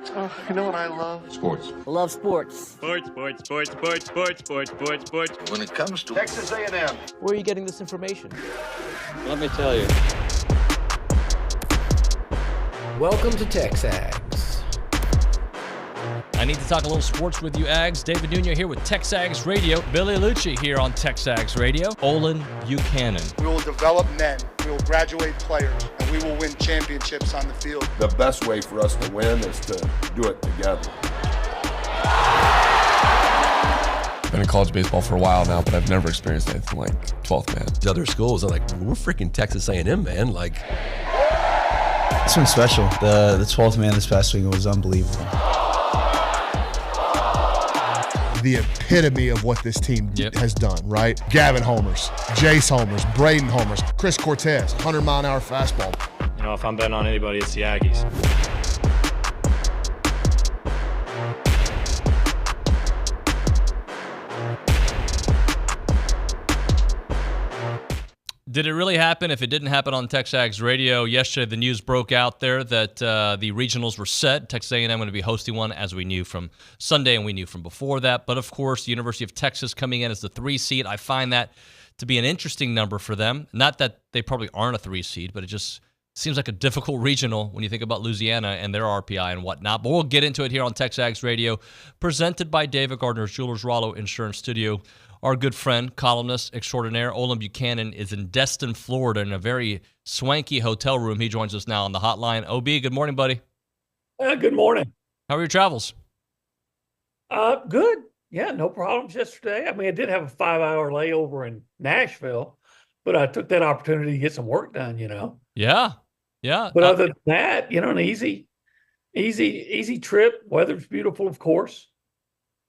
You know what I love? Sports. Love sports. Sports. When It comes to Texas A&M. Where are you getting this information? Let me tell you. Welcome to TexAgs. I need to talk a little sports with you, Ags. David Nuño here with TexAgs Radio. Billy Lucci here on TexAgs Radio. Olin Buchanan. We will develop men, we will graduate players, and we will win championships on the field. The best way for us to win is to do it together. Been in college baseball for a while now, but I've never experienced anything like 12th man. The other schools are like, we're freaking Texas A&M, man. Like, this one's special. The 12th man this past week was unbelievable. The epitome of what this team has done, right? Gavin homers, Jace homers, Braden homers, Chris Cortez, 100-mile-an-hour fastball. You know, if I'm betting on anybody, it's the Aggies. Did it really happen? If it didn't happen on TexAgs Radio yesterday, the news broke out there that the regionals were set. Texas A&M going to be hosting one, as we knew from Sunday and we knew from before that. But of course, the University of Texas coming in as the 3 seed. I find that to be an interesting number for them. Not that they probably aren't a 3 seed, but it just seems like a difficult regional when you think about Louisiana and their RPI and whatnot. But we'll get into it here on TexAgs Radio, presented by David Gardner's Jewelers Rollo Insurance Studio. Our good friend, columnist extraordinaire, Olin Buchanan, is in Destin, Florida, in a very swanky hotel room. He joins us now on the hotline. OB, good morning, buddy. Good morning. How are your travels? Good. Yeah, no problems yesterday. I mean, I did have a 5-hour layover in Nashville, but I took that opportunity to get some work done, you know. Yeah. But other than that, you know, an easy trip. Weather's beautiful, of course.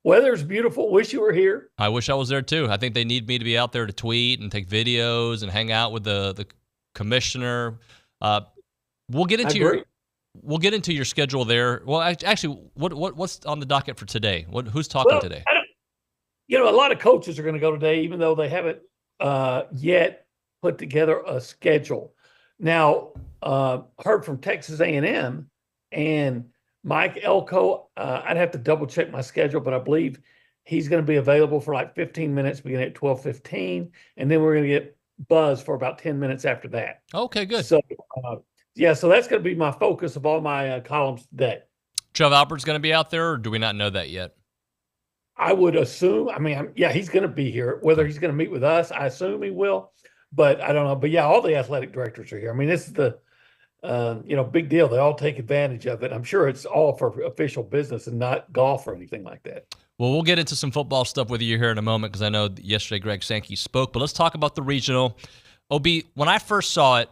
Weather's beautiful. Wish you were here. I wish I was there too. I think they need me to be out there to tweet and take videos and hang out with the commissioner. We'll get into your schedule there. Well, actually, what's on the docket for today? Who's talking today? A lot of coaches are going to go today, even though they haven't yet put together a schedule. Now, heard from Texas A&M and Mike Elko, I'd have to double check my schedule, but I believe he's going to be available for like 15 minutes beginning at 12:15, and then we're going to get Buzz for about 10 minutes after that. Okay, good. So, so that's going to be my focus of all my columns today. Trev Albert's going to be out there, or do we not know that yet? I would assume. I mean, he's going to be here. Whether he's going to meet with us, I assume he will, but I don't know. But yeah, all the athletic directors are here. I mean, this is the big deal. They all take advantage of it. I'm sure it's all for official business and not golf or anything like that. Well, we'll get into some football stuff with you here in a moment because I know yesterday Greg Sankey spoke. But let's talk about the regional. OB, when I first saw it,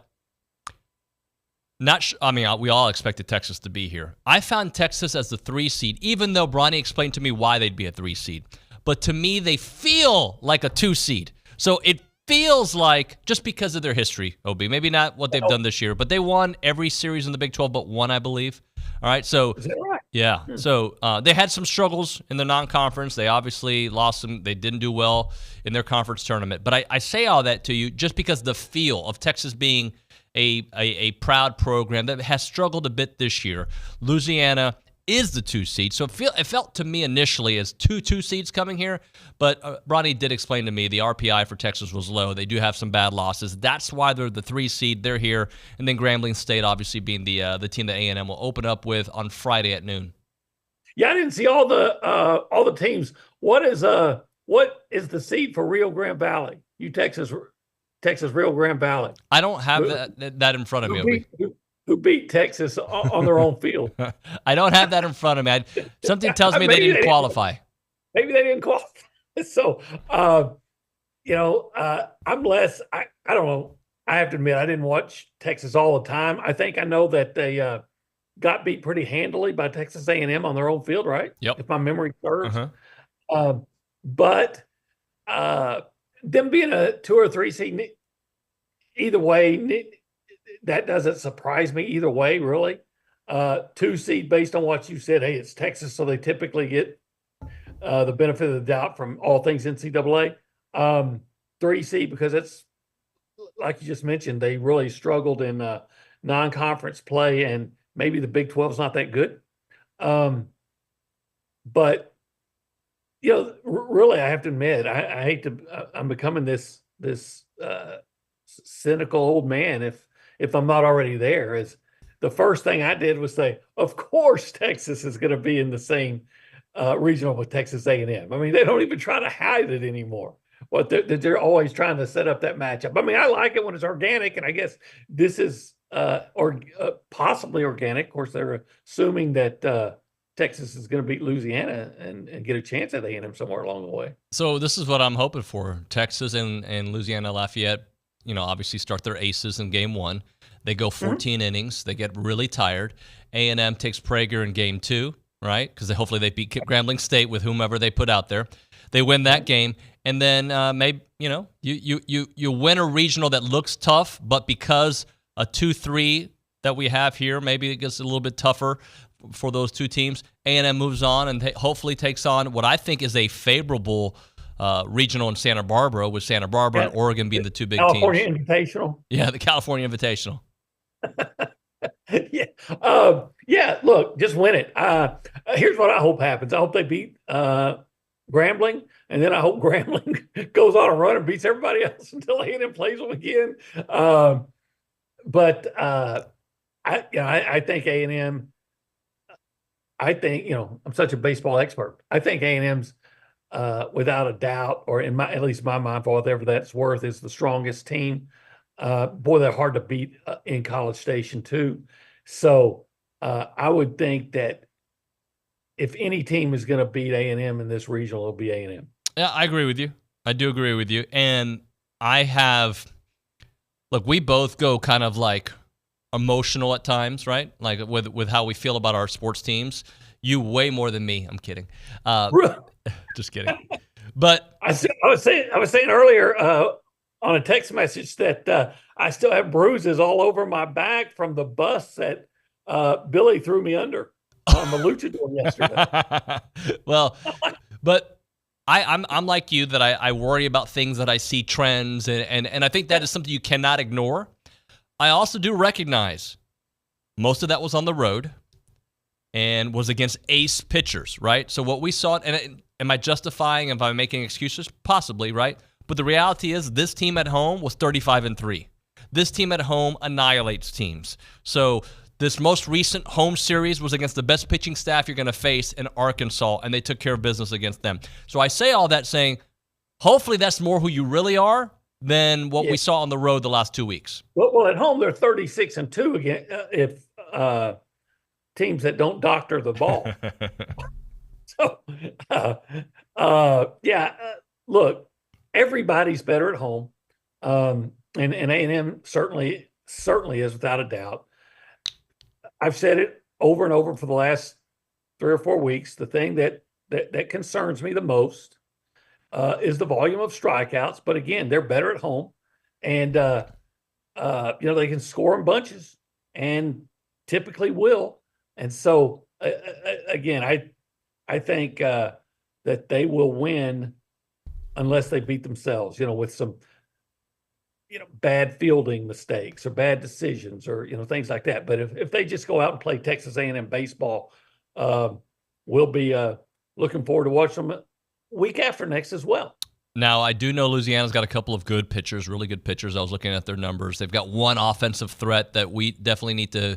we all expected Texas to be here. I found Texas as the 3 seed, even though Bronny explained to me why they'd be a 3 seed. But to me, they feel like a 2 seed. So it feels like, just because of their history, OB, maybe not what they've done this year, but they won every series in the Big 12 but one, I believe. All right, so is that right? Yeah. So they had some struggles in the non-conference. They obviously lost some. They didn't do well in their conference tournament. But I say all that to you just because the feel of Texas being a proud program that has struggled a bit this year. Louisiana is the 2 seed. So it felt to me initially as two seeds coming here, but Bronny did explain to me the RPI for Texas was low. They do have some bad losses. That's why they're the 3 seed. They're here. And then Grambling State obviously being the team that A&M will open up with on Friday at noon. Yeah, I didn't see all the teams. What is the seed for Rio Grande Valley? Texas Rio Grande Valley. I don't have that in front of me. Who beat Texas on their own field. I don't have that in front of me. Something tells me they didn't qualify. Maybe they didn't qualify. So, I'm less, I don't know. I have to admit, I didn't watch Texas all the time. I think I know that they got beat pretty handily by Texas A&M on their own field, right? Yep. If my memory serves. But them being a 2 or 3 seed, either way, that doesn't surprise me either way, really. 2 seed based on what you said. Hey, it's Texas, so they typically get the benefit of the doubt from all things NCAA. 3 seed because it's, like you just mentioned, they really struggled in non-conference play, and maybe the Big 12 is not that good. But really, I have to admit, I hate to. I'm becoming this cynical old man if I'm not already there. Is the first thing I did was say, of course, Texas is going to be in the same regional with Texas A&M. I mean, they don't even try to hide it anymore. They're always trying to set up that matchup. I mean, I like it when it's organic, and I guess this is possibly organic. Of course, they're assuming that Texas is going to beat Louisiana and get a chance at A&M somewhere along the way. So this is what I'm hoping for. Texas and Louisiana Lafayette, obviously start their aces in game one. They go 14 innings. They get really tired. A&M takes Prager in game two, right? Because hopefully they beat Grambling State with whomever they put out there. They win that game, and then maybe you win a regional that looks tough, but because a 2-3 that we have here, maybe it gets a little bit tougher for those two teams. A&M moves on and hopefully takes on what I think is a favorable regional in Santa Barbara, with Santa Barbara and Oregon being the two big California teams. Invitational. Yeah, the California Invitational. Yeah. Look, just win it. Here's what I hope happens. I hope they beat Grambling, and then I hope Grambling goes on a run and beats everybody else until A&M plays them again. But I think A&M. I think I'm such a baseball expert. I think A&M's without a doubt, or at least my mind, for whatever that's worth, is the strongest team. Boy, they're hard to beat in College Station too. So I would think that if any team is going to beat A&M in this regional, it'll be A&M. Yeah, I agree with you. I do agree with you. And we both go kind of like emotional at times, right? Like with how we feel about our sports teams. You way more than me. I'm kidding. Just kidding. But I was saying earlier on a text message that I still have bruises all over my back from the bus that Billy threw me under on the luchador yesterday. Well, but I'm like you, that I worry about things, that I see trends, and I think that is something you cannot ignore. I also do recognize most of that was on the road and was against ace pitchers, right? So what we saw, and am I justifying, am I making excuses? Possibly, right? But the reality is this team at home was 35-3. This team at home annihilates teams. So this most recent home series was against the best pitching staff you're going to face in Arkansas, and they took care of business against them. So I say all that saying, hopefully that's more who you really are than what we saw on the road the last 2 weeks. Well, at home they're 36-2 again if teams that don't doctor the ball. So, look, everybody's better at home, and A&M certainly is, without a doubt. I've said it over and over for the last 3 or 4 weeks. The thing that concerns me the most is the volume of strikeouts. But again, they're better at home, and they can score in bunches, and typically will. And so again, I think that they will win unless they beat themselves, with some bad fielding mistakes or bad decisions or things like that. But if they just go out and play Texas A&M baseball, we'll be looking forward to watching them week after next as well. Now, I do know Louisiana's got a couple of good pitchers, really good pitchers. I was looking at their numbers. They've got one offensive threat that we definitely need to,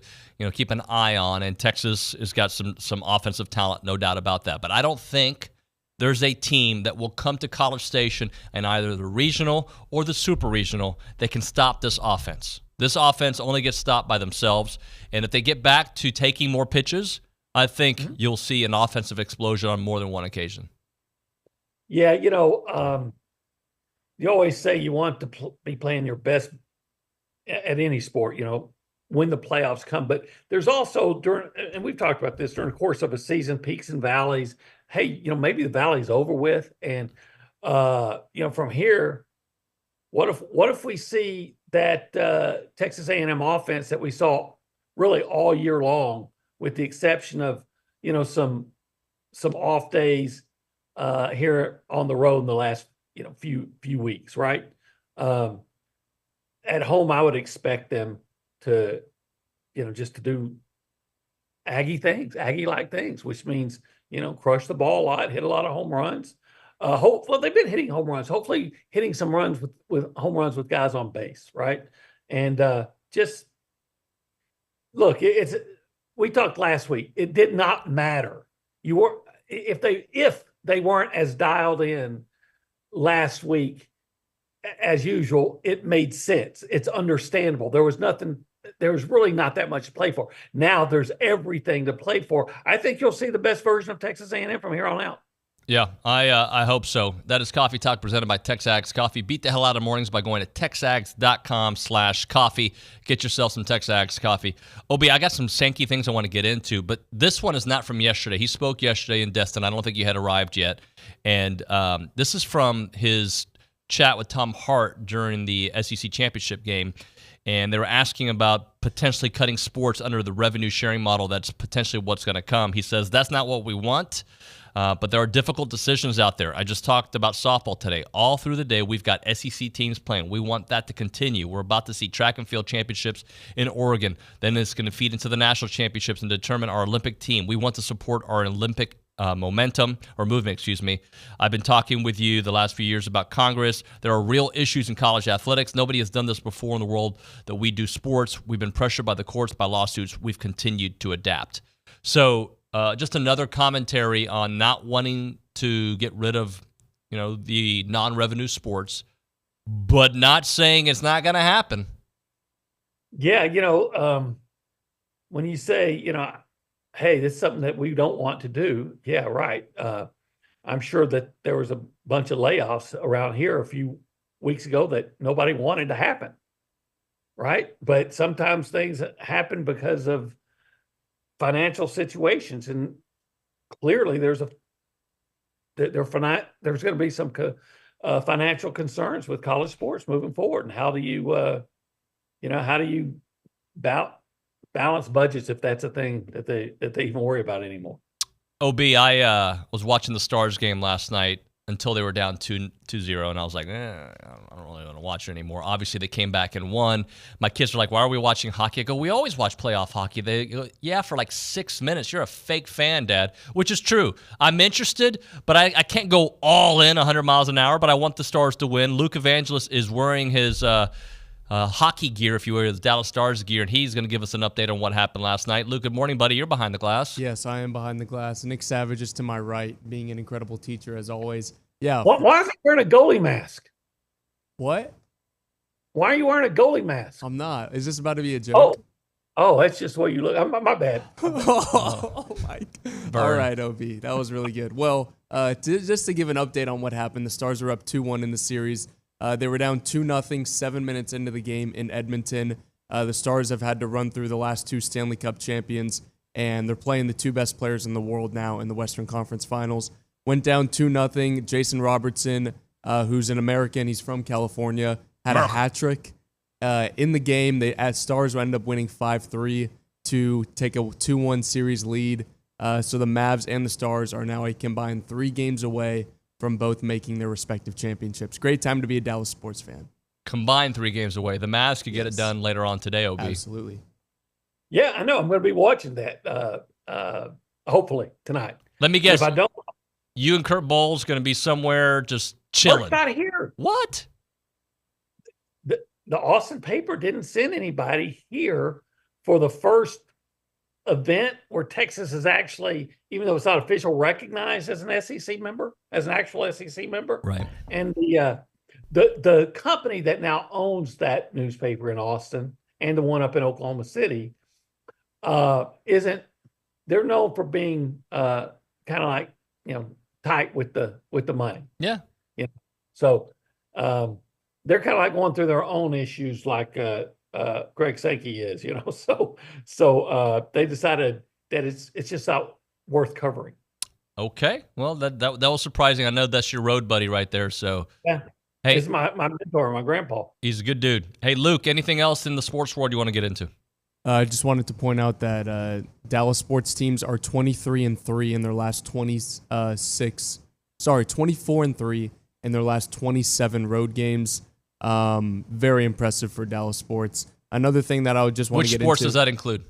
keep an eye on. And Texas has got some offensive talent, no doubt about that. But I don't think there's a team that will come to College Station in either the regional or the super regional that can stop this offense. This offense only gets stopped by themselves. And if they get back to taking more pitches, I think you'll see an offensive explosion on more than one occasion. Yeah, you always say you want to be playing your best at any sport, when the playoffs come. But there's also and we've talked about this during the course of a season, peaks and valleys. Hey, maybe the valley's over with, and from here, what if we see that Texas A&M offense that we saw really all year long, with the exception of some off days here on the road in the last few weeks, right? At home, I would expect them to just to do Aggie-like things, which means, crush the ball a lot, hit a lot of home runs. Hopefully they've been hitting home runs, hopefully hitting some runs with home runs with guys on base, right? And just look, we talked last week. It did not matter. If they weren't as dialed in last week as usual, it made sense. It's understandable. There was really not that much to play for. Now there's everything to play for. I think you'll see the best version of Texas A&M from here on out. Yeah, I hope so. That is Coffee Talk presented by TexAgs Coffee. Beat the hell out of mornings by going to texags.com/coffee. Get yourself some TexAgs coffee. OB, I got some Sankey things I want to get into, but this one is not from yesterday. He spoke yesterday in Destin. I don't think you had arrived yet. And this is from his chat with Tom Hart during the SEC championship game. And they were asking about potentially cutting sports under the revenue sharing model. That's potentially what's going to come. He says, that's not what we want. But there are difficult decisions out there. I just talked about softball today. All through the day, we've got SEC teams playing. We want that to continue. We're about to see track and field championships in Oregon. Then it's going to feed into the national championships and determine our Olympic team. We want to support our Olympic movement. I've been talking with you the last few years about Congress. There are real issues in college athletics. Nobody has done this before in the world that we do sports. We've been pressured by the courts, by lawsuits. We've continued to adapt. So just another commentary on not wanting to get rid of, the non-revenue sports, but not saying it's not going to happen. Yeah, when you say, hey, this is something that we don't want to do. Yeah, right. I'm sure that there was a bunch of layoffs around here a few weeks ago that nobody wanted to happen, right? But sometimes things happen because of financial situations, and clearly there's going to be some financial concerns with college sports moving forward. And how do you balance budgets if that's a thing that they even worry about anymore? OB, I was watching the Stars game last night until they were down 2-0, and I was like, I don't really want to watch it anymore. Obviously, they came back and won. My kids were like, why are we watching hockey? I go, we always watch playoff hockey. They go, yeah, for like 6 minutes. You're a fake fan, Dad, which is true. I'm interested, but I can't go all in 100 miles an hour, but I want the Stars to win. Luke Evangelist is wearing his hockey gear, if you will, his Dallas Stars gear, and he's going to give us an update on what happened last night. Luke, good morning, buddy. You're behind the glass. Yes, I am behind the glass. Nick Savage is to my right, being an incredible teacher as always. Yeah. Why is he wearing a goalie mask? What? Why are you wearing a goalie mask? I'm not. Is this about to be a joke? Oh, that's just the way you look. My bad. Oh, my God. All right, OB. That was really good. Well, just to give an update on what happened, the Stars are up 2-1 in the series. They were down 2-0 7 minutes into the game in Edmonton. The Stars have had to run through the last two Stanley Cup champions, and they're playing the two best players in the world now in the Western Conference Finals. Went down 2-0. Jason Robertson, who's an American, he's from California, had a hat trick. In the game, the Stars would end up winning 5-3 to take a 2-1 series lead. So the Mavs and the Stars are now a combined 3 games away from both making their respective championships. Great time to be a Dallas sports fan. Combined 3 games away. The Mavs could get it done later on today, OB. Absolutely. Yeah, I know. I'm going to be watching that hopefully tonight. Let me guess. If I don't, you and Kurt Bowles going to be somewhere just chilling. Kurt's not here. What? The Austin paper didn't send anybody here for the first event where Texas is actually, even though it's not official, recognized as an SEC member, as an actual SEC member. Right. And the company that now owns that newspaper in Austin and the one up in Oklahoma City they're known for being kind of like, tight with the money. Yeah. So they're kind of like going through their own issues like Greg Sankey is, So they decided that it's just not worth covering. Okay. Well, that was surprising. I know that's your road buddy right there. So yeah. Hey, he's my mentor, my grandpa. He's a good dude. Hey, Luke, anything else in the sports world you want to get into? I just wanted to point out that Dallas sports teams are 23-3 in their last 24-3 in their last 27 road games. Very impressive for Dallas sports. Another thing that I would just want to get into. Which sports does that include?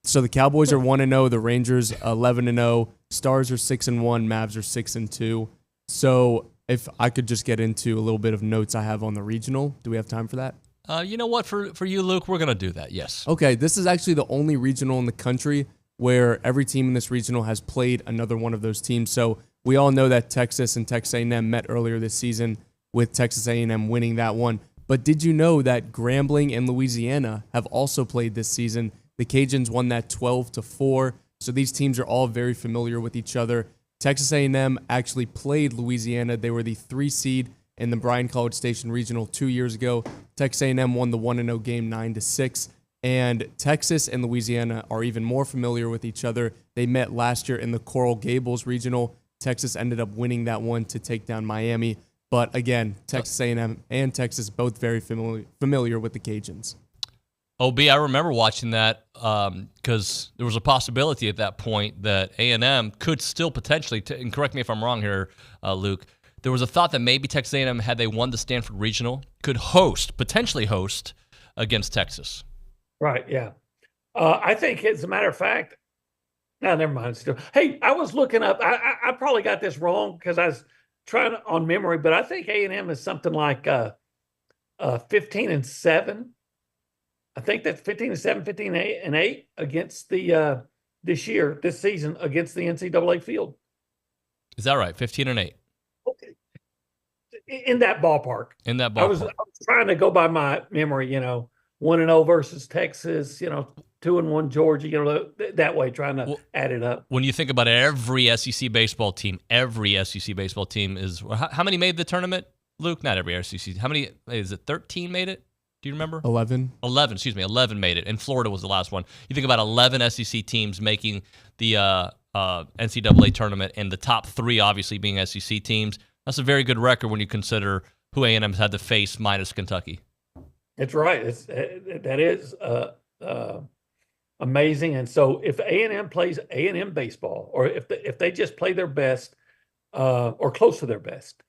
So the Cowboys are 1-0, the Rangers 11-0, Stars are 6-1, Mavs are 6-2. So if I could just get into a little bit of notes I have on the regional, do we have time for that? You know what? For you, Luke, we're gonna do that. Yes. Okay, this is actually the only regional in the country where every team in this regional has played another one of those teams. So we all know that Texas and Texas A&M met earlier this season, with Texas A&M winning that one. But did you know that Grambling and Louisiana have also played this season? The Cajuns won that 12-4. So these teams are all very familiar with each other. Texas A&M actually played Louisiana. They were the 3 seed in the Bryan-College Station Regional 2 years ago. Texas A&M won the 1-0 game 9-6. And Texas and Louisiana are even more familiar with each other. They met last year in the Coral Gables Regional. Texas ended up winning that one to take down Miami. But again, Texas A&M and Texas both very familiar with the Cajuns. OB, I remember watching that because there was a possibility at that point that A&M could still potentially, and correct me if I'm wrong here, Luke, there was a thought that maybe Texas A&M, had they won the Stanford Regional, could potentially host against Texas. Right, yeah. I think, as a matter of fact, no, never mind. Still, hey, I was looking up. I probably got this wrong because I was trying on memory, but I think A&M is something like 15-7. I think that's 15-7, 15-8 against the this season against the NCAA field. Is that right? 15-8. Okay. In that ballpark. In that ballpark. I was trying to go by my memory. 1-0 versus Texas. 2-1 Georgia, that way, trying to add it up. When you think about every SEC baseball team is, how many made the tournament, Luke? Not every SEC. How many, is it 13 made it? Do you remember? 11. 11 made it, and Florida was the last one. You think about 11 SEC teams making the NCAA tournament, and the top 3 obviously being SEC teams. That's a very good record when you consider who A&M's had to face minus Kentucky. That's right. That is amazing. And so if A&M plays A&M baseball, or if they just play their best or close to their best,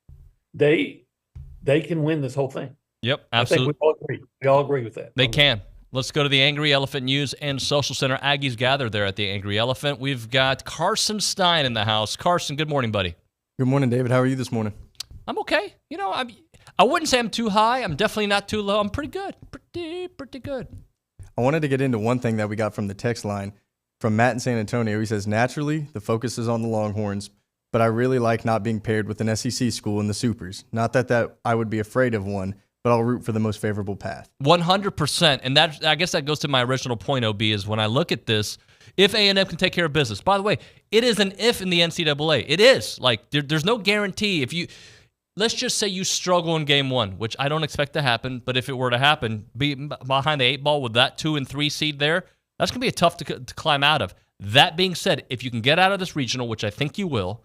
they can win this whole thing. Yep, absolutely. I think we all agree with that. They can. Let's go to the Angry Elephant News and Social Center. Aggies gather there at the Angry Elephant. We've got Carson Stein in the house. Carson, good morning, buddy. Good morning, David. How are you this morning? I'm okay. I wouldn't say I'm too high. I'm definitely not too low. I'm pretty good. Pretty good. I wanted to get into one thing that we got from the text line from Matt in San Antonio. He says, naturally, the focus is on the Longhorns, but I really like not being paired with an SEC school in the Supers. Not that I would be afraid of one, but I'll root for the most favorable path. 100%. And that, I guess that goes to my original point, OB, is when I look at this, if A&M can take care of business. By the way, it is an if in the NCAA. It is. Like, there's no guarantee. Let's just say you struggle in game 1, which I don't expect to happen, but if it were to happen, be behind the 8 ball with that 2 and 3 seed there, that's going to be tough to climb out of. That being said, if you can get out of this regional, which I think you will,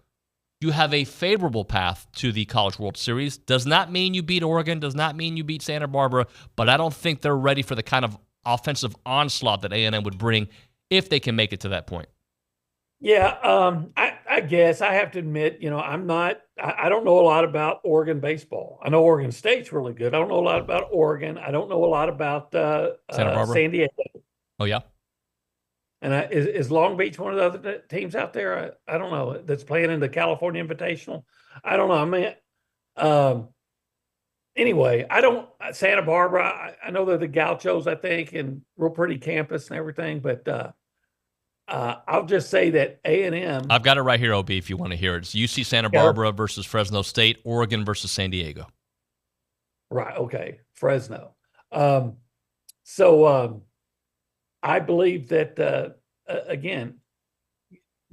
you have a favorable path to the College World Series. Does not mean you beat Oregon, does not mean you beat Santa Barbara, but I don't think they're ready for the kind of offensive onslaught that A&M would bring if they can make it to that point. Yeah, I guess I have to admit, I don't know a lot about Oregon baseball. I know Oregon State's really good. I don't know a lot about Oregon. I don't know a lot about Santa Barbara? San Diego. Oh, yeah? And is Long Beach one of the other teams out there? I don't know, that's playing in the California Invitational. I don't know. I mean, anyway, Santa Barbara, I know they're the Gauchos, I think, and real pretty campus and everything, but I'll just say that A&M. I've got it right here, OB, if you want to hear it. It's UC Santa Barbara versus Fresno State, Oregon versus San Diego. Right, okay, Fresno. So I believe that, again,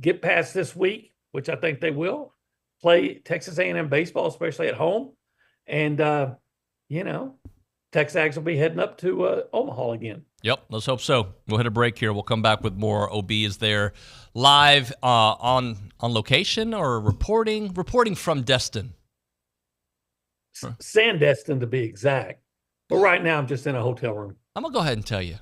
get past this week, which I think they will, play Texas A&M baseball, especially at home. And, TexAgs will be heading up to Omaha again. Yep, let's hope so. We'll hit a break here. We'll come back with more. OB is there live on location or reporting from Destin. Sandestin, to be exact. But right now I'm just in a hotel room. I'm going to go ahead and tell you.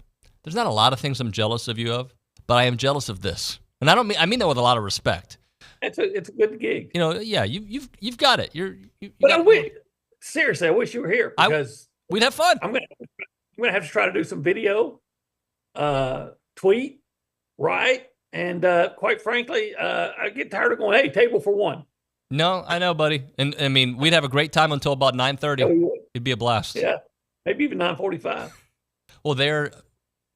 There's not a lot of things I'm jealous of you of, but I am jealous of this. And I mean that with a lot of respect. It's a good gig. Yeah, you've got it. I wish you were here because we'd have fun. I'm gonna have to try to do some video, tweet, right? And quite frankly, I get tired of going, hey, table for one. No, I know, buddy. And I mean, we'd have a great time until about 9:30. It'd be a blast. Yeah, maybe even 9:45. Well, they're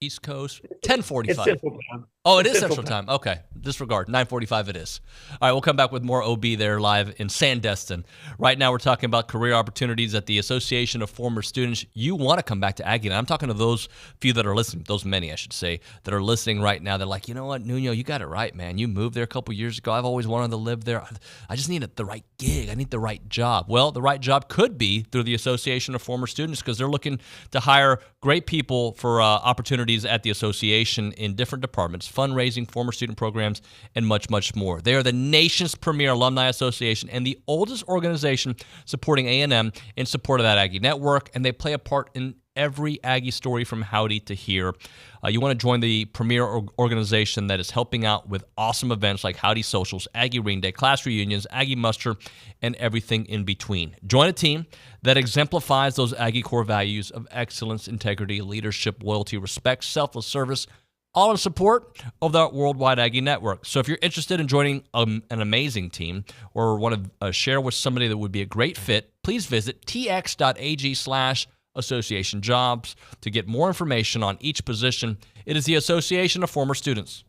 East Coast, 10:45. It's Central Time. Oh, it is Central Time. Okay. Disregard. 9:45 it is. All right, we'll come back with more OB there live in Destin. Right now we're talking about career opportunities at the Association of Former Students. You want to come back to Aggie. And I'm talking to those few that are listening, those many, I should say, that are listening right now. They're like, you know what, Nuño, you got it right, man. You moved there a couple years ago. I've always wanted to live there. I just need the right gig. I need the right job. Well, the right job could be through the Association of Former Students because they're looking to hire great people for opportunities at the association in different departments, fundraising, former student programs, and much, much more. They are the nation's premier alumni association and the oldest organization supporting A&M in support of that Aggie network, and they play a part in every Aggie story from Howdy to here. You want to join the premier organization that is helping out with awesome events like Howdy Socials, Aggie Ring Day, class reunions, Aggie Muster, and everything in between. Join a team that exemplifies those Aggie core values of excellence, integrity, leadership, loyalty, respect, selfless service, all in support of that worldwide Aggie network. So if you're interested in joining an amazing team or want to share with somebody that would be a great fit, please visit tx.ag/association jobs to get more information on each position. It is the Association of Former Students.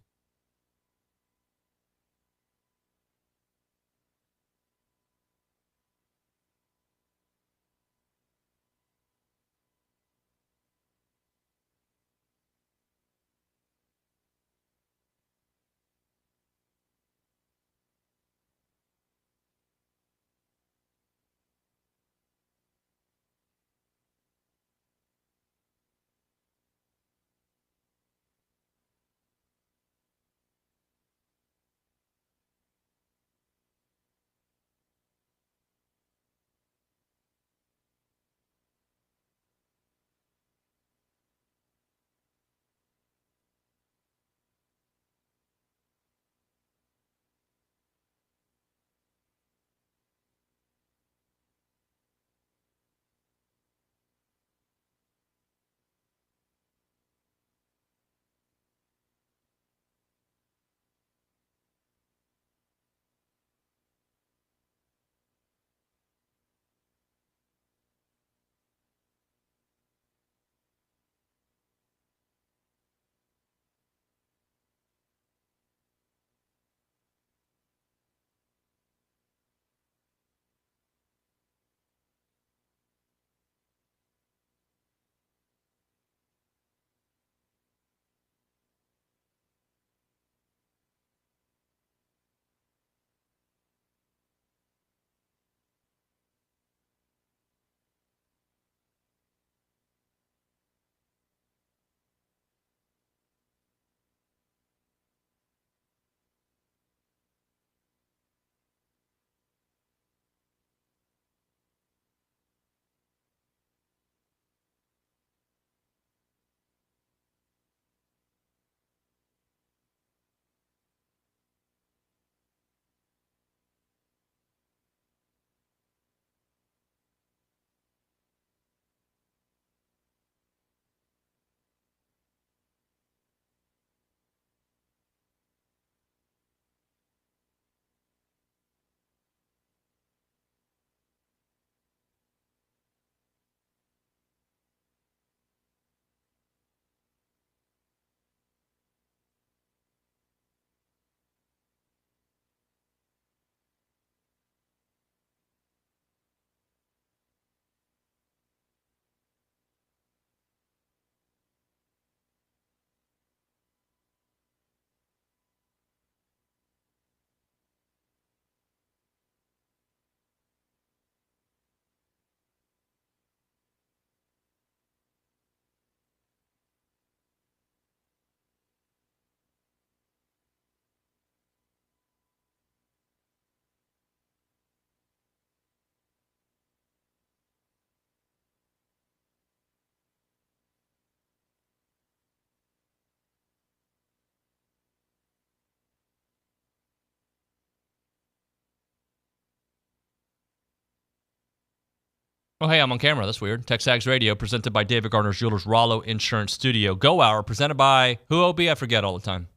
Oh, hey, I'm on camera. That's weird. TexAgs Radio, presented by David Gardner's Jewelers, Rollo Insurance Studio. Go Hour, presented by who, OB? I forget all the time.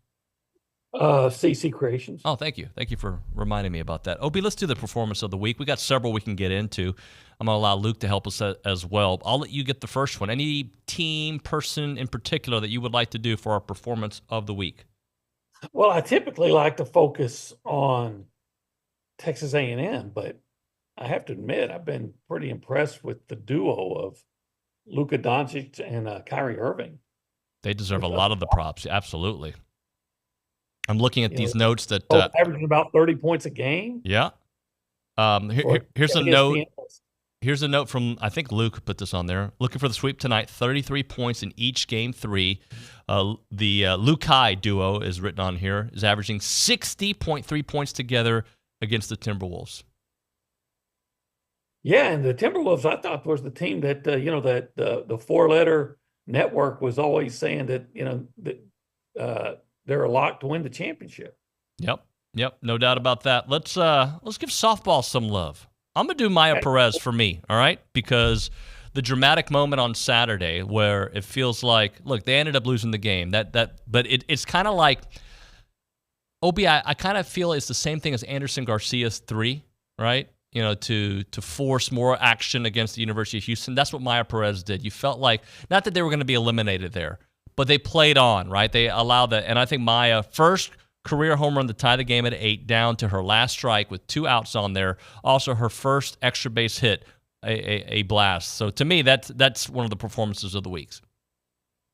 CC Creations. Oh, thank you. Thank you for reminding me about that. Obie, let's do the performance of the week. We got several we can get into. I'm going to allow Luke to help us as well. I'll let you get the first one. Any team, person in particular that you would like to do for our performance of the week? Well, I typically like to focus on Texas A&M, but I have to admit I've been pretty impressed with the duo of Luka Doncic and Kyrie Irving. They deserve a lot of the props. Absolutely. I'm looking at these notes that averaging about 30 points a game. Yeah. Here's a note. Here's a note from, I think Luke put this on there. Looking for the sweep tonight. 33 points in each game 3. The Lukai duo is written on here. Is averaging 60.3 points together against the Timberwolves. Yeah, and the Timberwolves, I thought, was the team that that the 4-letter network was always saying that that they're a lock to win the championship. Yep, no doubt about that. Let's give softball some love. I'm gonna do Maya Perez for me, all right? Because the dramatic moment on Saturday where it feels like, look, they ended up losing the game. But it's kind of like, Obi, I kind of feel it's the same thing as Anderson Garcia's 3, right? To force more action against the University of Houston. That's what Maya Perez did. You felt like, not that they were going to be eliminated there, but they played on, right? They allowed that. And I think Maya, first career home run to tie the game at 8, down to her last strike with 2 outs on there. Also her first extra base hit, a blast. So to me, that's one of the performances of the weeks.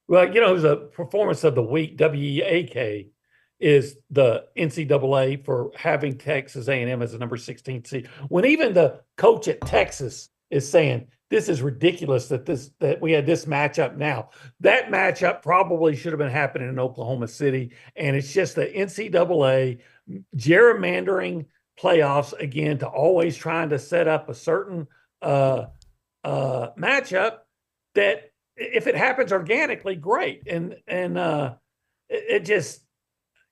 Well, it was a performance of the week, WEAK, is the NCAA for having Texas A&M as a number 16 seed. When even the coach at Texas is saying, this is ridiculous that we had this matchup now. That matchup probably should have been happening in Oklahoma City, and it's just the NCAA gerrymandering playoffs again to always trying to set up a certain matchup that if it happens organically, great. And it just,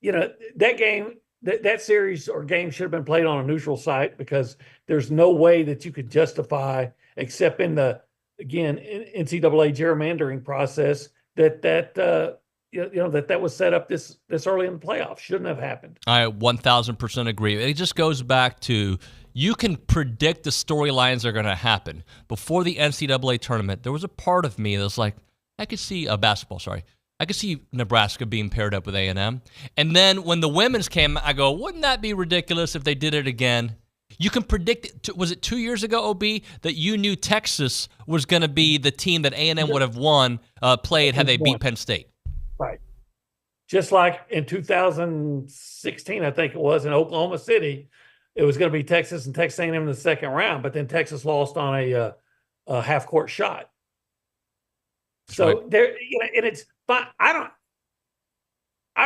that game, that series or game should have been played on a neutral site because there's no way that you could justify, except in the, again, NCAA gerrymandering process, that was set up this early in the playoffs. Shouldn't have happened. I 1,000% agree. It just goes back to, you can predict the storylines are going to happen. Before the NCAA tournament, there was a part of me that was like, I could see Nebraska being paired up with A&M. And then when the women's came, I go, wouldn't that be ridiculous if they did it again? You can predict, was it 2 years ago, OB, that you knew Texas was going to be the team that A&M would have played had they beat Penn State? Right. Just like in 2016, I think it was, in Oklahoma City, it was going to be Texas and Texas A&M in the second round, but then Texas lost on a half-court shot. So right. There, and it's fine. I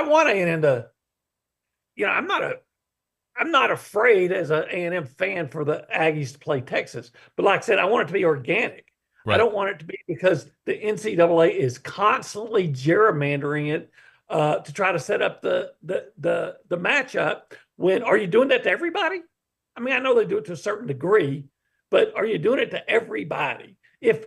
want A&M to, I'm not afraid as an A&M fan for the Aggies to play Texas. But like I said, I want it to be organic. Right. I don't want it to be because the NCAA is constantly gerrymandering it to try to set up the matchup. When are you doing that to everybody? I mean, I know they do it to a certain degree, but are you doing it to everybody? If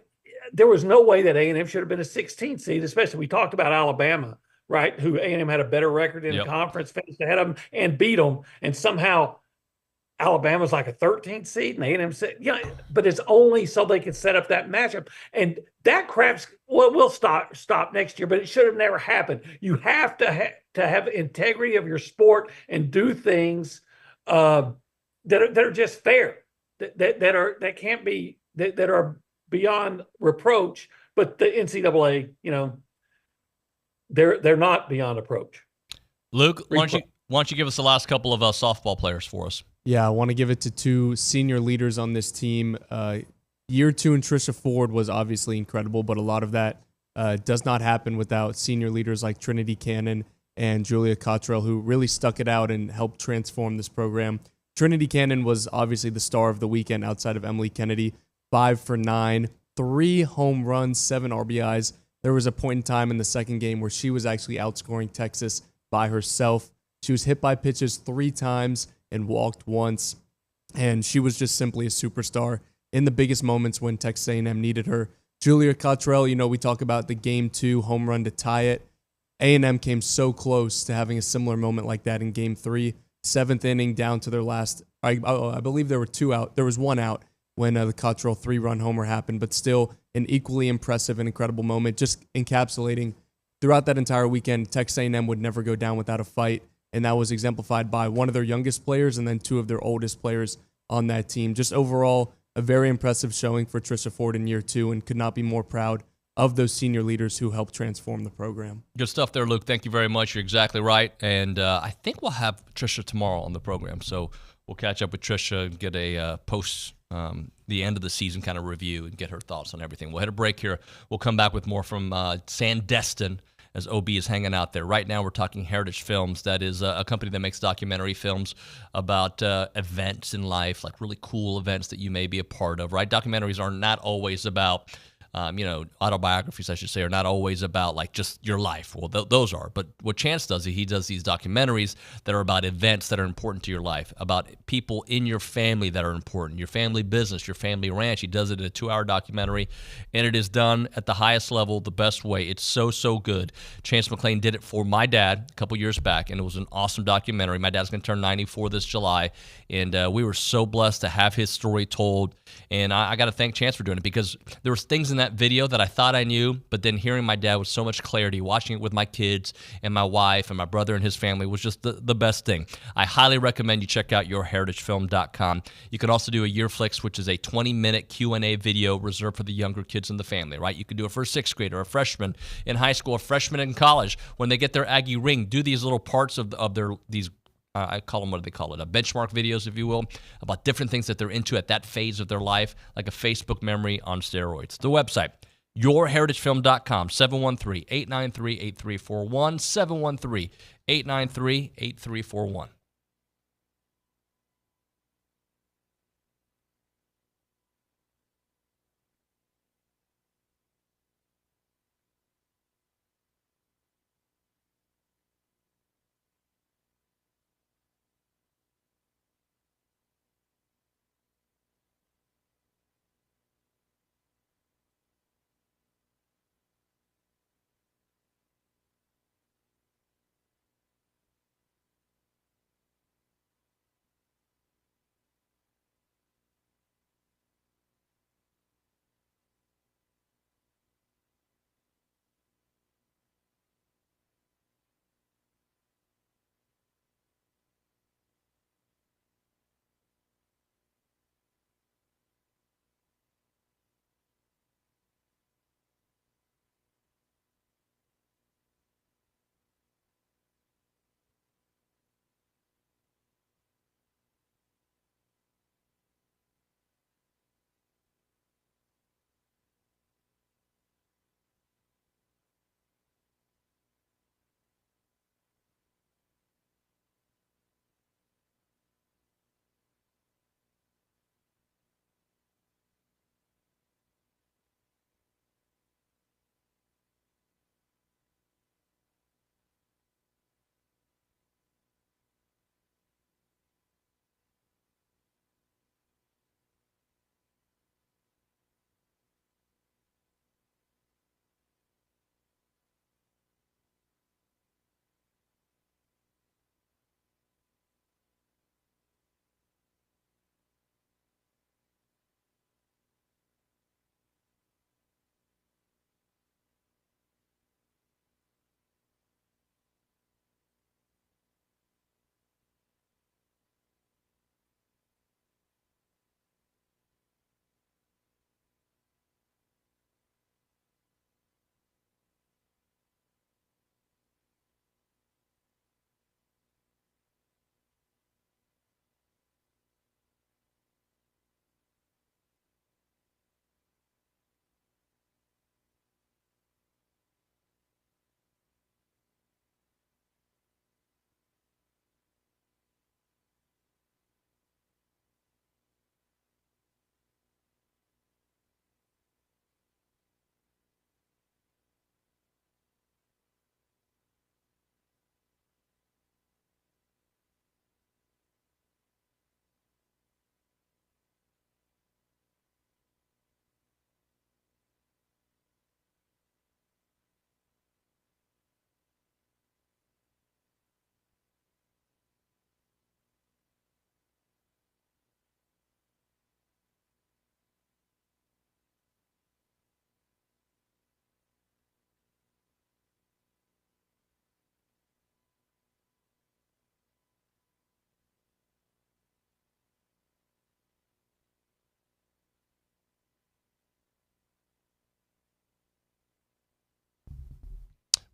there was no way that A&M should have been a 16 seed, especially we talked about Alabama, right? Who A&M had a better record in the conference, finished ahead of them and beat them. And somehow Alabama's like a 13th seed and A&M said, but it's only so they can set up that matchup. And that crap's, we'll stop next year, but it should have never happened. You have to have integrity of your sport and do things that are just fair, that can't be, that are beyond reproach. But the NCAA, they're not beyond approach. Luke, why don't you give us the last couple of softball players for us? Yeah, I want to give it to 2 senior leaders on this team. Year 2 and Trisha Ford was obviously incredible, but a lot of that does not happen without senior leaders like Trinity Cannon and Julia Cottrell, who really stuck it out and helped transform this program. Trinity Cannon was obviously the star of the weekend outside of Emily Kennedy. 5 for 9, 3 home runs, 7 RBIs. There was a point in time in the second game where she was actually outscoring Texas by herself. She was hit by pitches 3 times and walked once, and she was just simply a superstar in the biggest moments when Texas A&M needed her. Julia Cottrell, we talk about the Game 2 home run to tie it. A&M came so close to having a similar moment like that in Game 3, 7th inning down to their last. I believe there were 2 out. There was 1 out when the Cottrell 3-run homer happened, but still an equally impressive and incredible moment, just encapsulating throughout that entire weekend. Texas A&M would never go down without a fight, and that was exemplified by one of their youngest players and then 2 of their oldest players on that team. Just overall, a very impressive showing for Trisha Ford in year 2, and could not be more proud of those senior leaders who helped transform the program. Good stuff there, Luke. Thank you very much. You're exactly right. And I think we'll have Trisha tomorrow on the program. So we'll catch up with Trisha and get a post the end of the season kind of review and get her thoughts on everything. We'll hit a break here. We'll come back with more from Destin as OB is hanging out there. Right now we're talking Heritage Films. That is a company that makes documentary films about events in life, like really cool events that you may be a part of, right? Documentaries are not always about autobiographies, I should say, are not always about like just your life. Well, those are. But what Chance does, he does these documentaries that are about events that are important to your life, about people in your family that are important, your family business, your family ranch. He does it in a 2-hour documentary, and it is done at the highest level, the best way. It's so good. Chance McClain did it for my dad a couple years back, and it was an awesome documentary. My dad's going to turn 94 this July, and we were so blessed to have his story told. And I got to thank Chance for doing it, because there was things in that video that I thought I knew, but then hearing my dad with so much clarity, watching it with my kids and my wife and my brother and his family was just the best thing. I highly recommend you check out yourheritagefilm.com. You can also do a YearFlix, which is a 20-minute Q&A video reserved for the younger kids in the family, right? You can do it for a 6th grader, a freshman in high school, a freshman in college. When they get their Aggie ring, do these little parts of these I call them, what do they call it? Benchmark videos, if you will, about different things that they're into at that phase of their life, like a Facebook memory on steroids. The website, yourheritagefilm.com, 713-893-8341, 713-893-8341.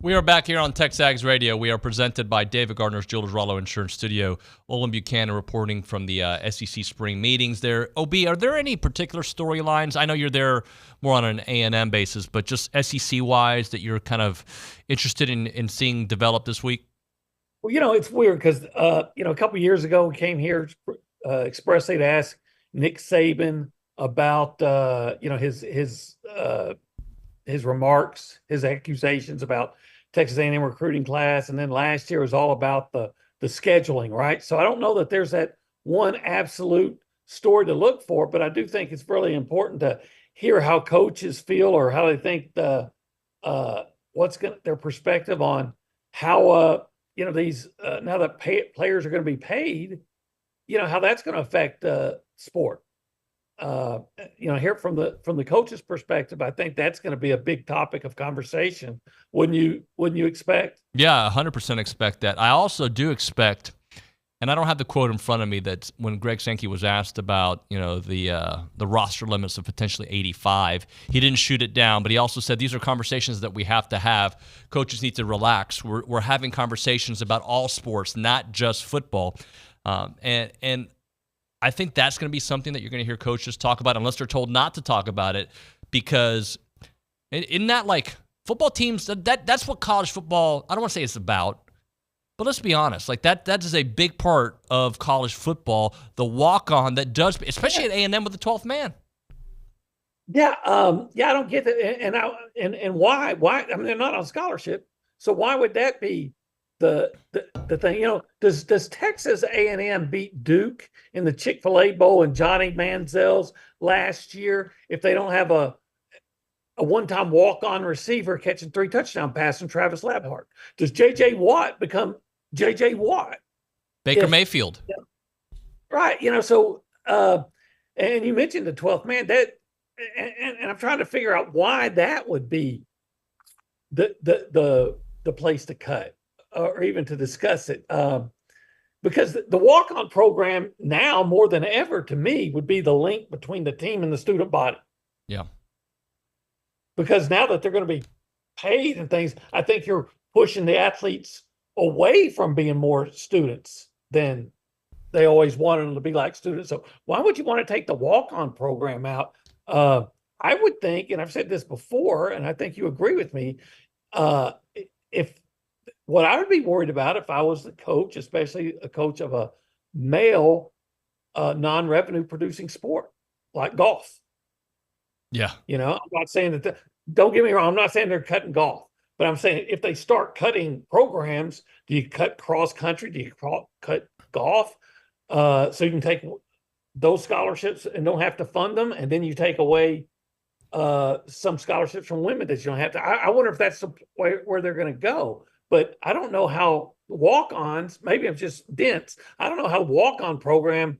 We are back here on TexAgs Radio. We are presented by David Gardner's Jewelers Rollo Insurance Studio. Olin Buchanan reporting from the SEC spring meetings there. OB, are there any particular storylines? I know you're there more on an A&M basis, but just SEC-wise that you're kind of interested in seeing develop this week? Well, it's weird because, a couple of years ago we came here expressly to ask Nick Saban about, his remarks, his accusations about Texas A&M recruiting class. And then last year was all about the scheduling, right? So I don't know that there's that one absolute story to look for, but I do think it's really important to hear how coaches feel or how they think their perspective on how, these, now that players are going to be paid, how that's going to affect sport. Here from the coach's perspective, I think that's going to be a big topic of conversation. Wouldn't you expect? Yeah, 100% expect that. I also do expect, and I don't have the quote in front of me, that when Greg Sankey was asked about, the roster limits of potentially 85, he didn't shoot it down, but he also said these are conversations that we have to have. Coaches need to relax. We're having conversations about all sports, not just football, and I think that's going to be something that you're going to hear coaches talk about unless they're told not to talk about it, because isn't that like football teams, that's what college football, I don't want to say it's about, but let's be honest, like that is a big part of college football, the walk-on that does, especially at A&M with the 12th man. Yeah, I don't get that. And why? I mean, they're not on scholarship, so why would that be the thing? Does Texas A&M beat Duke in the Chick-fil-A Bowl and Johnny Manziel's last year if they don't have a one-time walk-on receiver catching 3 touchdown passes from Travis Labhart? Does J.J. Watt become J.J. Watt? Baker Mayfield. Right. So and you mentioned the 12th man, that and I'm trying to figure out why that would be the place to cut or even to discuss it. Because the walk-on program now more than ever to me would be the link between the team and the student body. Yeah. Because now that they're going to be paid and things, I think you're pushing the athletes away from being more students than they always wanted them to be like students. So why would you want to take the walk-on program out? I would think, and I've said this before, and I think you agree with me, if what I would be worried about if I was the coach, especially a coach of a male non-revenue producing sport like golf. Yeah. I'm not saying that, don't get me wrong, I'm not saying they're cutting golf, but I'm saying if they start cutting programs, do you cut cross country? Do you cut golf? So you can take those scholarships and don't have to fund them, and then you take away some scholarships from women that you don't have to. I wonder if that's where they're going to go. But I don't know how walk-ons, maybe I'm just dense, I don't know how walk-on program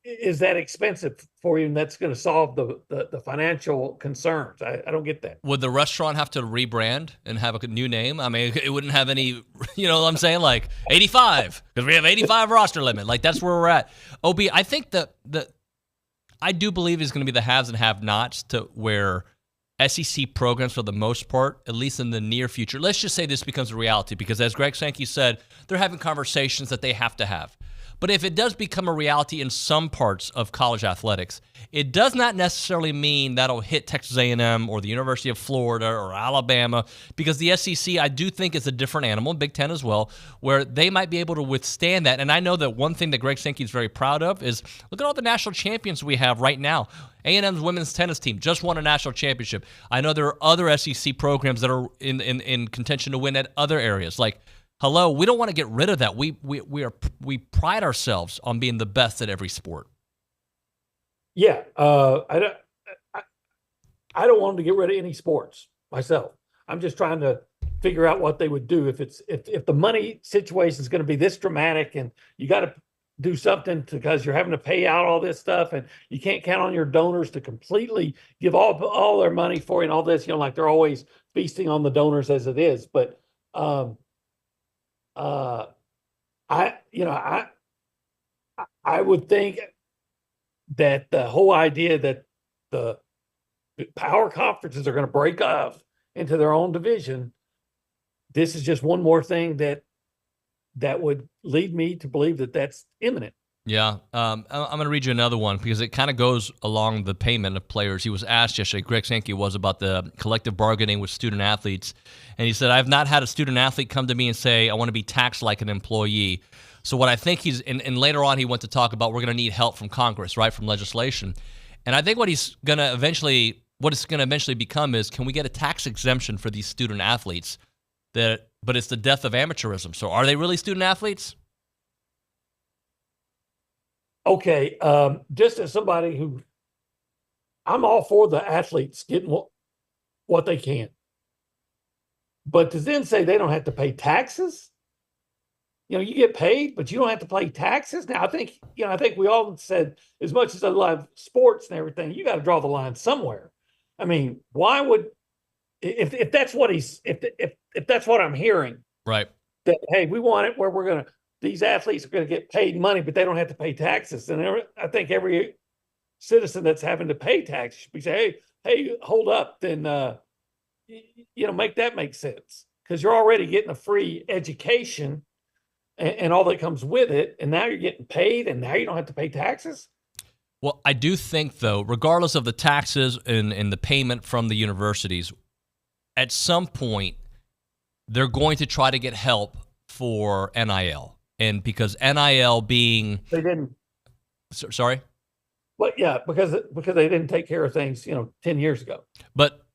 is that expensive for you and that's going to solve the financial concerns. I don't get that. Would the restaurant have to rebrand and have a new name? I mean, it wouldn't have any, what I'm saying, like 85, because we have 85 roster limit. Like, that's where we're at. OB, I think I do believe is going to be the haves and have-nots to where SEC programs, for the most part, at least in the near future, let's just say this becomes a reality, because as Greg Sankey said, they're having conversations that they have to have. But if it does become a reality in some parts of college athletics, it does not necessarily mean that'll hit Texas A&M or the University of Florida or Alabama, because the SEC, I do think, is a different animal, Big Ten as well, where they might be able to withstand that. And I know that one thing that Greg Sankey is very proud of is look at all the national champions we have right now. A&M's women's tennis team just won a national championship. I know there are other SEC programs that are in contention to win at other areas. Like, hello, we don't want to get rid of that. We pride ourselves on being the best at every sport. Yeah, I don't want them to get rid of any sports myself. I'm just trying to figure out what they would do if the money situation is going to be this dramatic, and you got to do something because you're having to pay out all this stuff, and you can't count on your donors to completely give all their money for you and all this. Like they're always feasting on the donors as it is, but. I would think that the whole idea that the power conferences are going to break off into their own division this is just one more thing that would lead me to believe that that's imminent. Yeah. I'm going to read you another one because it kind of goes along the payment of players. He was asked yesterday, Greg Sankey was, about the collective bargaining with student athletes. And he said, I've not had a student athlete come to me and say, I want to be taxed like an employee. So what I think he's, and later on he went to talk about, we're going to need help from Congress, right, from legislation. And I think what it's going to eventually become is, can we get a tax exemption for these student athletes? But it's the death of amateurism. So are they really student athletes? Okay, just as somebody who, I'm all for the athletes getting what they can. But to then say they don't have to pay taxes, you get paid, but you don't have to pay taxes. Now, I think we all said, as much as I love sports and everything, you got to draw the line somewhere. I mean, why would, if that's what if that's what I'm hearing, right? That, hey, we want it where these athletes are going to get paid money, but they don't have to pay taxes. And I think every citizen that's having to pay taxes should be say, hey, hold up, then make that make sense, because you're already getting a free education and all that comes with it, and now you're getting paid, and now you don't have to pay taxes. Well, I do think, though, regardless of the taxes and the payment from the universities, at some point they're going to try to get help for NIL. And because NIL being... They didn't. Sorry? Well, yeah, because they didn't take care of things, 10 years ago. But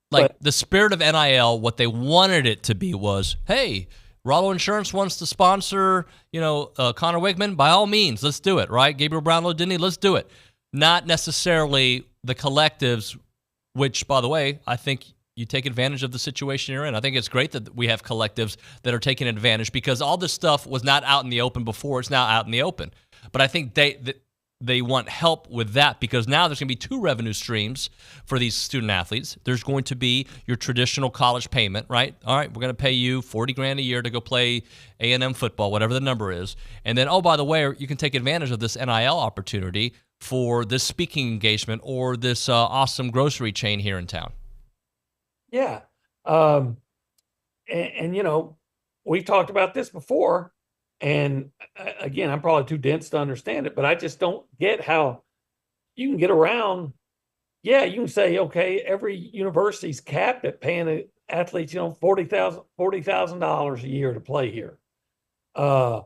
the spirit of NIL, what they wanted it to be was, hey, Rollo Insurance wants to sponsor, Connor Wigman. By all means, let's do it, right? Gabriel Brownlow, didn't he? Let's do it. Not necessarily the collectives, which, by the way, I think you take advantage of the situation you're in. I think it's great that we have collectives that are taking advantage, because all this stuff was not out in the open before. It's now out in the open. But I think they want help with that, because now there's going to be two revenue streams for these student athletes. There's going to be your traditional college payment, right? All right, we're going to pay you $40,000 a year to go play A&M football, whatever the number is. And then, oh, by the way, you can take advantage of this NIL opportunity for this speaking engagement or this awesome grocery chain here in town. Yeah. And we've talked about this before, and again, I'm probably too dense to understand it, but I just don't get how you can get around. Yeah, you can say, okay, every university's capped at paying athletes, $40,000 a year to play here. But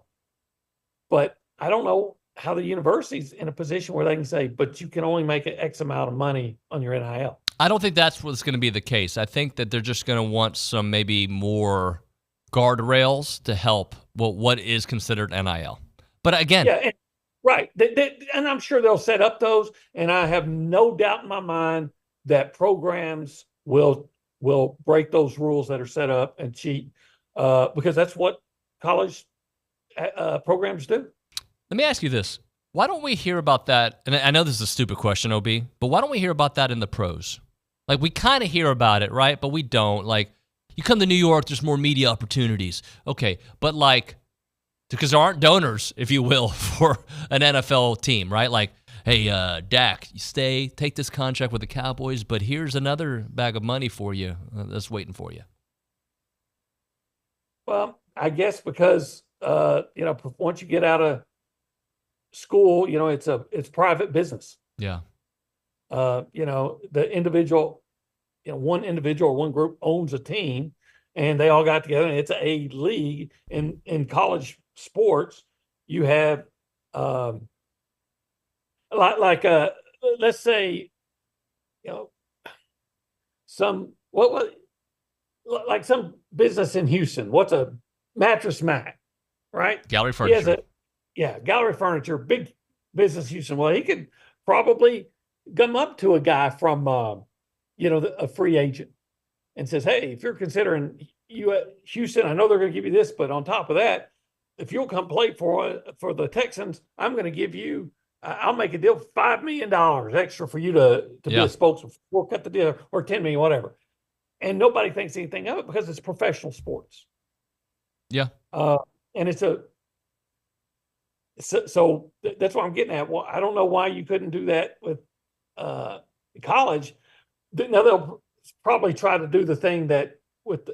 I don't know how the university's in a position where they can say, but you can only make an X amount of money on your NIL. I don't think that's what's going to be the case. I think that they're just going to want some maybe more guardrails to help what is considered NIL. But again, yeah, right. And I'm sure they'll set up those. And I have no doubt in my mind that programs will break those rules that are set up and cheat, because that's what college programs do. Let me ask you this. Why don't we hear about that? And I know this is a stupid question, OB, but why don't we hear about that in the pros? Like, we kind of hear about it, right? But we don't. Like, you come to New York, there's more media opportunities. Okay, but because there aren't donors, if you will, for an NFL team, right? Like, hey, Dak, you take this contract with the Cowboys, but here's another bag of money for you that's waiting for you. Well, I guess because, once you get out of school, it's private business. Yeah. The individual, one individual or one group owns a team, and they all got together, and it's a league. In college sports, you have let's say, some some business in Houston. What's a Mattress Mac, right? Gallery Furniture. Gallery Furniture, big business Houston. Well, he could probably come up to a guy from, a free agent, and says, hey, if you're considering Houston, I know they're going to give you this, but on top of that, if you'll come play for the Texans, I'm going to give you, I'll make a deal for $5 million extra for you to be a spokesman. We'll cut the deal, or $10 million, whatever. And nobody thinks anything of it because it's professional sports. Yeah. And it's so that's what I'm getting at. Well, I don't know why you couldn't do that with college. Now they'll probably try to do the thing that with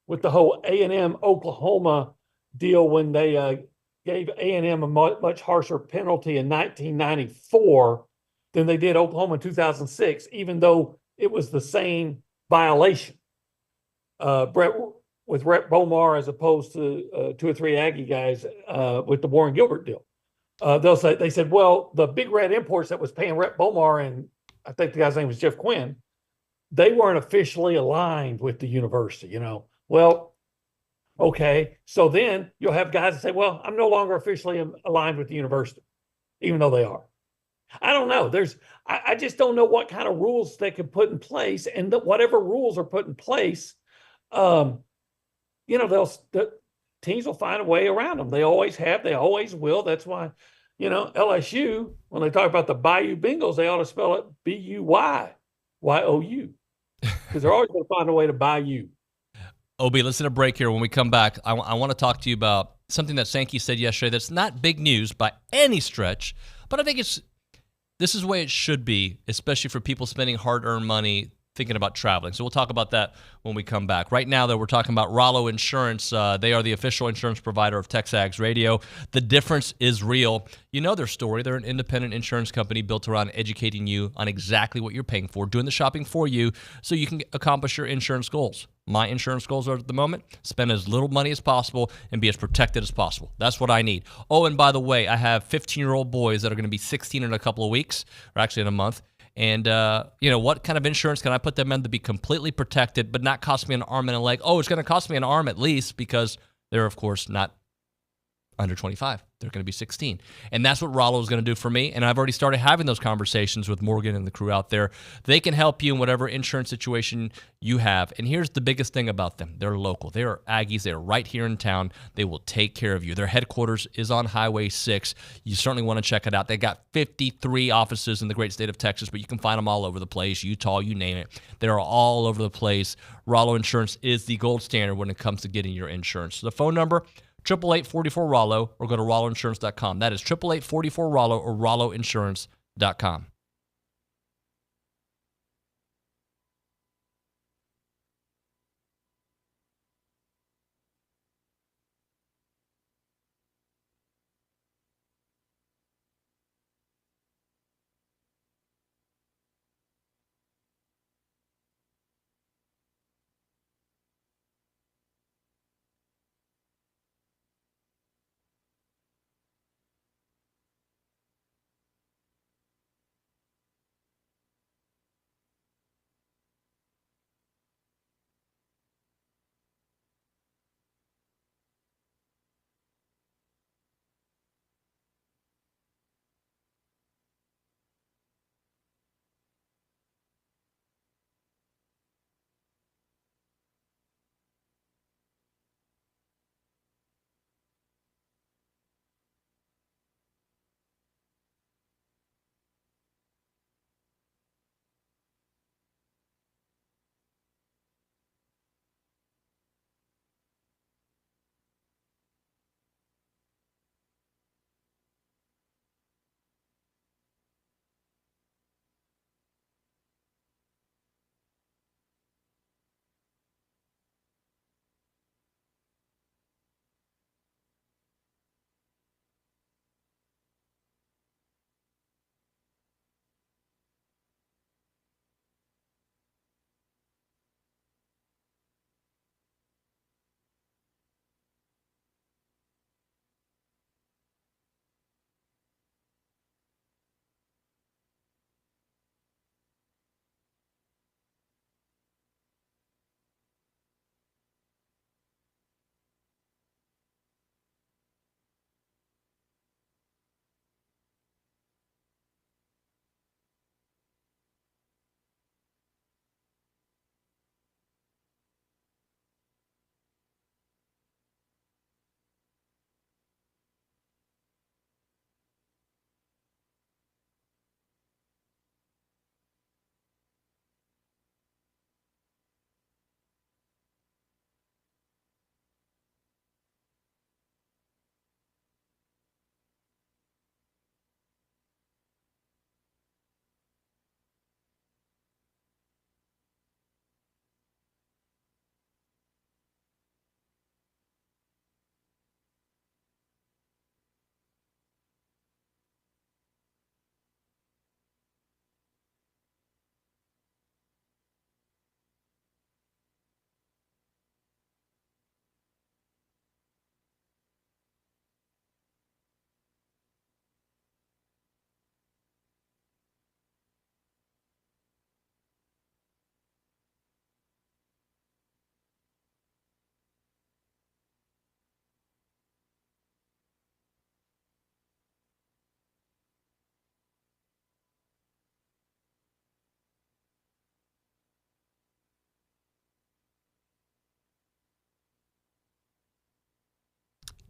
with the whole A&M Oklahoma deal when they gave A&M a much harsher penalty in 1994 than they did Oklahoma in 2006, even though it was the same violation. With Rhett Bomar as opposed to 2 or 3 Aggie guys with the Warren Gilbert deal. They said, well, the Big Red Imports that was paying Rhett Bomar, and I think the guy's name was Jeff Quinn, they weren't officially aligned with the university, Well, okay. So then you'll have guys that say, well, I'm no longer officially aligned with the university, even though they are. I don't know. I just don't know what kind of rules they can put in place, and whatever rules are put in place, the teams will find a way around them. They always have. They always will. That's why, LSU, when they talk about the Bayou Bengals, they ought to spell it Buyou, because they're always going to find a way to buy you. Obi, let's hit a break here. When we come back, I want to talk to you about something that Sankey said yesterday that's not big news by any stretch, but I think this is the way it should be, especially for people spending hard-earned money thinking about traveling. So we'll talk about that when we come back. Right now, though, we're talking about Rollo Insurance. They are the official insurance provider of TexAgs Radio. The difference is real. You know their story. They're an independent insurance company built around educating you on exactly what you're paying for, doing the shopping for you so you can accomplish your insurance goals. My insurance goals are at the moment, spend as little money as possible and be as protected as possible. That's what I need. Oh, and by the way, I have 15-year-old boys that are going to be 16 in a couple of weeks, or actually in a month. And, what kind of insurance can I put them in to be completely protected but not cost me an arm and a leg? Oh, it's going to cost me an arm at least because they're, of course, not under 25. They're going to be 16. And that's what Rollo is going to do for me. And I've already started having those conversations with Morgan and the crew out there. They can help you in whatever insurance situation you have. And here's the biggest thing about them. They're local. They are Aggies. They're right here in town. They will take care of you. Their headquarters is on Highway 6. You certainly want to check it out. They got 53 offices in the great state of Texas, but you can find them all over the place. Utah, you name it. They're all over the place. Rollo Insurance is the gold standard when it comes to getting your insurance. So the phone number, 888-44-ROLLO, or go to rolloinsurance.com. That is 888-44-ROLLO or rolloinsurance.com.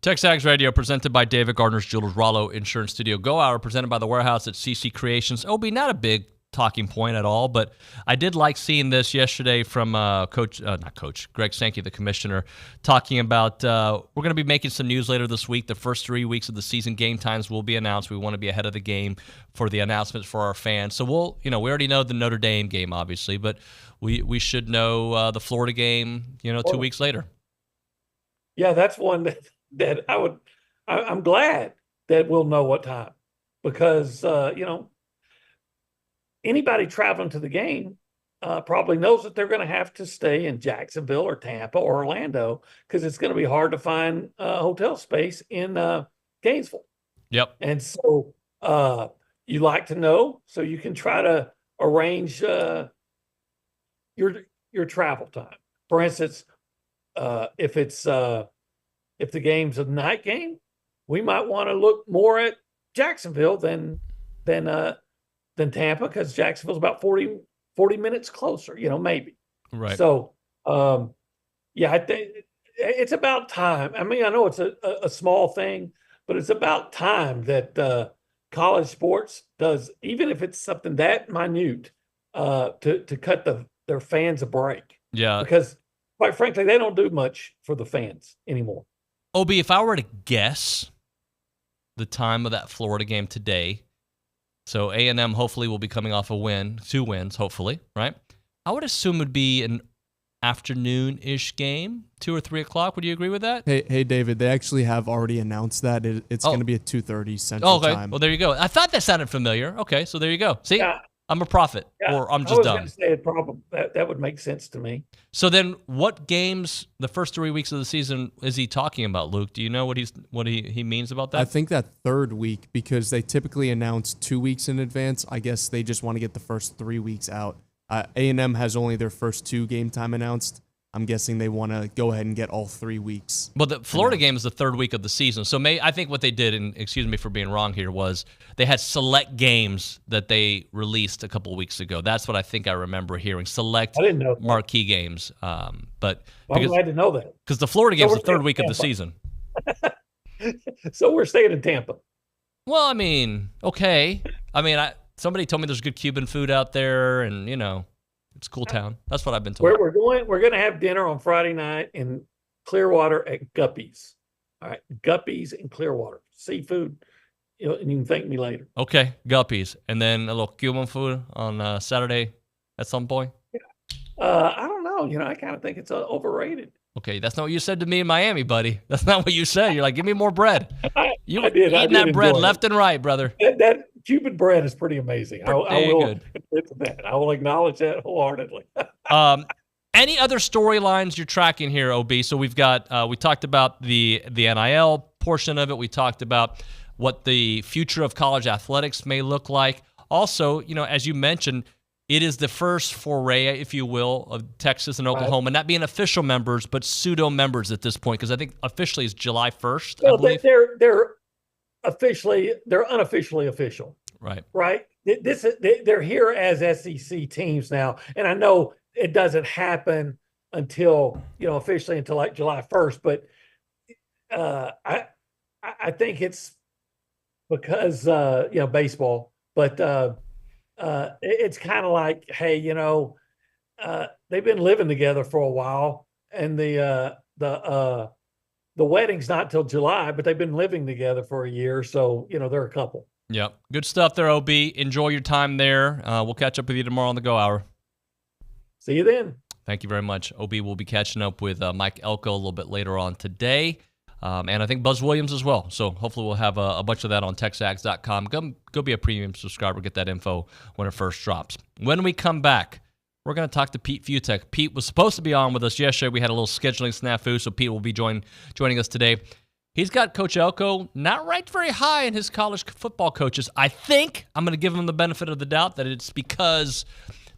TexAgs Radio presented by David Gardner's Jewelers, Rollo Insurance Studio. Go Hour presented by The Warehouse at CC Creations. OB, not a big talking point at all, but I did like seeing this yesterday from Greg Sankey, the commissioner, talking about we're going to be making some news later this week. The first 3 weeks of the season, game times will be announced. We want to be ahead of the game for the announcements for our fans. So we already know the Notre Dame game, obviously, but we should know the Florida game, 2 weeks later. Yeah, that's one that I'm glad that we'll know what time, because anybody traveling to the game probably knows that they're going to have to stay in Jacksonville or Tampa or Orlando, because it's going to be hard to find hotel space in Gainesville. Yep. And so you like to know so you can try to arrange your travel time. For instance, if the game's a night game, we might want to look more at Jacksonville than Tampa, because Jacksonville's about 40 minutes closer, maybe. Right. So, I think it's about time. I mean, I know it's a small thing, but it's about time that college sports does, even if it's something that minute, to cut their fans a break. Yeah. Because, quite frankly, they don't do much for the fans anymore. OB, if I were to guess the time of that Florida game today, so A&M hopefully will be coming off a win, 2 wins, hopefully, right? I would assume it would be an afternoon-ish game, 2 or 3 o'clock. Would you agree with that? Hey, David, they actually have already announced that. It's going to be at 2:30 Central Time. Well, there you go. I thought that sounded familiar. Okay, so there you go. See, yeah. I'm a prophet, or I'm just dumb. I was going to say that would make sense to me. So then what games, the first 3 weeks of the season, is he talking about, Luke? Do you know what he means about that? I think that third week, because they typically announce 2 weeks in advance. I guess they just want to get the first 3 weeks out. A&M has only their first 2 game time announced. I'm guessing they want to go ahead and get all 3 weeks. Well, the Florida game is the third week of the season. So I think what they did, and excuse me for being wrong here, was they had select games that they released a couple of weeks ago. That's what I think I remember hearing. Select marquee games. But I'm glad to know that. Because the Florida game is the third week of the season. So we're staying in Tampa. Well, I mean, okay. I mean, somebody told me there's good Cuban food out there, and, it's a cool town. That's what I've been told. Where we're going to have dinner on Friday night in Clearwater at Guppy's. All right, Guppy's in Clearwater. Seafood, and you can thank me later. Okay, Guppy's. And then a little Cuban food on Saturday at some point? I don't know. I kind of think it's overrated. Okay, that's not what you said to me in Miami, buddy. That's not what you said. You're like, give me more bread. I did eating that bread left and right, brother. That Cuban bread is pretty amazing. I will good. admit to that. I will acknowledge that wholeheartedly. Any other storylines you're tracking here, OB? So we've got we talked about the NIL portion of it. We talked about what the future of college athletics may look like. Also, as you mentioned, it is the first foray, if you will, of Texas and Oklahoma, not being official members, but pseudo members at this point, because I think officially it's July 1st. Well, they're unofficially official. Right. Right. They're here as SEC teams now, and I know it doesn't happen until officially until like July 1st, but I think it's because baseball, but. It's kind of like, hey, they've been living together for a while, and the wedding's not till July, but they've been living together for a year, so they're a couple. Yep, good stuff there, OB. Enjoy your time there. We'll catch up with you tomorrow on the Go Hour. See you then. Thank you very much, OB. We'll be catching up with Mike Elko a little bit later on today. And I think Buzz Williams as well. So hopefully we'll have a bunch of that on TexAgs.com. Go be a premium subscriber. Get that info when it first drops. When we come back, we're going to talk to Pete Fiutak. Pete was supposed to be on with us yesterday. We had a little scheduling snafu, so Pete will be joining us today. He's got Coach Elko not ranked very high in his college football coaches. I think I'm going to give him the benefit of the doubt that it's because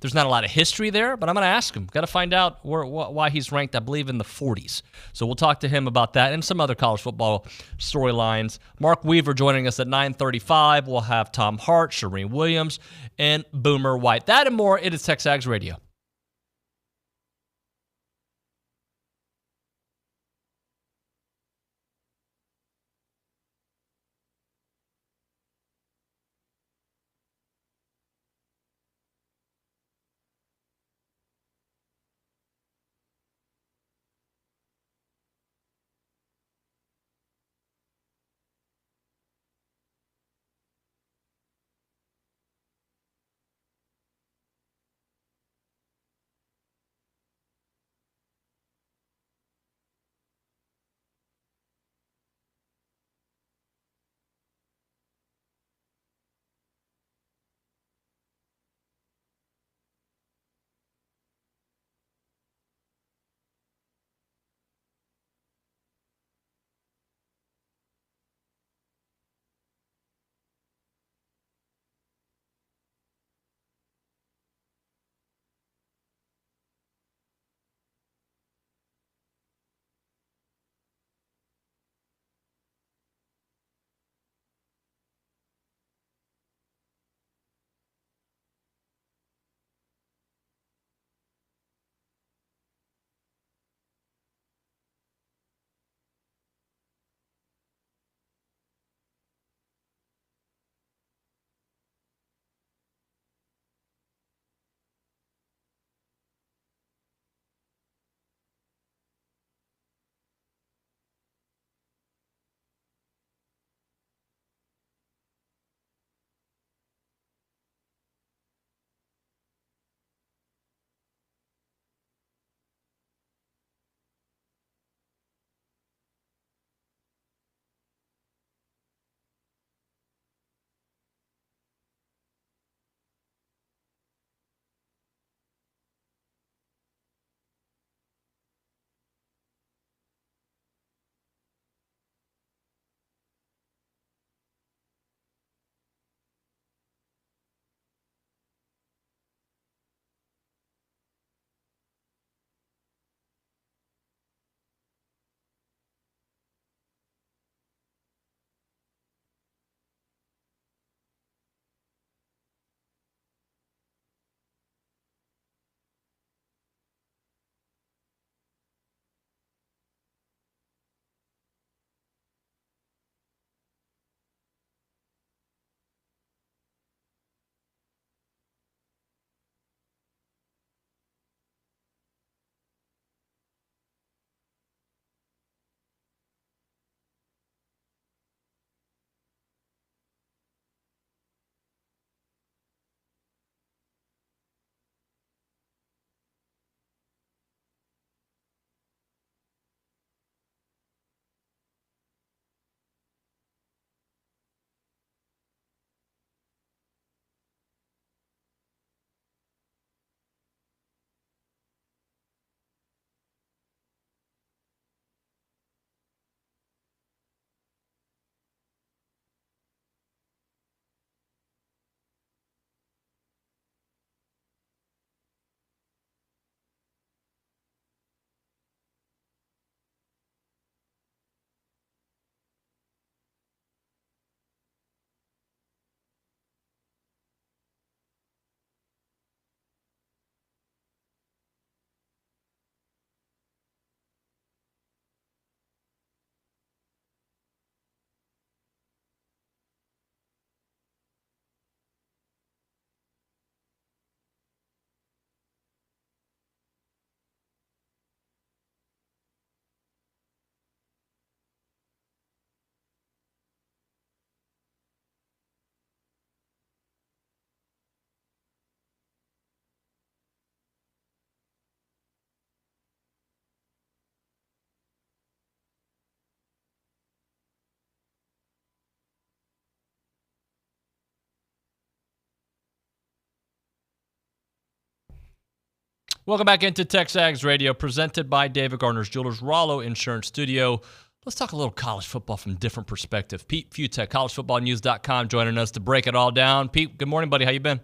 there's not a lot of history there, but I'm going to ask him. Got to find out why he's ranked, I believe, in the 40s. So we'll talk to him about that and some other college football storylines. Mark Weaver joining us at 9:35. We'll have Tom Hart, Charean Williams, and Boomer White. That and more. It is TexAgs Radio. Welcome back into TexAgs Radio, presented by David Gardner's Jewelers, Rollo Insurance Studio. Let's talk a little college football from a different perspective. Pete Fiutak, collegefootballnews.com, joining us to break it all down. Pete, good morning, buddy. How you been?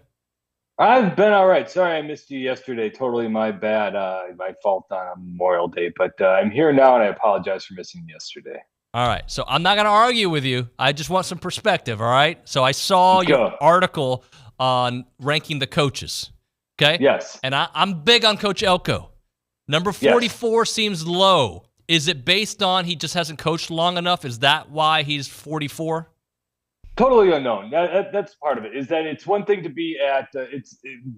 I've been all right. Sorry I missed you yesterday. Totally my bad. My fault on Memorial Day. But I'm here now, and I apologize for missing yesterday. All right. So I'm not going to argue with you. I just want some perspective, all right? So I saw your article on ranking the coaches, okay? Yes. And I'm big on Coach Elko. Number 44 seems low. Is it based on he just hasn't coached long enough? Is that why he's 44? Totally unknown. That's part of it. Is that it's one thing to be at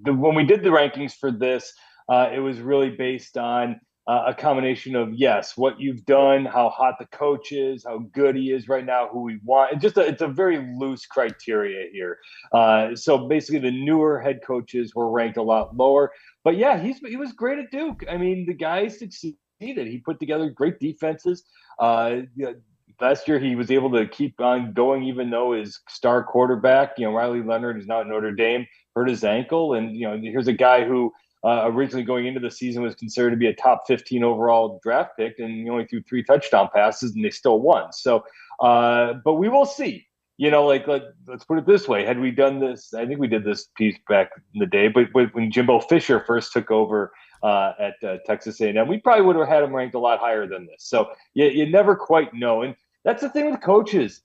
when we did the rankings for this, it was really based on a combination of what you've done, how hot the coach is, how good he is right now, who we want. It's a very loose criteria here. So basically, the newer head coaches were ranked a lot lower. But yeah, he was great at Duke. I mean, the guy succeeded. He put together great defenses. Last year, he was able to keep on going, even though his star quarterback, Riley Leonard, is now at Notre Dame, hurt his ankle. And, here's a guy who originally going into the season was considered to be a top 15 overall draft pick, and he only threw 3 touchdown passes, and they still won. So, but we will see. Let's put it this way. Had we done this, I think we did this piece back in the day, but when Jimbo Fisher first took over at Texas A&M, we probably would have had him ranked a lot higher than this. So you never quite know. And that's the thing with coaches.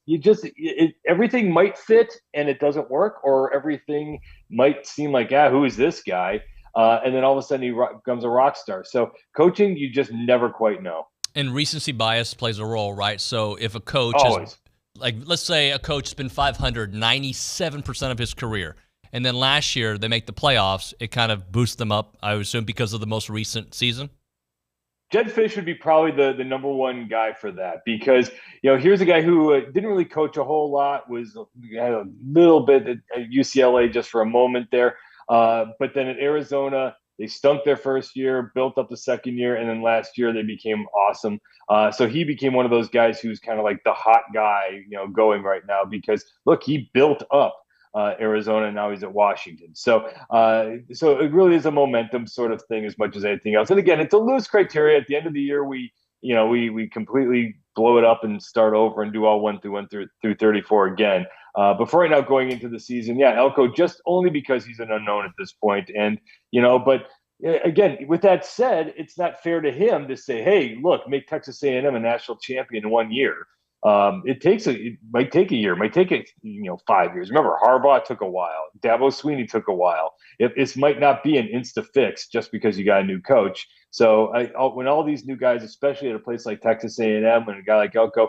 Everything might fit and it doesn't work, or everything might seem like, who is this guy? And then all of a sudden he becomes a rock star. So coaching, you just never quite know. And recency bias plays a role, right? So if a coach let's say a coach has been 500 97% of his career, and then last year they make the playoffs, it kind of boosts them up, I would assume, because of the most recent season. Jedd Fisch would be probably the number one guy for that, because here's a guy who didn't really coach a whole lot, had a little bit at UCLA just for a moment there, but then at Arizona they stunk their first year, built up the second year, and then last year they became awesome. So he became one of those guys who's kind of like the hot guy, going right now, because look, he built up Arizona, and now he's at Washington. So it really is a momentum sort of thing as much as anything else. And again, it's a loose criteria. At the end of the year, we completely blow it up and start over and do all 1 through 34 again. But for right now, going into the season, Elko, just only because he's an unknown at this point. And, but again, with that said, it's not fair to him to say, hey, look, make Texas A&M a national champion in 1 year. It might take a year, might take 5 years. Remember, Harbaugh took a while. Dabo Swinney took a while. It might not be an insta fix just because you got a new coach. So when all these new guys, especially at a place like Texas A&M, and a guy like Elko,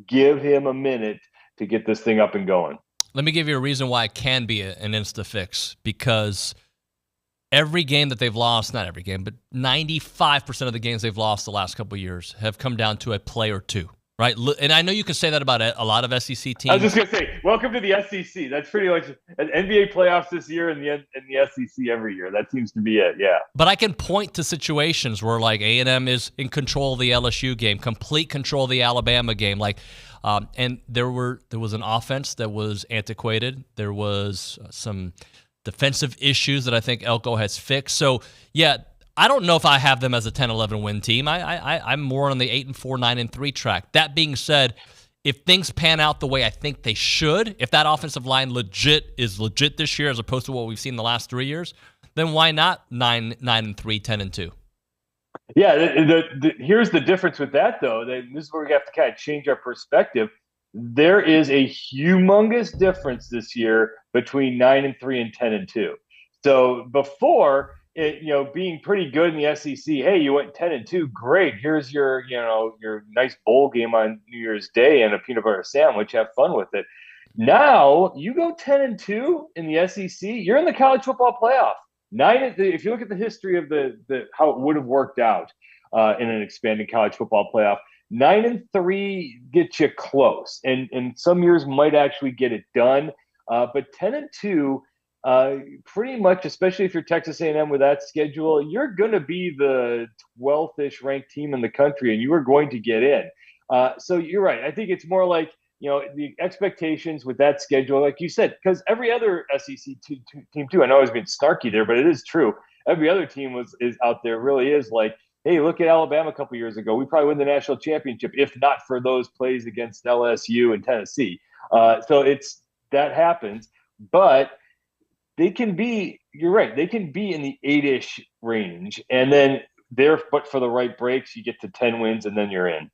give him a minute to get this thing up and going. Let me give you a reason why it can be an insta fix, because every game that they've lost, not every game, but 95% of the games they've lost the last couple of years have come down to a play or two. Right, and I know you can say that about a lot of SEC teams. I was just going to say, welcome to the SEC. That's pretty much an NBA playoffs this year and the SEC every year. That seems to be it, yeah. But I can point to situations where, like, A&M is in control of the LSU game, complete control of the Alabama game. And there was an offense that was antiquated. There was some defensive issues that I think Elko has fixed. So, yeah, I don't know if I have them as a 10-11 win team. I'm more on the 8-4, 9-3 track. That being said, if things pan out the way I think they should, if that offensive line is legit this year as opposed to what we've seen the last 3 years, then why not 9-3, 10-2? Yeah, here's the difference with that, though. This is where we have to kind of change our perspective. There is a humongous difference this year between 9-3 and 10-2. So before, being pretty good in the SEC, hey, you went 10-2, great. Here's your nice bowl game on New Year's Day and a peanut butter sandwich. Have fun with it. Now you go 10-2 in the SEC, you're in the college football playoff. If you look at the history of the how it would have worked out in an expanding college football playoff, 9-3 gets you close, and some years might actually get it done. But 10-2. Pretty much, especially if you're Texas A&M with that schedule, you're going to be the 12th-ish ranked team in the country, and you are going to get in. So you're right. I think it's more like, the expectations with that schedule, like you said, because every other SEC team too, I know I was being snarky there, but it is true. every other team is out there really is like, hey, look at Alabama a couple years ago. We probably win the national championship if not for those plays against LSU and Tennessee. So that happens, but they can be. You're right. They can be in the 8-ish range, and then but for the right breaks, you get to 10 wins, and then you're in.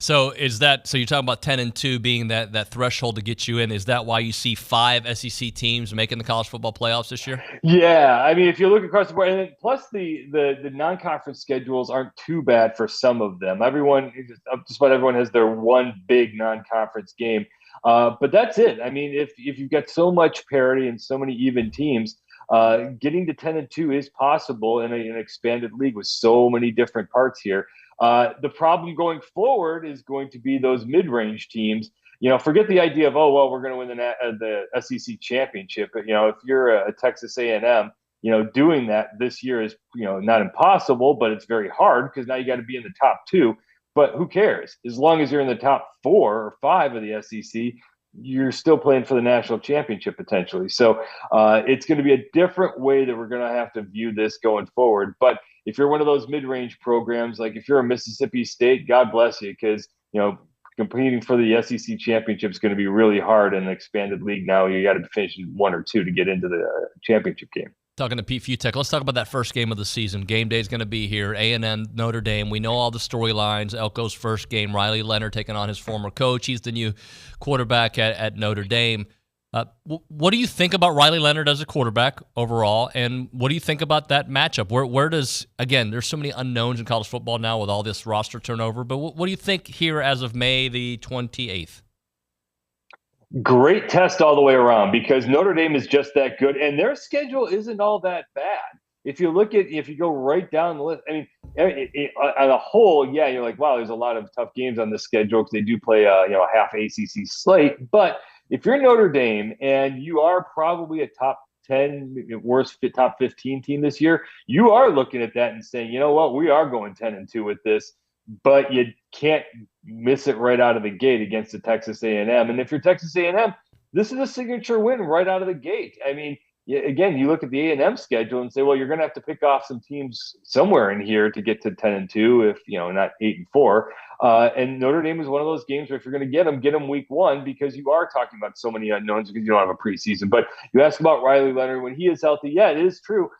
So you're talking about 10-2 being that threshold to get you in. Is that why you see 5 SEC teams making the college football playoffs this year? Yeah, I mean, if you look across the board, and plus the non-conference schedules aren't too bad for some of them. Just about everyone has their one big non-conference game, but that's it. I mean, if you've got so much parity and so many even teams, getting to 10-2 is possible in an expanded league with so many different parts here. The problem going forward is going to be those mid-range teams. Forget the idea of, we're going to win the SEC championship. But, if you're a Texas A&M, doing that this year is, not impossible, but it's very hard because now you got to be in the top 2. But who cares? As long as you're in the top 4 or 5 of the SEC, you're still playing for the national championship potentially. So it's going to be a different way that we're going to have to view this going forward. But if you're one of those mid-range programs, like if you're a Mississippi State, God bless you, because competing for the SEC championship is going to be really hard in an expanded league. Now you got to finish 1 or 2 to get into the championship game. Talking to Pete Fiutak, let's talk about that first game of the season. Game day is going to be here. A&M, Notre Dame. We know all the storylines. Elko's first game. Riley Leonard taking on his former coach. He's the new quarterback at Notre Dame. What do you think about Riley Leonard as a quarterback overall, and what do you think about that matchup? Where does, again, there's so many unknowns in college football now with all this roster turnover, but what do you think here as of May the 28th? Great test all the way around because Notre Dame is just that good, and their schedule isn't all that bad. If you go right down the list, I mean, on a whole, yeah, you're like, wow, there's a lot of tough games on the schedule because they do play a half ACC slate, but if you're Notre Dame and you are probably a top 10, worst top 15 team this year, you are looking at that and saying, you know what, we are going 10-2 with this, but you can't miss it right out of the gate against the Texas A&M. And if you're Texas A&M, this is a signature win right out of the gate. I mean, again, you look at the A&M schedule and say, well, you're going to have to pick off some teams somewhere in here to get to 10-2, if not 8-4. And Notre Dame is one of those games where if you're going to get them week 1 because you are talking about so many unknowns because you don't have a preseason. But you ask about Riley Leonard when he is healthy. Yeah, it is true.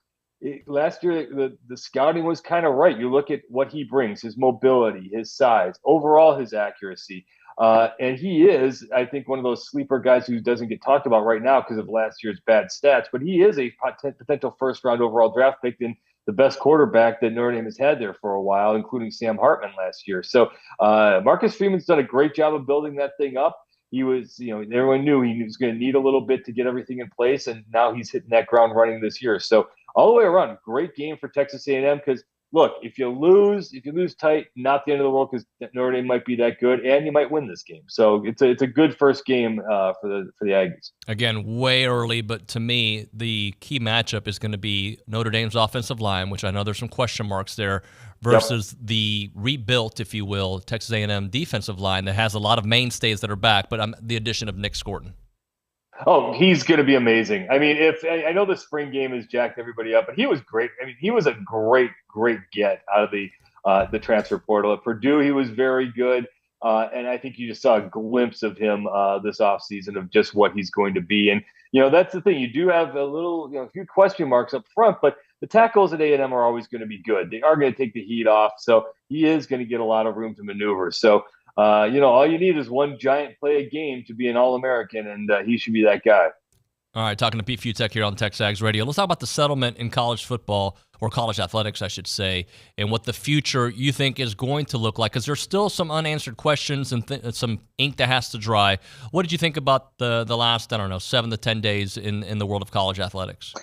Last year, the scouting was kind of right. You look at what he brings, his mobility, his size, overall his accuracy. And he is, I think, one of those sleeper guys who doesn't get talked about right now because of last year's bad stats. But he is a potential first-round overall draft pick and the best quarterback that Notre Dame has had there for a while, including Sam Hartman last year. So Marcus Freeman's done a great job of building that thing up. He was, everyone knew he was going to need a little bit to get everything in place, and now he's hitting that ground running this year. So all the way around, great game for Texas A&M because, look, if you lose tight, not the end of the world because Notre Dame might be that good, and you might win this game. So it's a good first game for the Aggies. Again, way early, but to me, the key matchup is going to be Notre Dame's offensive line, which I know there's some question marks there, versus the rebuilt, if you will, Texas A&M defensive line that has a lot of mainstays that are back, but the addition of Nick Scorton. Oh, he's going to be amazing. I mean, I know the spring game has jacked everybody up, but he was great. I mean, he was a great get out of the transfer portal. At Purdue, he was very good. And I think you just saw a glimpse of him this offseason of just what he's going to be. And, that's the thing. You do have a few question marks up front, but the tackles at A&M are always going to be good. They are going to take the heat off. So he is going to get a lot of room to maneuver. So, all you need is one giant play a game to be an All-American, and he should be that guy. All right, talking to Pete Fiutak here on TexAgs Radio. Let's talk about the settlement in college football, or college athletics, I should say, and what the future you think is going to look like, because there's still some unanswered questions and some ink that has to dry. What did you think about the last, 7 to 10 days in the world of college athletics?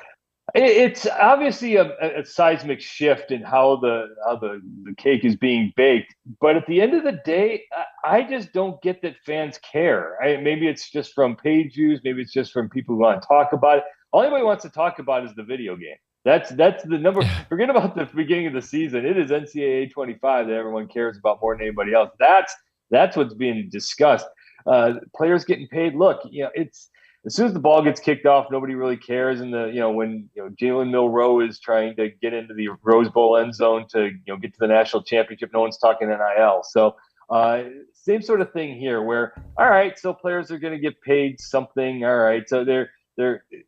It's obviously a seismic shift in how the cake is being baked. But at the end of the day, I just don't get that fans care. Maybe it's just from page views. Maybe it's just from people who want to talk about it. All anybody wants to talk about is the video game. That's the number. Forget about the beginning of the season. It is NCAA 25 that everyone cares about more than anybody else. That's what's being discussed. Players getting paid. Look, as soon as the ball gets kicked off, nobody really cares. And when Jalen Milroe is trying to get into the Rose Bowl end zone to get to the national championship, no one's talking NIL. So same sort of thing here, where all right, so players are going to get paid something. All right, so they're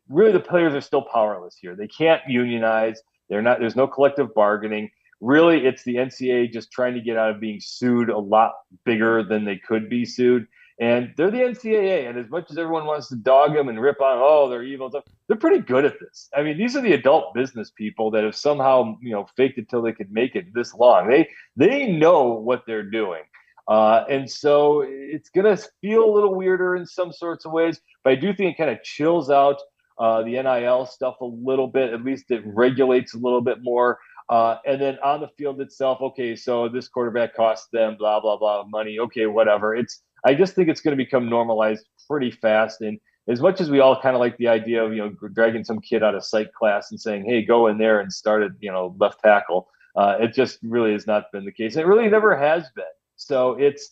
really, the players are still powerless here. They can't unionize. They're not. There's no collective bargaining. Really, it's the NCAA just trying to get out of being sued a lot bigger than they could be sued. And they're the NCAA, and as much as everyone wants to dog them and rip on, oh, they're evil, they're pretty good at this. I mean, these are the adult business people that have somehow, faked it till they could make it this long. They know what they're doing. And so it's going to feel a little weirder in some sorts of ways, but I do think it kind of chills out the NIL stuff a little bit. At least it regulates a little bit more. And then on the field itself, okay, so this quarterback costs them blah, blah, blah money. Okay, whatever. I just think it's going to become normalized pretty fast. And as much as we all kind of like the idea of, dragging some kid out of psych class and saying, hey, go in there and start at, left tackle, it just really has not been the case. It really never has been. So it's,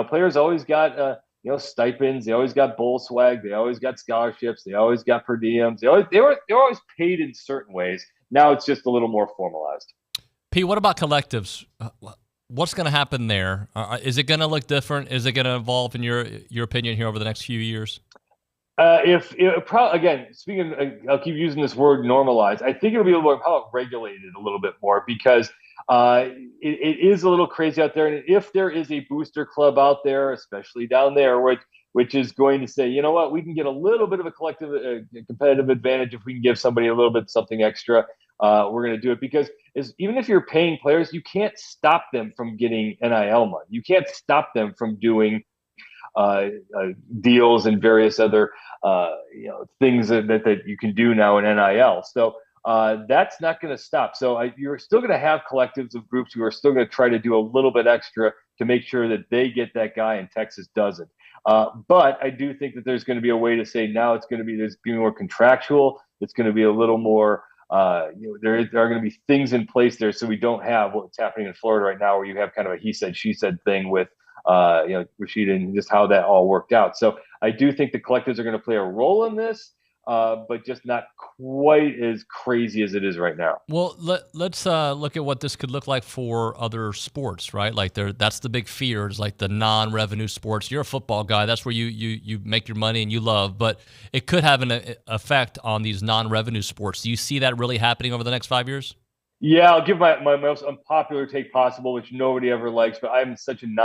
players always got, stipends. They always got bowl swag. They always got scholarships. They always got per diems. They're always paid in certain ways. Now it's just a little more formalized. Pete, what about collectives? What's going to happen there? Is it going to look different? Is it going to evolve, in your opinion, here over the next few years? Again, I'll keep using this word normalized. I think it'll be a little more regulated a little bit more, because it is a little crazy out there. And if there is a booster club out there, especially down there, which is going to say, you know what, we can get a little bit of a collective competitive advantage if we can give somebody a little bit something extra. We're going to do it, because even if you're paying players, you can't stop them from getting NIL money. You can't stop them from doing deals and various other things that you can do now in NIL. So that's not going to stop. So you're still going to have collectives of groups who are still going to try to do a little bit extra to make sure that they get that guy and Texas doesn't. But I do think that there's going to be a way to say now there's going to be more contractual. It's going to be a little more. There are going to be things in place there, so we don't have what's happening in Florida right now, where you have kind of a he said, she said thing with Rashida and just how that all worked out. So I do think the collectives are going to play a role in this, but just not quite as crazy as it is right now. Well, let's look at what this could look like for other sports, right? Like that's the big fear, is like the non-revenue sports. You're a football guy. That's where you make your money and you love, but it could have an effect on these non-revenue sports. Do you see that really happening over the next 5 years? Yeah, I'll give my most unpopular take possible, which nobody ever likes, but I'm such an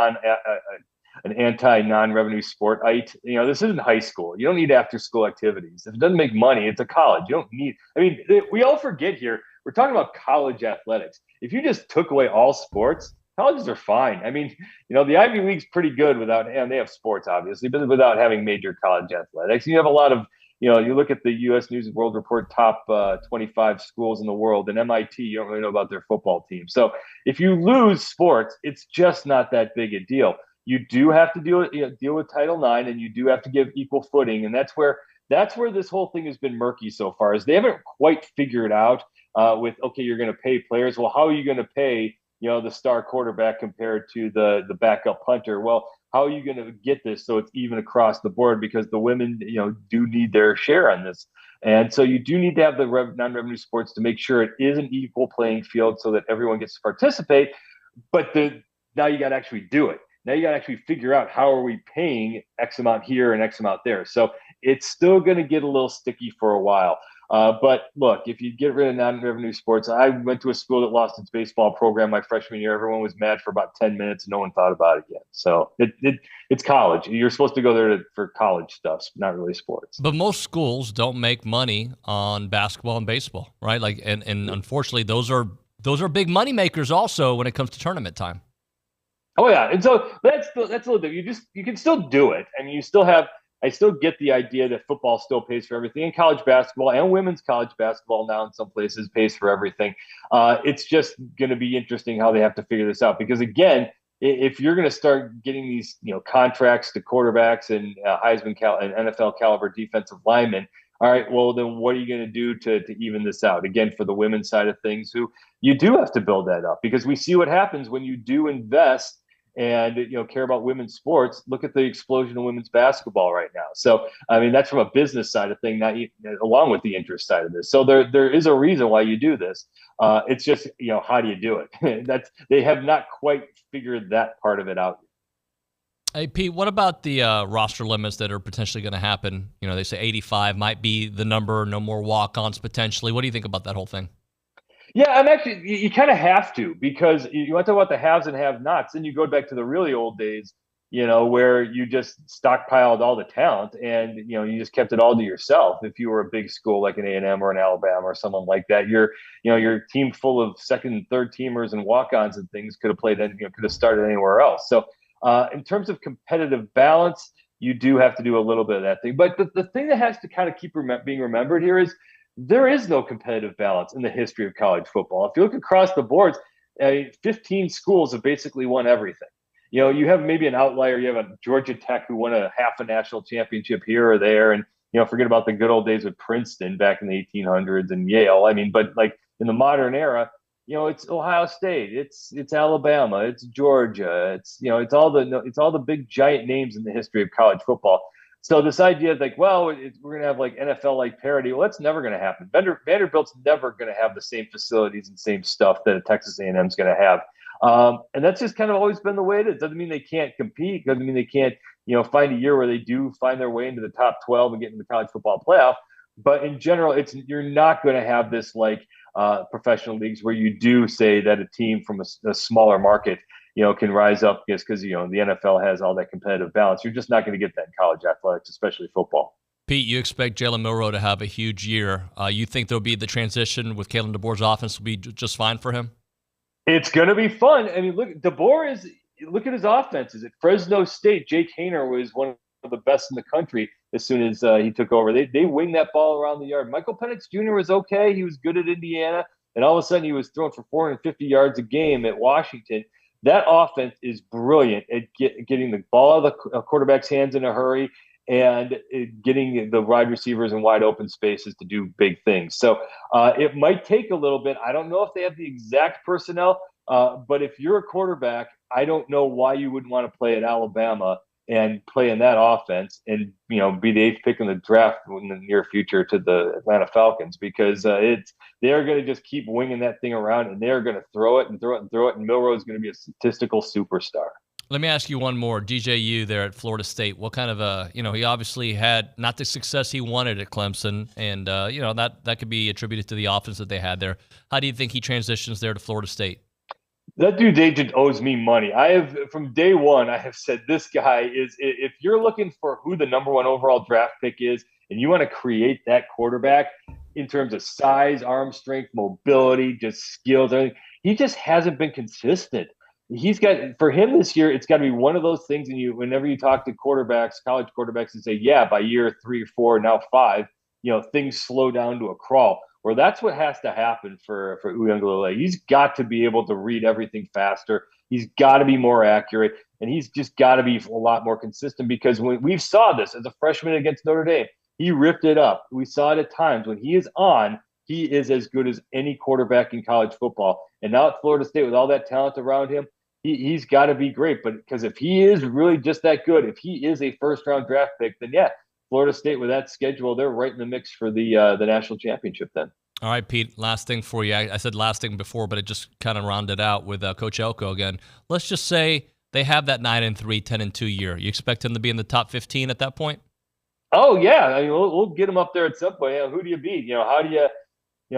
anti-non-revenue sportite. This isn't high school. You don't need after-school activities. If it doesn't make money, it's a college. You don't need. I mean, we all forget here. We're talking about college athletics. If you just took away all sports, colleges are fine. I mean, the Ivy League's pretty good without, and they have sports obviously, but without having major college athletics. You have a lot of. You look at the U.S. News and World Report top 25 schools in the world, and MIT, you don't really know about their football team. So if you lose sports, it's just not that big a deal. You do have to deal with Title IX, and you do have to give equal footing, and that's where this whole thing has been murky so far. Is they haven't quite figured out with, okay, you're going to pay players. Well, how are you going to pay the star quarterback compared to the backup punter? Well, how are you going to get this so it's even across the board? Because the women, do need their share on this. And so you do need to have the non-revenue sports to make sure it is an equal playing field so that everyone gets to participate. But now you got to actually do it. Now you got to actually figure out, how are we paying X amount here and X amount there? So it's still going to get a little sticky for a while. But look, if you get rid of non-revenue sports, I went to a school that lost its baseball program my freshman year. Everyone was mad for about 10 minutes. And no one thought about it again. So it's college. You're supposed to go there for college stuff, not really sports. But most schools don't make money on basketball and baseball, right? Like, and unfortunately, those are big money makers also when it comes to tournament time. Oh yeah, and so that's a little bit. You can still do it. I mean, I still get the idea that football still pays for everything, and college basketball and women's college basketball now in some places pays for everything. It's just going to be interesting how they have to figure this out, because again, if you're going to start getting these contracts to quarterbacks and Heisman and NFL caliber defensive linemen, all right, well then what are you going to do to even this out? Again, for the women's side of things, who you do have to build that up, because we see what happens when you do invest and care about women's sports, look at the explosion of women's basketball right now. So I mean, that's from a business side of thing, not along with the interest side of this. So there is a reason why you do this. It's just how do you do it? They have not quite figured that part of it out. Hey, Pete, what about the roster limits that are potentially going to happen? They say 85 might be the number, no more walk-ons potentially. What do you think about that whole thing? Yeah, I'm actually, you kind of have to, because you want to talk about the haves and have-nots, then you go back to the really old days, where you just stockpiled all the talent and, you just kept it all to yourself. If you were a big school like an A&M or an Alabama or someone like that, your team full of second and third teamers and walk-ons and things could have played, could have started anywhere else. So in terms of competitive balance, you do have to do a little bit of that thing. But the thing that has to kind of keep being remembered here is there is no competitive balance in the history of college football. If you look across the boards, 15 schools have basically won everything. You have maybe an outlier. You have a Georgia Tech who won half a national championship here or there. And, forget about the good old days with Princeton back in the 1800s and Yale. I mean, but like in the modern era, it's Ohio State, it's Alabama, it's Georgia, it's all the big giant names in the history of college football. So this idea of we're going to have like NFL like parity. Well, that's never going to happen. Vanderbilt's never going to have the same facilities and same stuff that a Texas A&M is going to have. And that's just kind of always been the way it is. Doesn't mean they can't compete. Doesn't mean they can't, find a year where they do find their way into the top 12 and get into the college football playoff. But in general, you're not going to have this professional leagues where you do say that a team from a smaller market, can rise up just because, the NFL has all that competitive balance. You're just not going to get that in college athletics, especially football. Pete, you expect Jalen Milroe to have a huge year. You think there'll be the transition with Kalen DeBoer's offense will be just fine for him? It's going to be fun. I mean, look at his offenses. At Fresno State, Jake Haener was one of the best in the country as soon as he took over. They wing that ball around the yard. Michael Penix Jr. was okay. He was good at Indiana. And all of a sudden he was throwing for 450 yards a game at Washington. That offense is brilliant at getting the ball out of the quarterback's hands in a hurry and getting the wide receivers in wide open spaces to do big things. So it might take a little bit. I don't know if they have the exact personnel, but if you're a quarterback, I don't know why you wouldn't want to play at Alabama and play in that offense and, be the 8th pick in the draft in the near future to the Atlanta Falcons, because they're going to just keep winging that thing around and they're going to throw it and throw it and throw it. And Milroe is going to be a statistical superstar. Let me ask you one more. DJU there at Florida State, what kind of he obviously had not the success he wanted at Clemson, and that could be attributed to the offense that they had there. How do you think he transitions there to Florida State? That dude's agent owes me money. From day one, I have said this guy is, if you're looking for who the number 1 overall draft pick is, and you want to create that quarterback in terms of size, arm strength, mobility, just skills, everything, he just hasn't been consistent. For him this year, it's got to be one of those things. And whenever you talk to quarterbacks, college quarterbacks, and say, yeah, by year 3 or 4, now 5, things slow down to a crawl. Where that's what has to happen for Uiagalelei. He's got to be able to read everything faster. He's got to be more accurate, and he's just got to be a lot more consistent, because we saw this as a freshman against Notre Dame. He ripped it up. We saw it at times. When he is on, he is as good as any quarterback in college football. And now at Florida State, with all that talent around him, he's got to be great. But because if he is really just that good, if he is a first-round draft pick, then yeah, Florida State with that schedule, they're right in the mix for the national championship then. All right, Pete, last thing for you. I said last thing before, but it just kind of rounded out with Coach Elko again. Let's just say they have that 9-3, 10-2 year. You expect him to be in the top 15 at that point? Oh, yeah. I mean, we'll get him up there at some point. Who do you beat? How do you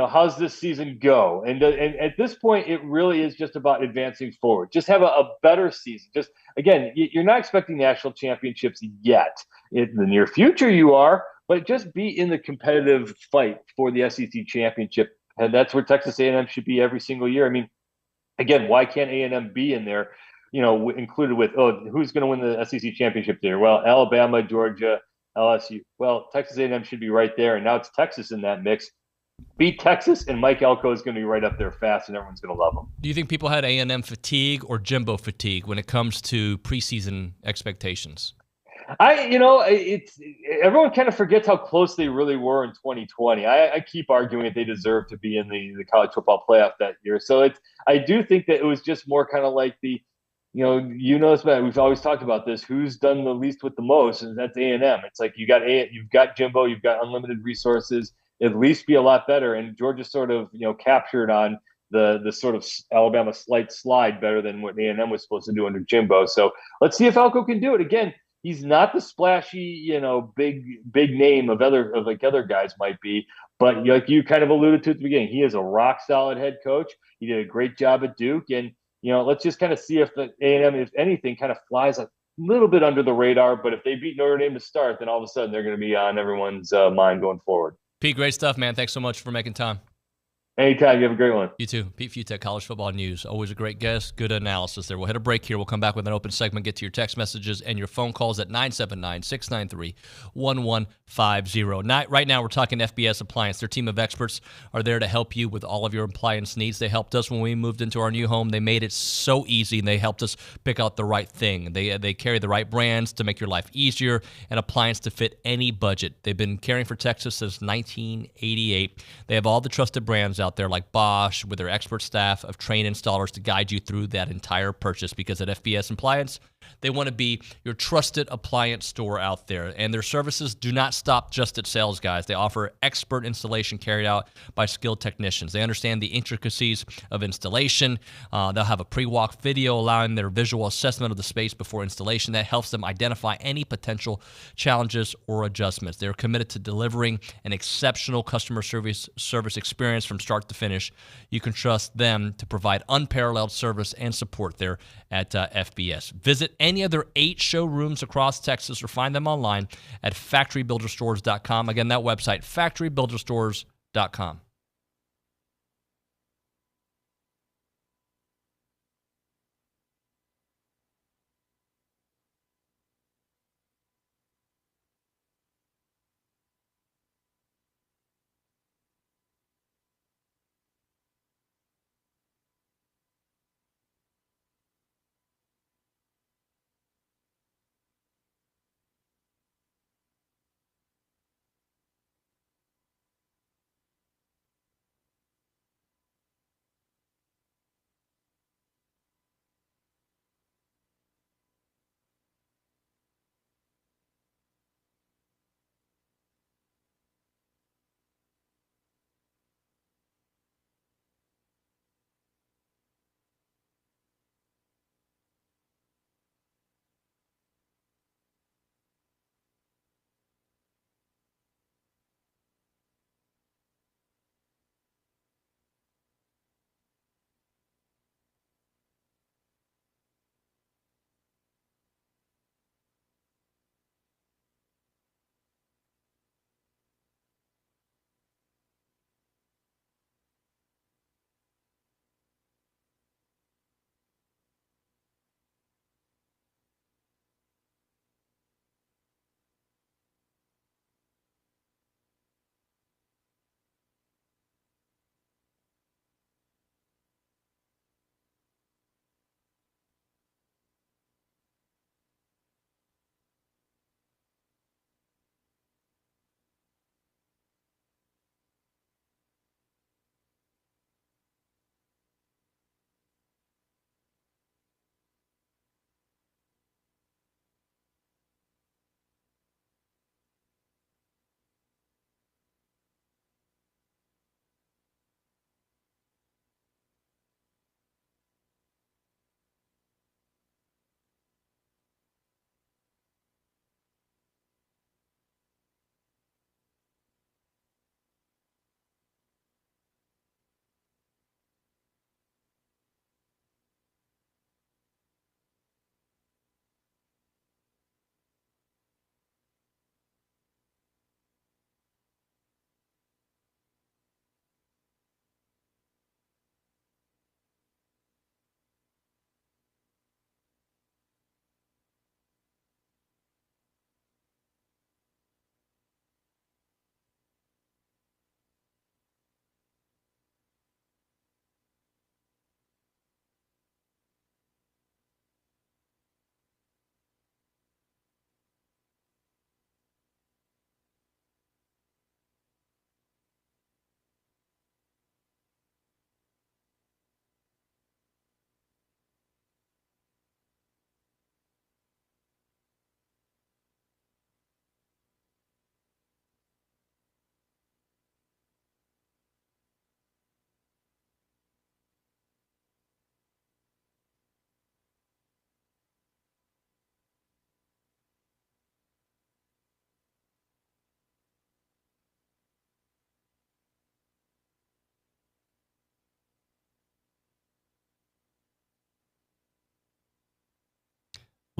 how's this season go? And at this point, it really is just about advancing forward. Just have a better season. Just, again, you're not expecting national championships yet. In the near future, you are. But just be in the competitive fight for the SEC championship, and that's where Texas A&M should be every single year. I mean, again, why can't A&M be in there, included with, who's going to win the SEC championship there? Well, Alabama, Georgia, LSU. Well, Texas A&M should be right there, and now it's Texas in that mix. Beat Texas, and Mike Elko is going to be right up there fast, and everyone's going to love him. Do you think people had A&M fatigue or Jimbo fatigue when it comes to preseason expectations? Everyone kind of forgets how close they really were in 2020. I keep arguing that they deserve to be in the college football playoff that year. So I do think that it was just more kind of like you know this, man. We've always talked about this. Who's done the least with the most, and that's A&M. It's like you've got Jimbo, you've got unlimited resources. At least be a lot better. And Georgia sort of captured on the sort of Alabama slight slide better than what A&M was supposed to do under Jimbo. So let's see if Elko can do it again. He's not the splashy, big name of other guys might be, but like you kind of alluded to at the beginning, he is a rock solid head coach. He did a great job at Duke, and let's just kind of see if the A&M, if anything, kind of flies a little bit under the radar. But if they beat Notre Dame to start, then all of a sudden they're going to be on everyone's mind going forward. Pete, great stuff, man. Thanks so much for making time. Anytime. You have a great one. You too. Pete Fiutak, College Football News. Always a great guest. Good analysis there. We'll hit a break here. We'll come back with an open segment, get to your text messages and your phone calls at 979-693-1150. Right now, we're talking FBS Appliance. Their team of experts are there to help you with all of your appliance needs. They helped us when we moved into our new home. They made it so easy, and they helped us pick out the right thing. They carry the right brands to make your life easier, and appliance to fit any budget. They've been caring for Texas since 1988. They have all the trusted brands out there like Bosch with their expert staff of trained installers to guide you through that entire purchase, because at FBS Appliance, they want to be your trusted appliance store out there. And their services do not stop just at sales, guys. They offer expert installation carried out by skilled technicians. They understand the intricacies of installation. They'll have a pre-walk video allowing their visual assessment of the space before installation. That helps them identify any potential challenges or adjustments. They're committed to delivering an exceptional customer service experience from start to finish. You can trust them to provide unparalleled service and support there at FBS. Visit any of their 8 showrooms across Texas or find them online at factorybuilderstores.com. Again, that website, factorybuilderstores.com.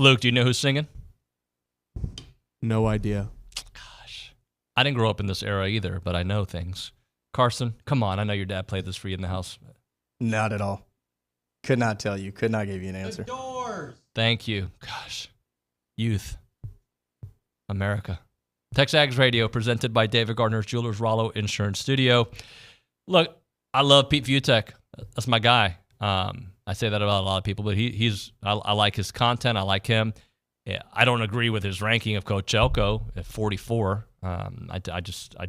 Luke, do you know who's singing? No idea. Gosh. I didn't grow up in this era either, but I know things. Carson, come on. I know your dad played this for you in the house. Not at all. Could not tell you. Could not give you an answer. Thank you. Gosh. Youth. America. TexAgs Radio, presented by David Gardner's Jewelers Rollo Insurance Studio. Look, I love Pete Fiutak. That's my guy. I say that about a lot of people, but I like his content. I like him. Yeah, I don't agree with his ranking of Coach Elko at 44. I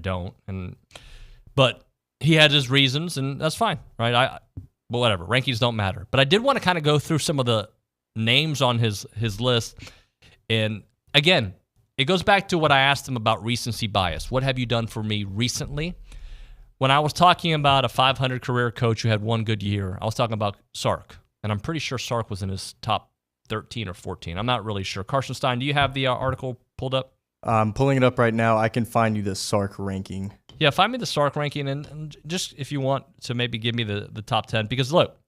don't. But he had his reasons, and that's fine, right? But whatever. Rankings don't matter. But I did want to kind of go through some of the names on his list. And again, it goes back to what I asked him about recency bias. What have you done for me recently? When I was talking about a 500 career coach who had one good year, I was talking about Sark. And I'm pretty sure Sark was in his top 13 or 14. I'm not really sure. Carson Stein, do you have the article pulled up? I'm pulling it up right now. I can find you the Sark ranking. Yeah, find me the Sark ranking, and just if you want to maybe give me the top 10. Because, look,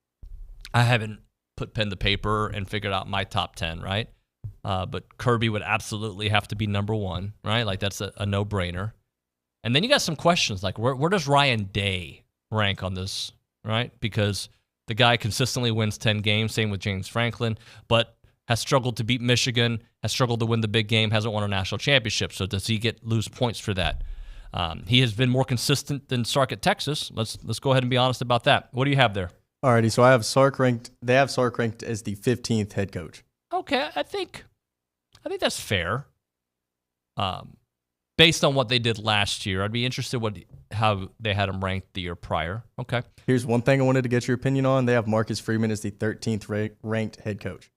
I haven't put pen to paper and figured out my top 10, right? But Kirby would absolutely have to be number one, right? Like, that's a no-brainer. And then you got some questions, like where does Ryan Day rank on this, right? Because the guy consistently wins 10 games, same with James Franklin, but has struggled to beat Michigan, has struggled to win the big game, hasn't won a national championship. So does he lose points for that? He has been more consistent than Sark at Texas. Let's go ahead and be honest about that. What do you have there? Alrighty, so I have Sark ranked. They have Sark ranked as the 15th head coach. Okay, I think that's fair. Based on what they did last year, I'd be interested how they had him ranked the year prior. Okay. Here's one thing I wanted to get your opinion on. They have Marcus Freeman as the 13th ranked head coach.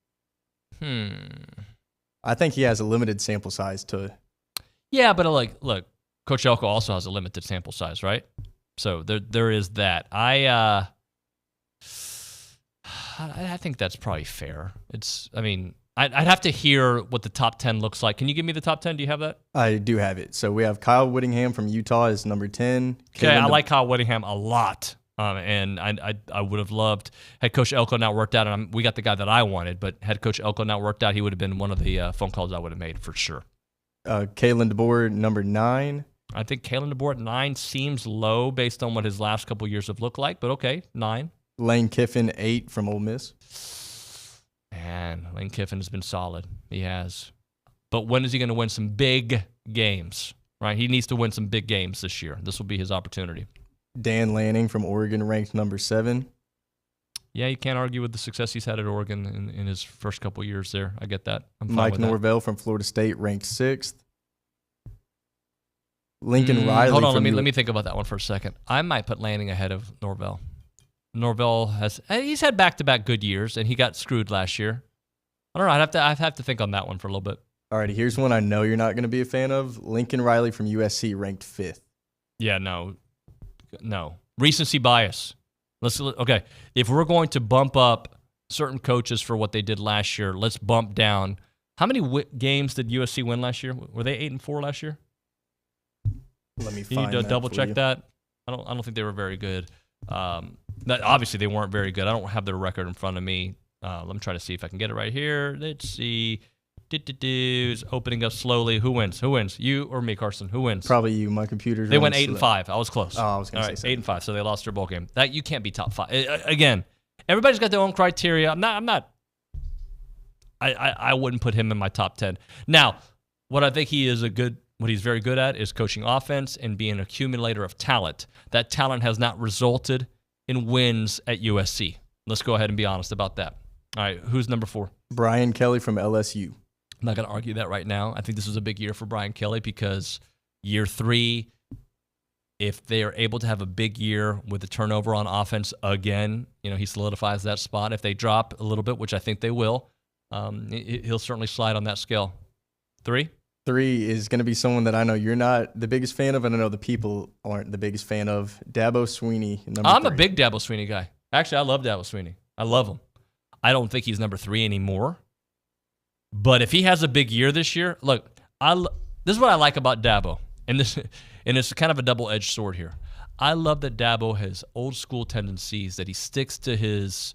I think he has a limited sample size to. Yeah, but look, Coach Elko also has a limited sample size, right? So there is that. I think that's probably fair. I'd have to hear what the top 10 looks like. Can you give me the top 10? Do you have that? I do have it. So we have Kyle Whittingham from Utah as number 10. Okay, I like Kyle Whittingham a lot. And I would have loved, had Coach Elko not worked out, and we got the guy that I wanted, but had Coach Elko not worked out, he would have been one of the phone calls I would have made for sure. Kalen DeBoer, number 9. I think Kalen DeBoer at 9 seems low based on what his last couple years have looked like, but okay, 9. Lane Kiffin, 8 from Ole Miss. Man, Lane Kiffin has been solid. He has. But when is he going to win some big games, right? He needs to win some big games this year. This will be his opportunity. Dan Lanning from Oregon ranked number 7. Yeah, you can't argue with the success he's had at Oregon in his first couple years there. I get that. I'm fine Mike with Norvell from Florida State ranked 6th. Lincoln Riley. Hold on, let me think about that one for a second. I might put Lanning ahead of Norvell. Norvell he's had back-to-back good years, and he got screwed last year. I don't know. I'd have to think on that one for a little bit. All right, here's one I know you're not going to be a fan of. Lincoln Riley from USC ranked 5th. Yeah, no. Recency bias. Okay. If we're going to bump up certain coaches for what they did last year, let's bump down. How many games did USC win last year? Were they 8-4 last year? Let me find. You need to double check that. I don't think they were very good. Obviously, they weren't very good. I don't have their record in front of me. Let me try to see if I can get it right here. Let's see. It's opening up slowly. Who wins? You or me, Carson? Who wins? Probably you. My computer's. They went 8-5. I was close. Oh, I was going to say 8-5. So they lost their bowl game. That you can't be top 5. Again, everybody's got their own criteria. I wouldn't put him in my top 10. Now, what I think what he's very good at is coaching offense and being an accumulator of talent. That talent has not resulted in wins at USC. Let's go ahead and be honest about that. All right, who's number 4? Brian Kelly from LSU. I'm not going to argue that right now. I think this was a big year for Brian Kelly because year 3, if they are able to have a big year with the turnover on offense again, he solidifies that spot. If they drop a little bit, which I think they will, he'll certainly slide on that scale. 3? 3 is going to be someone that I know you're not the biggest fan of, and I know the people aren't the biggest fan of. Dabo Swinney, number 3. I'm a big Dabo Swinney guy. Actually, I love Dabo Swinney. I love him. I don't think he's number 3 anymore. But if he has a big year this year, look, this is what I like about Dabo, and it's kind of a double-edged sword here. I love that Dabo has old school tendencies, that he sticks to his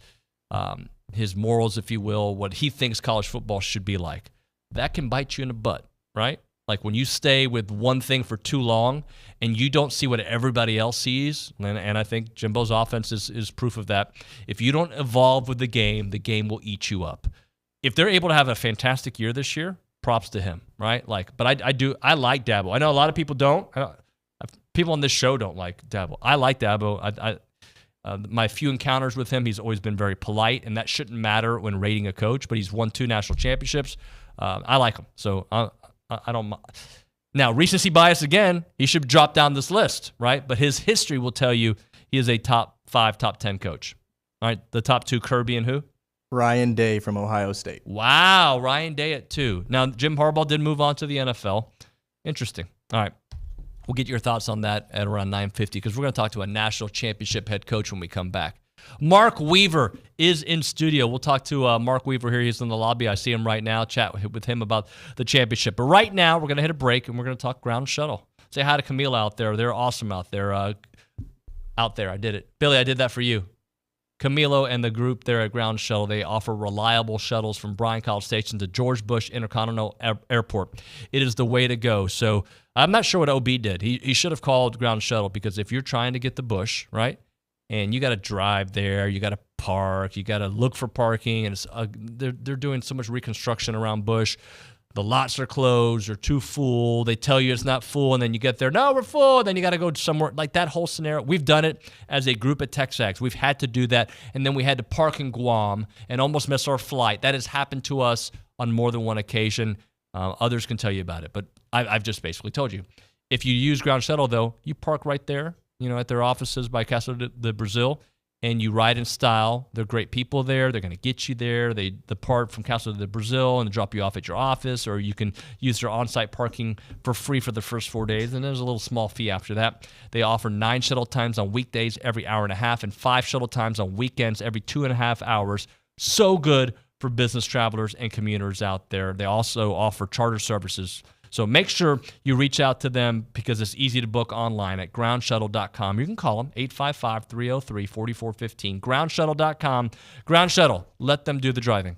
his morals, if you will, what he thinks college football should be like. That can bite you in the butt, right? Like when you stay with one thing for too long and you don't see what everybody else sees, and I think Jimbo's offense is proof of that. If you don't evolve with the game will eat you up. If they're able to have a fantastic year this year, props to him, right? Like, but I like Dabo. I know a lot of people don't. People on this show don't like Dabo. I like Dabo. My few encounters with him, he's always been very polite, and that shouldn't matter when rating a coach, but he's won 2 national championships. I like him, so I don't. Now, recency bias again, he should drop down this list, right? But his history will tell you he is a top 5, top 10 coach. All right, the top 2, Kirby and who? Ryan Day from Ohio State. Wow, Ryan Day at 2. Now, Jim Harbaugh did move on to the NFL. Interesting. All right. We'll get your thoughts on that at around 9:50 because we're going to talk to a national championship head coach when we come back. Mark Weaver is in studio. We'll talk to Mark Weaver here. He's in the lobby. I see him right now. Chat with him about the championship. But right now, we're going to hit a break, and we're going to talk ground shuttle. Say hi to Camila out there. They're awesome out there. I did it. Billy, I did that for you. Camilo and the group there at Ground Shuttle, they offer reliable shuttles from Bryan-College Station to George Bush Intercontinental Airport. It is the way to go. So I'm not sure what OB did. He should have called Ground Shuttle because if you're trying to get the Bush, right, and you got to drive there, you got to park, you got to look for parking, and it's, they're doing so much reconstruction around Bush. The lots are closed or too full. They tell you it's not full, and then you get there, no, we're full. And then you got to go somewhere. Like that whole scenario. We've done it as a group at TexAgs. We've had to do that, and then we had to park in Guam and almost miss our flight. That has happened to us on more than one occasion. Others can tell you about it, but I've just basically told you. If you use Ground Shuttle, though, you park right there, at their offices by Casa de Brazil, and you ride in style. They're great people there. They're going to get you there. They depart from Casa de Brazil and drop you off at your office, or you can use their on-site parking for free for the first 4 days, and there's a little small fee after that. They offer 9 shuttle times on weekdays every hour and a half and 5 shuttle times on weekends every 2.5 hours. So good for business travelers and commuters out there. They also offer charter services. So make sure you reach out to them because it's easy to book online at groundshuttle.com. You can call them, 855-303-4415. Groundshuttle.com. Ground Shuttle, let them do the driving.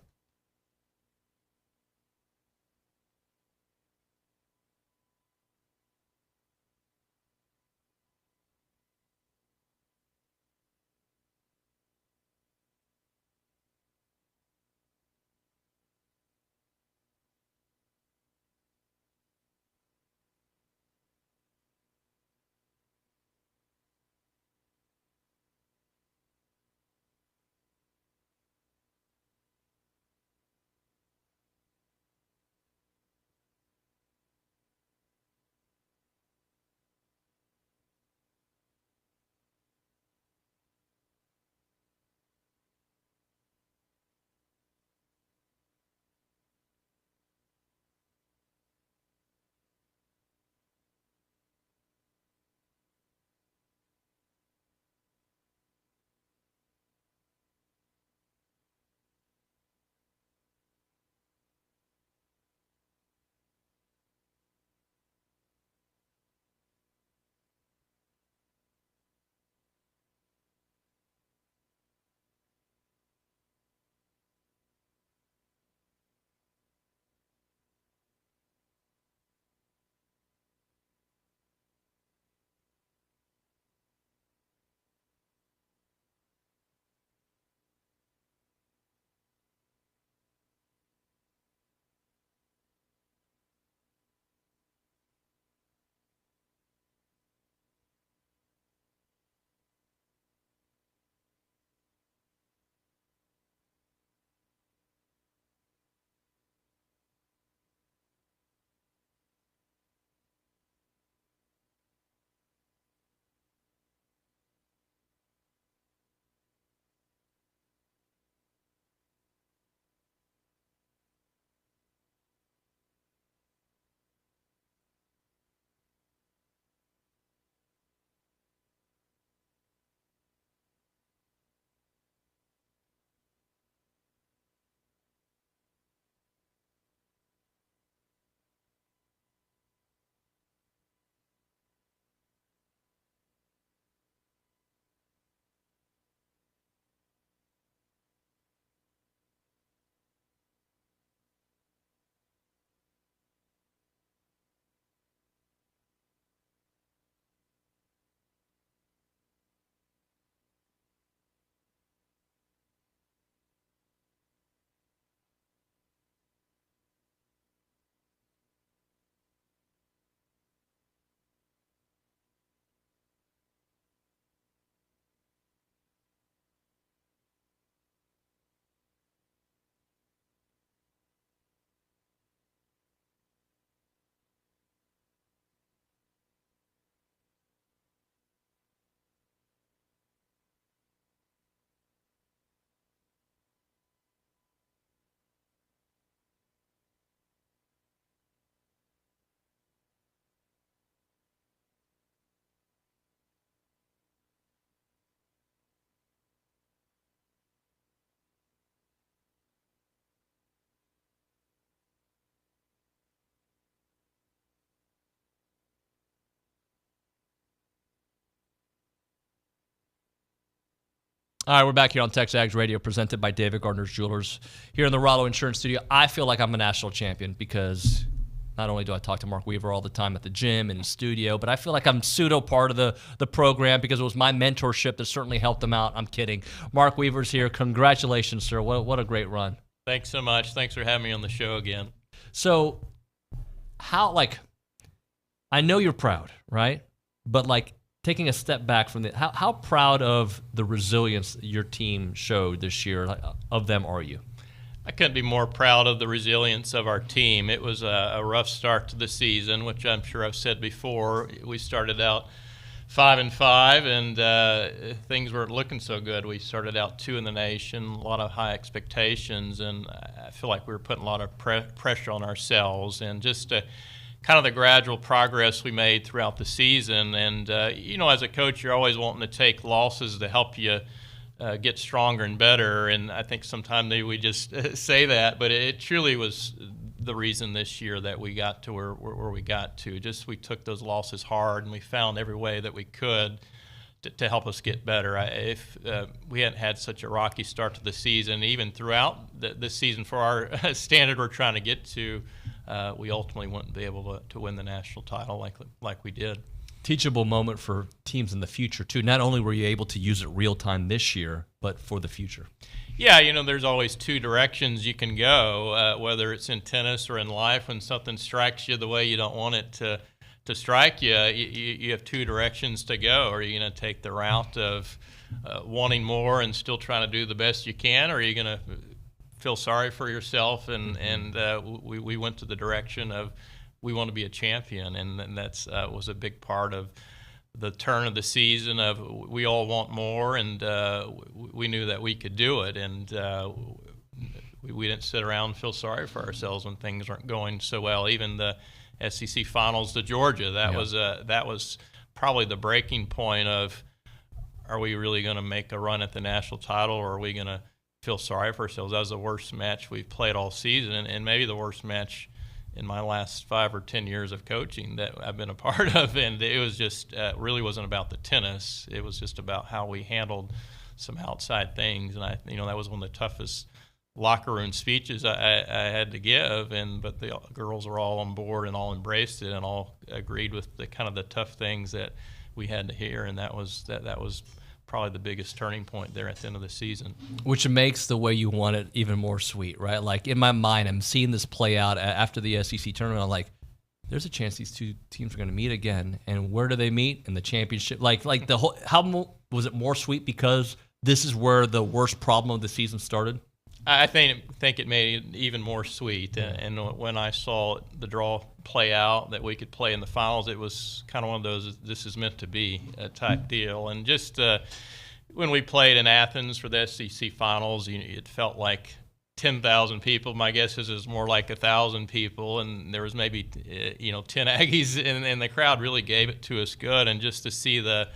All right, we're back here on TexAgs Radio, presented by David Gardner's Jewelers. Here in the Rollo Insurance Studio, I feel like I'm a national champion because not only do I talk to Mark Weaver all the time at the gym and in the studio, but I feel like I'm pseudo part of the program because it was my mentorship that certainly helped him out. I'm kidding. Mark Weaver's here. Congratulations, sir. What a great run. Thanks so much. Thanks for having me on the show again. So I know you're proud, right? But taking a step back from how proud of the resilience your team showed this year of them are you? I couldn't be more proud of the resilience of our team. It was a rough start to the season, which I'm sure I've said before. We started out 5-5, and things weren't looking so good. We started out 2 in the nation, a lot of high expectations, and I feel like we were putting a lot of pressure on ourselves. And just kind of the gradual progress we made throughout the season. And, as a coach, you're always wanting to take losses to help you get stronger and better. And I think sometimes maybe we just say that, but it truly was the reason this year that we got to where we got to. Just we took those losses hard, and we found every way that we could to help us get better. If we hadn't had such a rocky start to the season, even throughout the season for our standard we're trying to get to, we ultimately wouldn't be able to win the national title like we did. Teachable moment for teams in the future, too. Not only were you able to use it real time this year, but for the future. Yeah, there's always 2 directions you can go, whether it's in tennis or in life. When something strikes you the way you don't want it to strike you, you have 2 directions to go. Are you going to take the route of wanting more and still trying to do the best you can, or are you going to feel sorry for yourself? And we went to the direction of we want to be a champion, and that's was a big part of the turn of the season. Of we all want more, and we knew that we could do it, and we didn't sit around and feel sorry for ourselves when things weren't going so well. Even the SEC finals to Georgia, that was probably the breaking point of, are we really going to make a run at the national title, or are we going to feel sorry for ourselves? That was the worst match we've played all season, and maybe the worst match in my last 5 or 10 years of coaching that I've been a part of. And it was just really wasn't about the tennis. It was just about how we handled some outside things. And that was one of the toughest locker room speeches I had to give. But the girls were all on board and all embraced it and all agreed with the kind of the tough things that we had to hear. And that was probably the biggest turning point there at the end of the season. Which makes the way you want it even more sweet, right? Like, in my mind, I'm seeing this play out after the SEC tournament. I'm like, there's a chance these 2 teams are going to meet again. And where do they meet? In the championship. Like the whole, was it more sweet because this is where the worst problem of the season started? I think it made it even more sweet. And when I saw the draw play out, that we could play in the finals, it was kind of one of those, this is meant to be type deal. And just when we played in Athens for the SEC finals, it felt like 10,000 people. My guess is it was more like 1,000 people, and there was maybe 10 Aggies, and the crowd really gave it to us good. And just to see the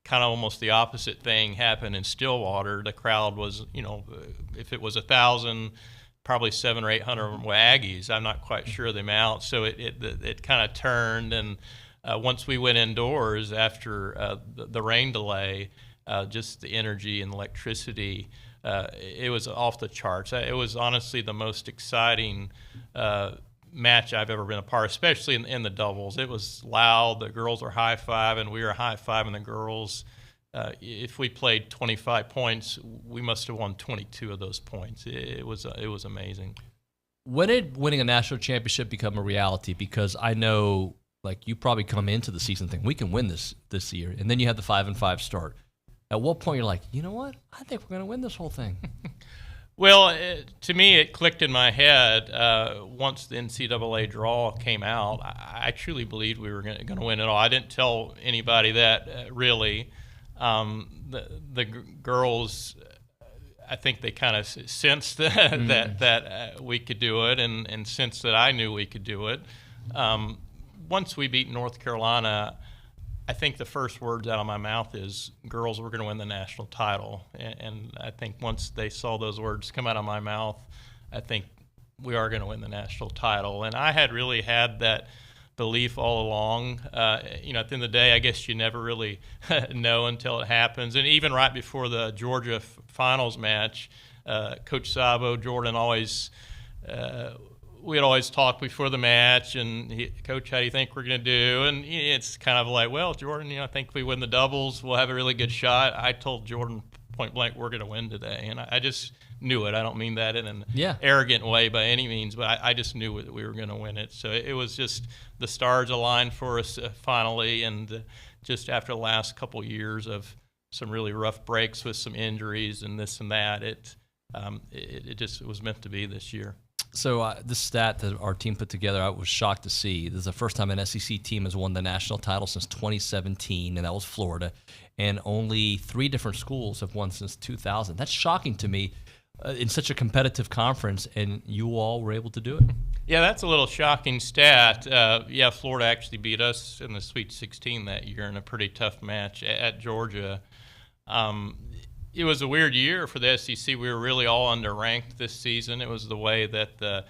kind of almost the opposite thing happen in Stillwater, the crowd was, if it was 1,000, probably 700 or 800 were Aggies. I'm not quite sure of the amount. So it kind of turned, and once we went indoors after the rain delay, just the energy and electricity, it was off the charts. It was honestly the most exciting match I've ever been a part of, especially in the doubles. It was loud. The girls were high-fiving. We were high-fiving the girls. If we played 25 points, we must have won 22 of those points. It was amazing. When did winning a national championship become a reality? Because I know, you probably come into the season thinking, we can win this year, and then you have the 5-5 start. At what point you're like, you know what? I think we're going to win this whole thing. Well, to me, it clicked in my head once the NCAA draw came out. I truly believed we were going to win it all. I didn't tell anybody that really. The girls, I think they kind of sensed that we could do it, and sensed that I knew we could do it. Once we beat North Carolina, I think the first words out of my mouth is, girls, we're going to win the national title. And I think once they saw those words come out of my mouth, I think we are going to win the national title. And I had really had the belief all along. At the end of the day, I guess you never really know until it happens. And even right before the Georgia finals match, Coach Sabo, Jordan always we'd always talk before the match, and Coach, how do you think we're going to do? And it's kind of like, well, Jordan, I think if we win the doubles, we'll have a really good shot. I told Jordan point blank, we're going to win today, and I just knew it. I don't mean that in an arrogant way by any means, but I just knew that we were going to win it. So it was just the stars aligned for us finally, and just after the last couple years of some really rough breaks with some injuries and this and that, it was meant to be this year. So this stat that our team put together, I was shocked to see. This is the first time an SEC team has won the national title since 2017, and that was Florida. And only 3 different schools have won since 2000. That's shocking to me in such a competitive conference, and you all were able to do it. Yeah, that's a little shocking stat. Florida actually beat us in the Sweet 16 that year in a pretty tough match at Georgia. It was a weird year for the SEC. We were really all underranked this season. It was the way that the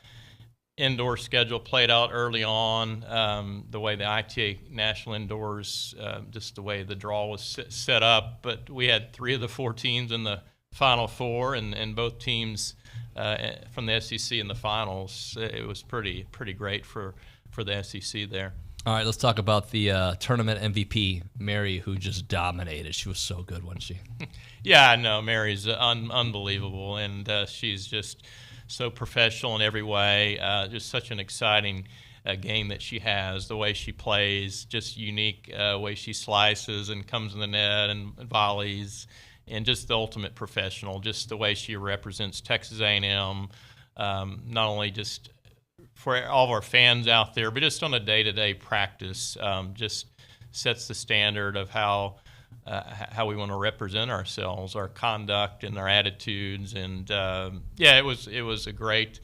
indoor schedule played out early on, the way the ITA National Indoors, just the way the draw was set up. But we had 3 of the 4 teams in the Final Four, and both teams from the SEC in the finals. It was pretty great for the SEC there. All right, let's talk about the tournament MVP, Mary, who just dominated. She was so good, wasn't she? Yeah, no, Mary's unbelievable, and she's just so professional in every way. Just such an exciting game that she has, the way she plays, just unique way she slices and comes in the net and volleys, and just the ultimate professional, just the way she represents Texas A&M, not only just for all of our fans out there, but just on a day-to-day practice, just sets the standard of how we want to represent ourselves, our conduct and our attitudes. And it was a great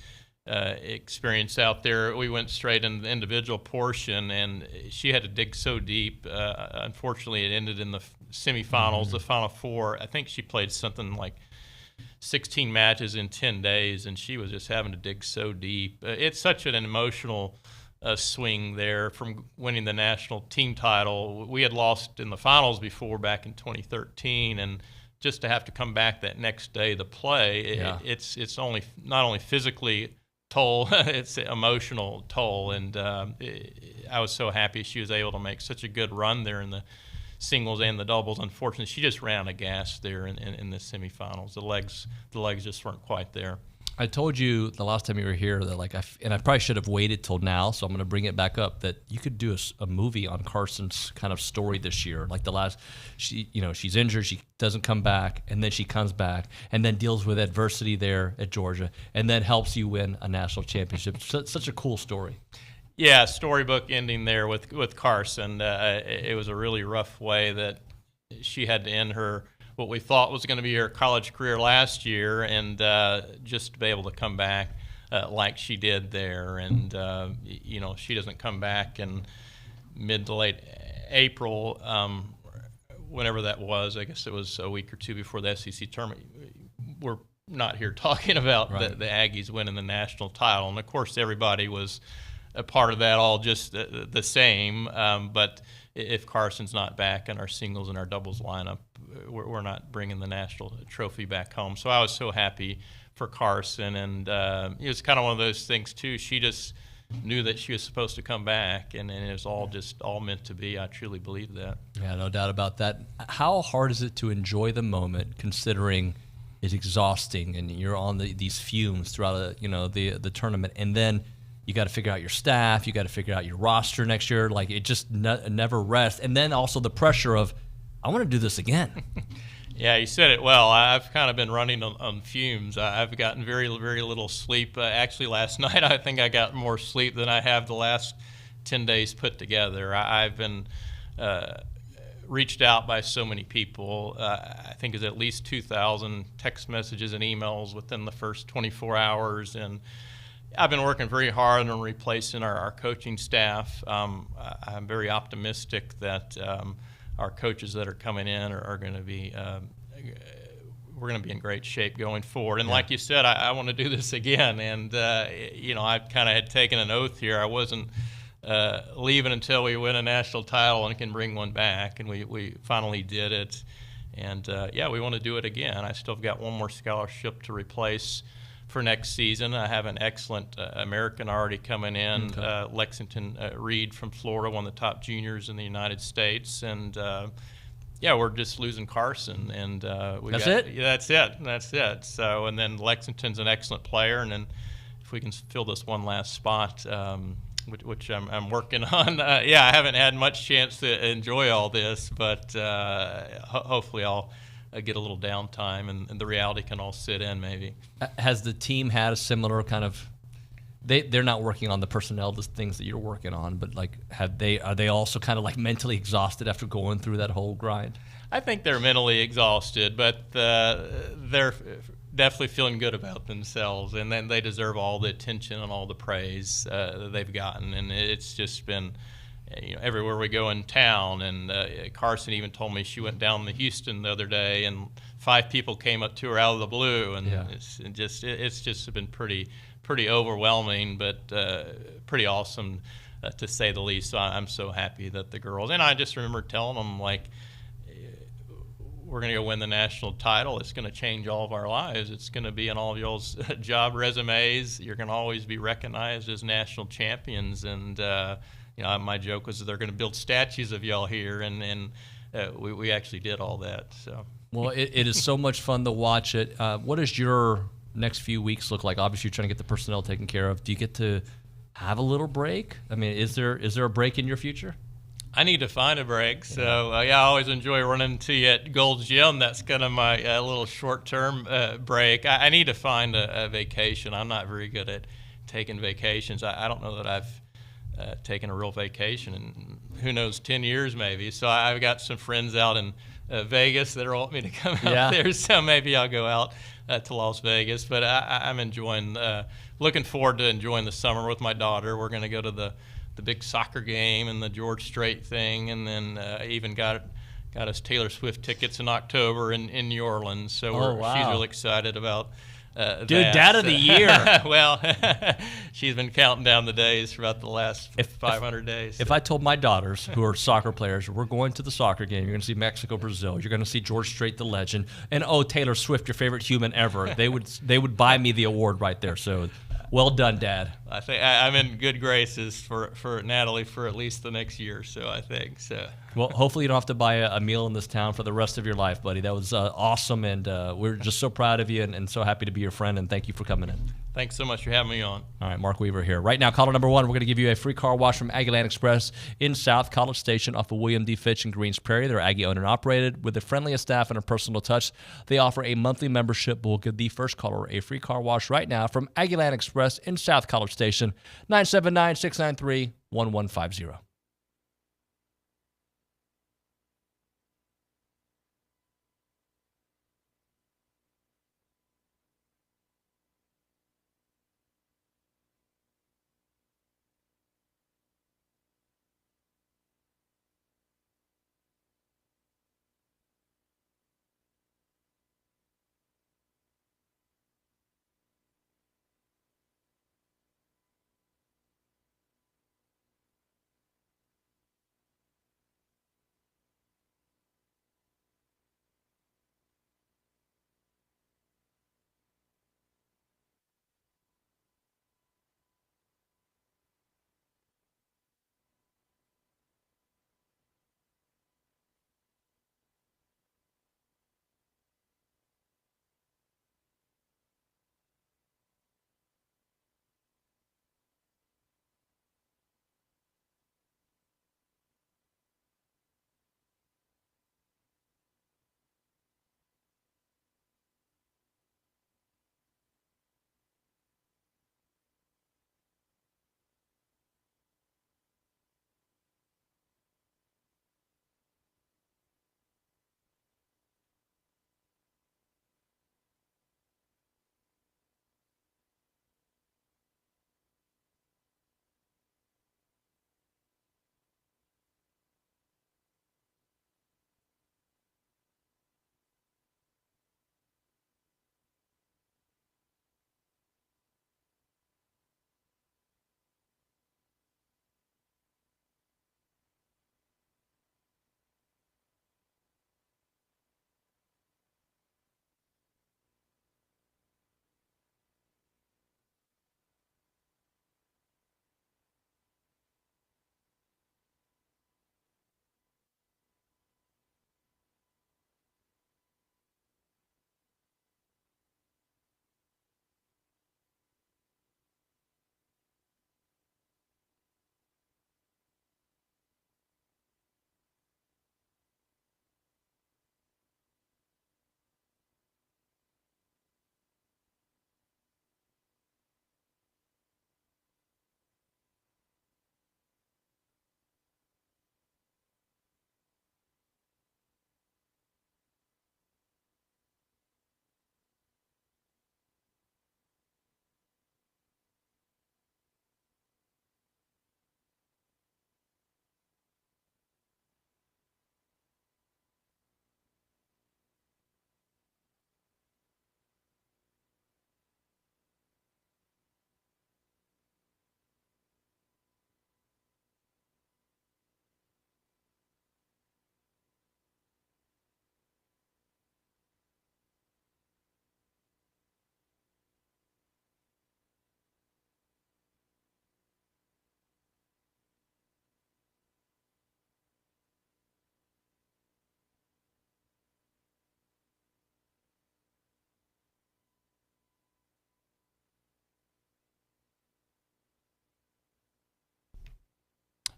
experience out there. We went straight in the individual portion, and she had to dig so deep. Unfortunately, it ended in the semifinals, the Final Four. I think she played something like 16 matches in 10 days, and she was just having to dig so deep. It's such an emotional swing there from winning the national team title. We had lost in the finals before back in 2013, and just to have to come back that next day to play, it's only not only physically toll, it's emotional toll. And I was so happy she was able to make such a good run there in the singles and the doubles. Unfortunately, she just ran out of gas there in the semifinals. The legs just weren't quite there. I told you the last time you were here that and I probably should have waited till now, so I'm going to bring it back up, that you could do a movie on Carson's kind of story this year. Like she's injured, she doesn't come back, and then she comes back, and then deals with adversity there at Georgia, and then helps you win a national championship. Such a cool story. Yeah, storybook ending there with Carson. It was a really rough way that she had to end what we thought was going to be her college career last year, and just to be able to come back like she did there. And she doesn't come back in mid to late April, whenever that was. I guess it was a week or 2 before the SEC tournament. We're not here talking about the Aggies winning the national title, and of course everybody was a part of that, all just the same. But if Carson's not back in our singles and our doubles lineup, we're not bringing the national trophy back home. So I was so happy for Carson, and it was kind of one of those things too. She just knew that she was supposed to come back, and it was all meant to be. I truly believe that. Yeah, no doubt about that. How hard is it to enjoy the moment, considering it's exhausting and you're on these fumes throughout the tournament, and then you got to figure out your staff, you got to figure out your roster next year. Like, it just never rests. And then also the pressure of, I want to do this again. Yeah, you said it well. I've kind of been running on fumes. I've gotten very, very little sleep. Actually, last night I think I got more sleep than I have the last 10 days put together. I've been reached out by so many people. I think it's at least 2,000 text messages and emails within the first 24 hours. And I've been working very hard on replacing our coaching staff. I'm very optimistic that our coaches that are coming in are going to be we're going to be in great shape going forward. And like you said, I want to do this again. And I kind of had taken an oath here. I wasn't leaving until we win a national title and can bring one back, and we finally did it. And yeah, we want to do it again. I still have got one more scholarship to replace for next season. I have an excellent American already coming in, Lexington Reed from Florida, one of the top juniors in the United States, and yeah, we're just losing Carson, and that's it. So, and then Lexington's an excellent player, and then if we can fill this one last spot, which I'm working on. Yeah, I haven't had much chance to enjoy all this, but hopefully I'll get a little downtime and the reality can all sit in maybe. Has the team had a similar kind of? They're not working on the personnel, the things that you're working on, but like, are they also kind of like mentally exhausted after going through that whole grind? I think they're mentally exhausted, but they're definitely feeling good about themselves, and then they deserve all the attention and all the praise that they've gotten. And it's just been, everywhere we go in town. And Carson even told me she went down to Houston the other day, and 5 people came up to her out of the blue, and it's just been pretty overwhelming, but pretty awesome to say the least. So I'm so happy that the girls, and I just remember telling them, like, we're going to go win the national title. It's going to change all of our lives. It's going to be in all of y'all's job resumes. You're going to always be recognized as national champions. And my joke was they're going to build statues of y'all here, and we actually did all that. So well, it is so much fun to watch it. What does your next few weeks look like? Obviously, you're trying to get the personnel taken care of. Do you get to have a little break? I mean, is there a break in your future? I need to find a break. So, I always enjoy running to you at Gold's Gym. That's kind of my little short-term break. I need to find a vacation. I'm not very good at taking vacations. I don't know that I've taken a real vacation in, who knows, 10 years maybe. So I've got some friends out in Vegas that want me to come out there. So maybe I'll go out to Las Vegas. But I'm enjoying, looking forward to enjoying the summer with my daughter. We're going to go to the big soccer game and the George Strait thing, and then even got us Taylor Swift tickets in October in New Orleans. So she's really excited about Dude, Dad of the Year. Well, she's been counting down the days for about the last 500 days. If I told my daughters, who are soccer players, we're going to the soccer game, you're going to see Mexico, Brazil, you're going to see George Strait, the legend, and Taylor Swift, your favorite human ever, they would buy me the award right there. So well done, Dad. I think I'm in good graces for Natalie for at least the next year or so, I think. So. Well, hopefully you don't have to buy a meal in this town for the rest of your life, buddy. That was awesome, and we're just so proud of you and so happy to be your friend, and thank you for coming in. Thanks so much for having me on. All right, Mark Weaver here. Right now, caller number 1, we're going to give you a free car wash from Aggie Land Express in South College Station off of William D. Fitch in Greens Prairie. They're Aggie owned and operated with the friendliest staff and a personal touch. They offer a monthly membership, but we'll give the first caller a free car wash right now from Aggie Land Express in South College Station, 979-693-1150.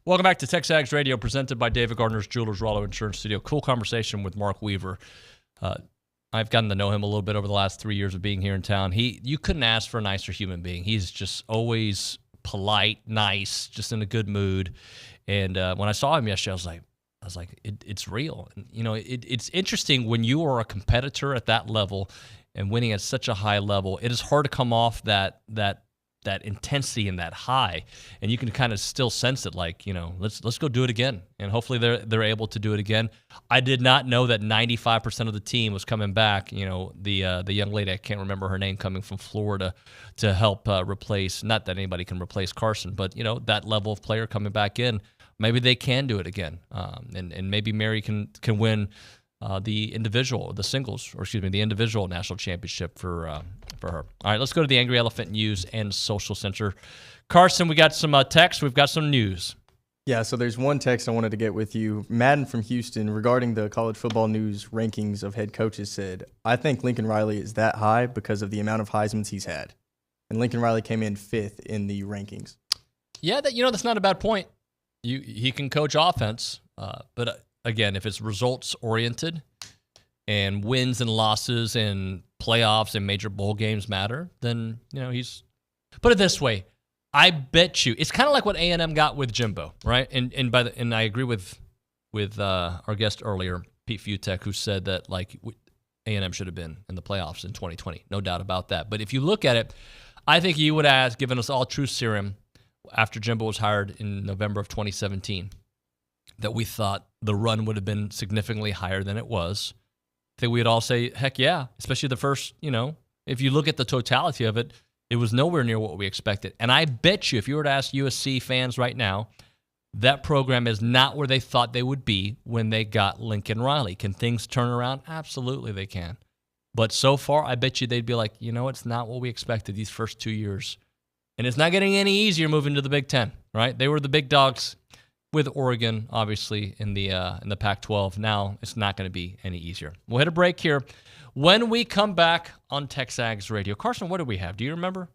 Welcome back to TexAgs Radio, presented by David Gardner's Jewelers Rollo Insurance Studio. Cool conversation with Mark Weaver. I've gotten to know him a little bit over the last 3 years of being here in town. You couldn't ask for a nicer human being. He's just always polite, nice, just in a good mood. And when I saw him yesterday, I was like, it's real. And, it's interesting when you are a competitor at that level and winning at such a high level. It is hard to come off that intensity and that high, and you can kind of still sense it. Like, let's go do it again, and hopefully they're able to do it again. I did not know that 95% of the team was coming back. The young lady, I can't remember her name, coming from Florida to help replace. Not that anybody can replace Carson, but that level of player coming back in. Maybe they can do it again, and maybe Mary can win the individual national championship for her. All right, let's go to the Angry Elephant News and Social Center. Carson, we got some text. We've got some news. Yeah, so there's one text I wanted to get with you. Madden from Houston, regarding the college football news rankings of head coaches, said, I think Lincoln Riley is that high because of the amount of Heismans he's had. And Lincoln Riley came in 5th in the rankings. Yeah, that's not a bad point. He can coach offense, but again, if it's results oriented and wins and losses and playoffs and major bowl games matter, then he's. Put it this way, I bet you it's kind of like what A&M got with Jimbo, right? And I agree with our guest earlier, Pete Fiutak, who said that like A&M should have been in the playoffs in 2020, no doubt about that. But if you look at it, I think you would have given us all truth serum after Jimbo was hired in November of 2017, that we thought the run would have been significantly higher than it was. I think we'd all say, heck yeah, especially the first, if you look at the totality of it, it was nowhere near what we expected. And I bet you, if you were to ask USC fans right now, that program is not where they thought they would be when they got Lincoln Riley. Can things turn around? Absolutely they can. But so far, I bet you they'd be like, it's not what we expected these first 2 years. And it's not getting any easier moving to the Big Ten, right? They were the big dogs with Oregon, obviously, in the Pac-12. Now it's not going to be any easier. We'll hit a break here. When we come back on TexAgs Radio, Carson, what do we have? Do you remember?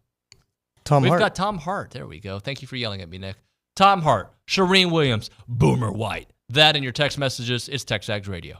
We've got Tom Hart. There we go. Thank you for yelling at me, Nick. Tom Hart, Charean Williams, Boomer White. That in your text messages is TexAgs Radio.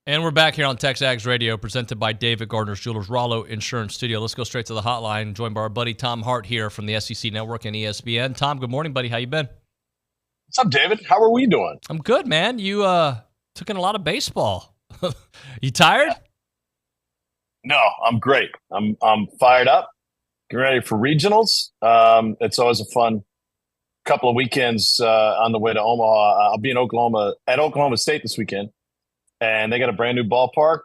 And we're back here on TexAgs Radio, presented by David Gardner's Jewelers, Rollo Insurance Studio. Let's go straight to the hotline, joined by our buddy Tom Hart here from the SEC Network and ESPN. Tom, good morning, buddy. How you been? What's up, David? How are we doing? I'm good, man. You took in a lot of baseball. You tired? No, I'm great. I'm fired up. Getting ready for regionals. It's always a fun couple of weekends on the way to Omaha. I'll be in Oklahoma State this weekend. And they got a brand new ballpark,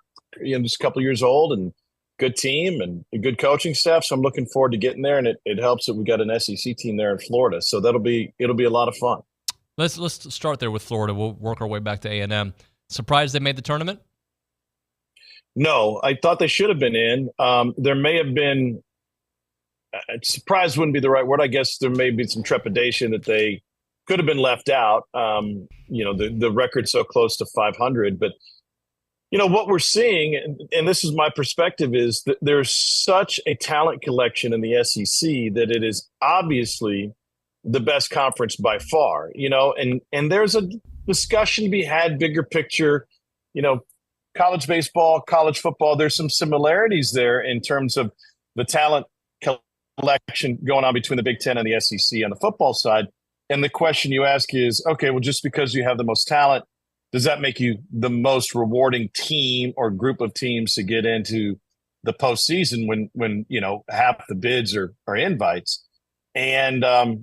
just a couple of years old, and good team and a good coaching staff. So I'm looking forward to getting there, and it helps that we got an SEC team there in Florida. So it'll be a lot of fun. Let's start there with Florida. We'll work our way back to A&M. Surprised they made the tournament? No, I thought they should have been in. There may have been surprise wouldn't be the right word. I guess there may be some trepidation that they could have been left out. The record's so close to 500, but what we're seeing, and this is my perspective, is that there's such a talent collection in the SEC that it is obviously the best conference by far, and there's a discussion to be had, bigger picture, college baseball, college football, there's some similarities there in terms of the talent collection going on between the Big Ten and the SEC on the football side. And the question you ask is, okay, well, just because you have the most talent, does that make you the most rewarding team or group of teams to get into the postseason when half the bids are invites? And I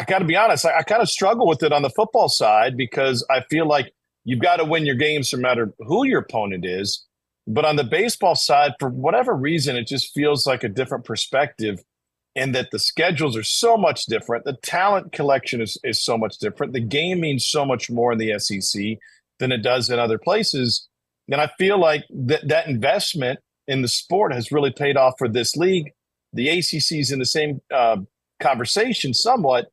got to be honest, I kind of struggle with it on the football side because I feel like you've got to win your games no matter who your opponent is. But on the baseball side, for whatever reason, it just feels like a different perspective. And that the schedules are so much different. The talent collection is so much different. The game means so much more in the SEC than it does in other places. And I feel like that investment in the sport has really paid off for this league. The ACC is in the same conversation somewhat,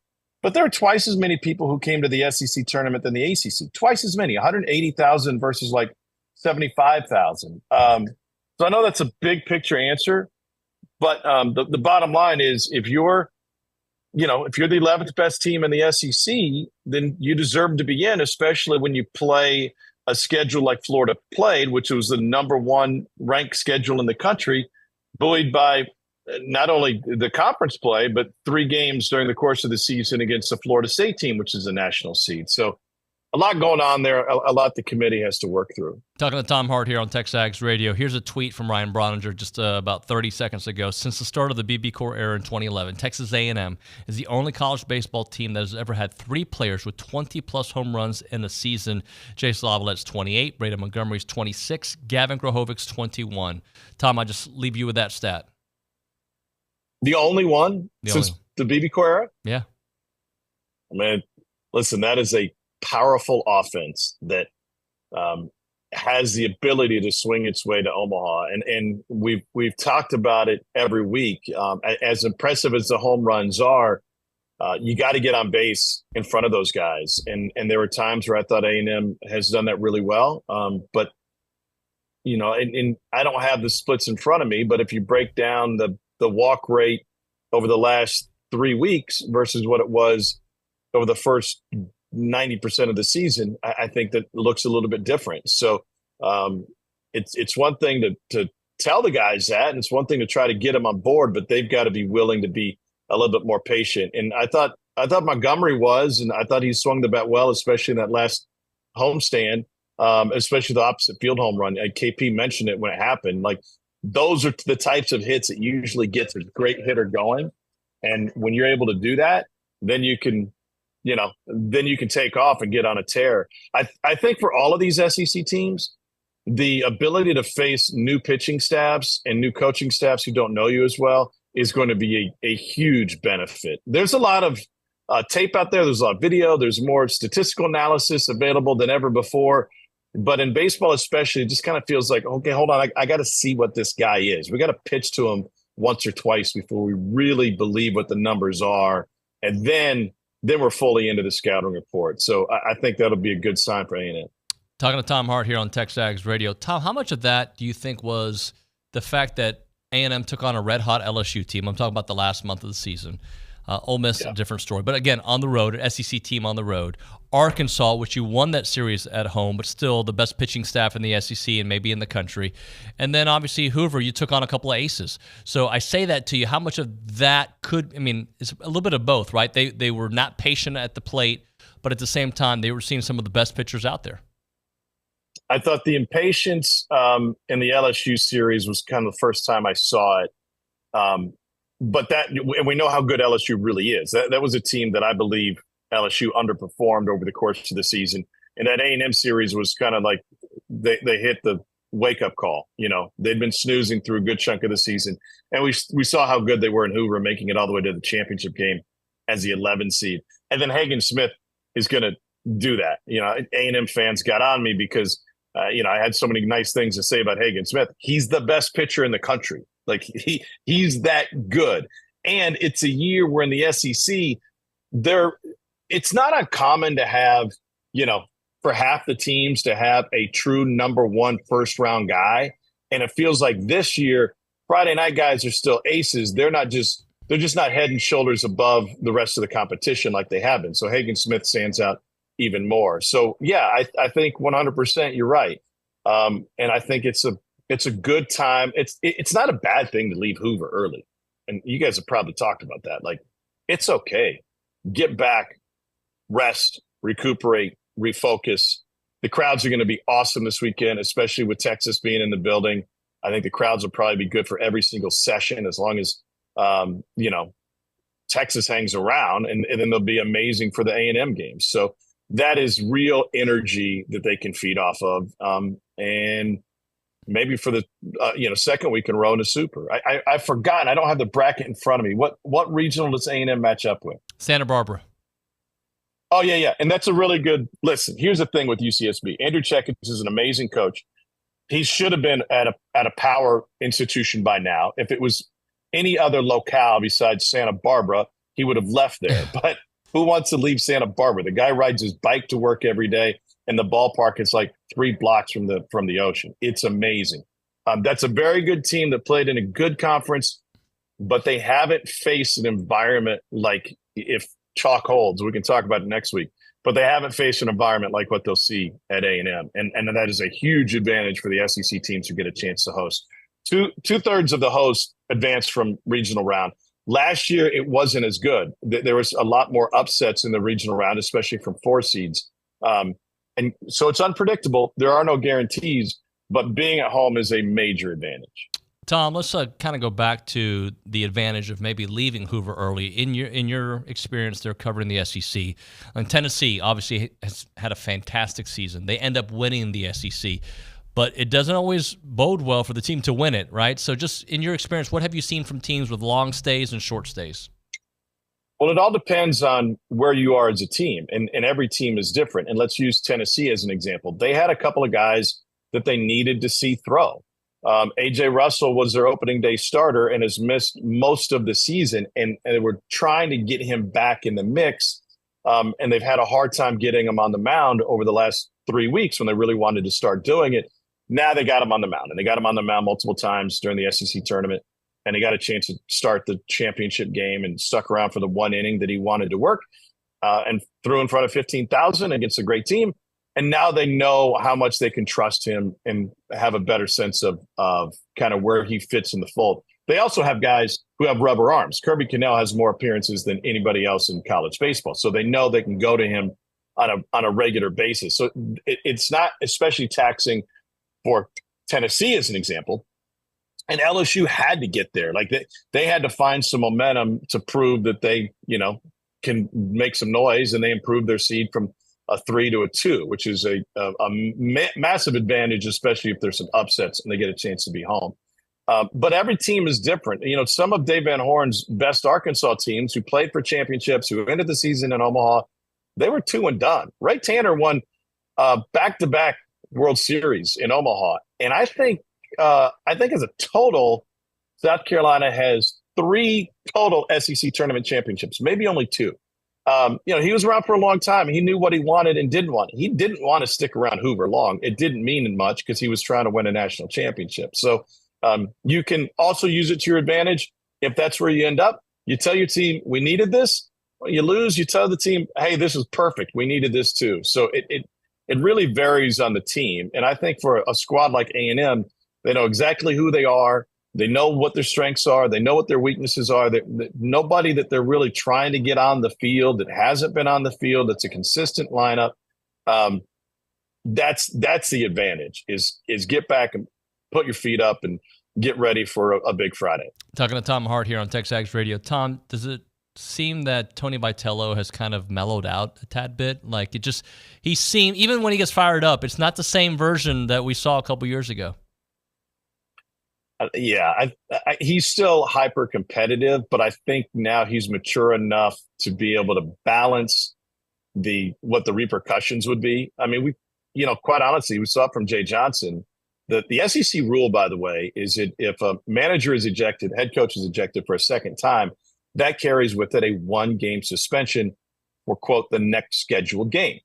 but there are twice as many people who came to the SEC tournament than the ACC. Twice as many, 180,000 versus like 75,000. So I know that's a big picture answer. But the bottom line is if you're the 11th best team in the SEC, then you deserve to be in, especially when you play a schedule like Florida played, which was the number one ranked schedule in the country, buoyed by not only the conference play, but 3 games during the course of the season against the Florida State team, which is a national seed. So a lot going on there, a lot the committee has to work through. Talking to Tom Hart here on TexAgs Radio. Here's a tweet from Ryan Browninger just about 30 seconds ago. Since the start of the BB Core era in 2011, Texas A&M is the only college baseball team that has ever had 3 players with 20-plus home runs in a season. Jace Lavallette's 28, Braden Montgomery's 26, Gavin Grohovic's 21. Tom, I just leave you with that stat. The only one since the BB Core era? Yeah. Man, listen, that is a powerful offense that has the ability to swing its way to Omaha, and we've talked about it every week. As impressive as the home runs are, you got to get on base in front of those guys, and there were times where I thought A&M has done that really well. But and I don't have the splits in front of me, but if you break down the walk rate over the last 3 weeks versus what it was over the first 90% of the season, I think that looks a little bit different. So it's one thing to tell the guys that, and it's one thing to try to get them on board, but they've got to be willing to be a little bit more patient. And I thought Montgomery was, and I thought he swung the bat well, especially in that last homestand, especially the opposite field home run. KP mentioned it when it happened. Like, those are the types of hits that usually gets a great hitter going. And when you're able to do that, then you can take off and get on a tear. I think for all of these SEC teams, the ability to face new pitching staffs and new coaching staffs who don't know you as well is going to be a huge benefit. There's a lot of tape out there. There's a lot of video. There's more statistical analysis available than ever before. But in baseball especially, it just kind of feels like, okay, hold on, I got to see what this guy is. We got to pitch to him once or twice before we really believe what the numbers are. And then we're fully into the scouting report. So I think that'll be a good sign for A&M. Talking to Tom Hart here on TexAgs Radio. Tom, how much of that do you think was the fact that A&M took on a red-hot LSU team? I'm talking about the last month of the season. Ole Miss, a different story. But again, on the road, an SEC team on the road. Arkansas, which you won that series at home, but still the best pitching staff in the SEC and maybe in the country. And then obviously Hoover, you took on a couple of aces. So I say that to you. How much of that it's a little bit of both, right? They were not patient at the plate, but at the same time, they were seeing some of the best pitchers out there. I thought the impatience in the LSU series was kind of the first time I saw it. But and we know how good LSU really is. That was a team that I believe LSU underperformed over the course of the season. And that A&M series was kind of like they hit the wake-up call. They'd been snoozing through a good chunk of the season. And we saw how good they were in Hoover, making it all the way to the championship game as the 11 seed. And then Hagen Smith is going to do that. A&M fans got on me because I had so many nice things to say about Hagen Smith. He's the best pitcher in the country. Like he's that good. And it's a year where in the SEC, it's not uncommon to have, for half the teams to have a true number one first round guy. And it feels like this year, Friday night guys are still aces. They're just not head and shoulders above the rest of the competition like they have been. So Hagen Smith stands out even more. So yeah, I think 100% you're right. And I think it's a good time. It's not a bad thing to leave Hoover early. And you guys have probably talked about that. Like, it's okay. Get back, rest, recuperate, refocus. The crowds are going to be awesome this weekend, especially with Texas being in the building. I think the crowds will probably be good for every single session as long as, Texas hangs around, and then they'll be amazing for the A&M games. So that is real energy that they can feed off of. And maybe for the second week in a row in the Super. I've forgotten. I don't have the bracket in front of me. What regional does A&M match up with? Santa Barbara. Oh, yeah. And that's a really good – listen, here's the thing with UCSB. Andrew Checkins is an amazing coach. He should have been at a power institution by now. If it was any other locale besides Santa Barbara, he would have left there. But who wants to leave Santa Barbara? The guy rides his bike to work every day, and the ballpark is like 3 blocks from the ocean. It's amazing. That's a very good team that played in a good conference, but they haven't faced an environment like if chalk holds. We can talk about it next week. But they haven't faced an environment like what they'll see at A&M. And that is a huge advantage for the SEC teams who get a chance to host. Two-thirds of the hosts advanced from regional round. Last year, it wasn't as good. There was a lot more upsets in the regional round, especially from 4 seeds. And so it's unpredictable. There are no guarantees, but being at home is a major advantage. Tom, let's kind of go back to the advantage of maybe leaving Hoover early. In your experience, they're covering the SEC. And Tennessee obviously has had a fantastic season. They end up winning the SEC, but it doesn't always bode well for the team to win it, right? So just in your experience, what have you seen from teams with long stays and short stays? Well, it all depends on where you are as a team, and every team is different. And let's use Tennessee as an example. They had a couple of guys that they needed to see throw. A.J. Russell was their opening day starter and has missed most of the season, and they were trying to get him back in the mix, and they've had a hard time getting him on the mound over the last 3 weeks when they really wanted to start doing it. Now they got him on the mound, and they got him on the mound multiple times during the SEC tournament, and he got a chance to start the championship game and stuck around for the 1 inning that he wanted to work, and threw in front of 15,000 against a great team. And now they know how much they can trust him and have a better sense of kind of where he fits in the fold. They also have guys who have rubber arms. Kirby Cannell has more appearances than anybody else in college baseball, so they know they can go to him on a regular basis. So it's not especially taxing for Tennessee as an example. And LSU had to get there. Like they had to find some momentum to prove that they, can make some noise, and they improved their seed from a 3 to a 2, which is a massive advantage, especially if there's some upsets and they get a chance to be home. But every team is different. Some of Dave Van Horn's best Arkansas teams who played for championships, who ended the season in Omaha, they were 2 and done. Ray Tanner won back-to-back World Series in Omaha. And I think as a total, South Carolina has 3 total SEC tournament championships, maybe only 2. He was around for a long time. He knew what he wanted and didn't want. He didn't want to stick around Hoover long. It didn't mean much because he was trying to win a national championship. So you can also use it to your advantage if that's where you end up. You tell your team, we needed this. When you lose, you tell the team, hey, this is perfect. We needed this too. So it really varies on the team. And I think for a squad like A&M, they know exactly who they are. They know what their strengths are. They know what their weaknesses are. Nobody that they're really trying to get on the field that hasn't been on the field, that's a consistent lineup. That's the advantage is get back and put your feet up and get ready for a big Friday. Talking to Tom Hart here on TexAgs Radio. Tom, does it seem that Tony Vitello has kind of mellowed out a tad bit? Like he seemed, even when he gets fired up, it's not the same version that we saw a couple years ago. Yeah, he's still hyper competitive, but I think now he's mature enough to be able to balance what the repercussions would be. I mean, quite honestly, we saw it from Jay Johnson. The SEC rule, by the way, is if a manager is ejected, head coach is ejected for a second time, that carries with it a 1-game suspension for, quote, the next scheduled game.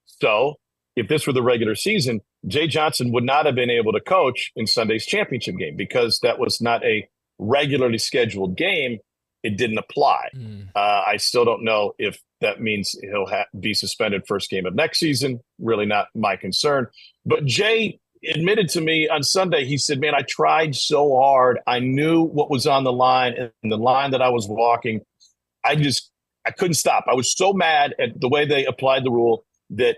So if this were the regular season, Jay Johnson would not have been able to coach in Sunday's championship game because that was not a regularly scheduled game. It didn't apply. I still don't know if that means he'll be suspended first game of next season. Really not my concern. But Jay admitted to me on Sunday, he said, man, I tried so hard. I knew what was on the line and the line that I was walking. I couldn't stop. I was so mad at the way they applied the rule that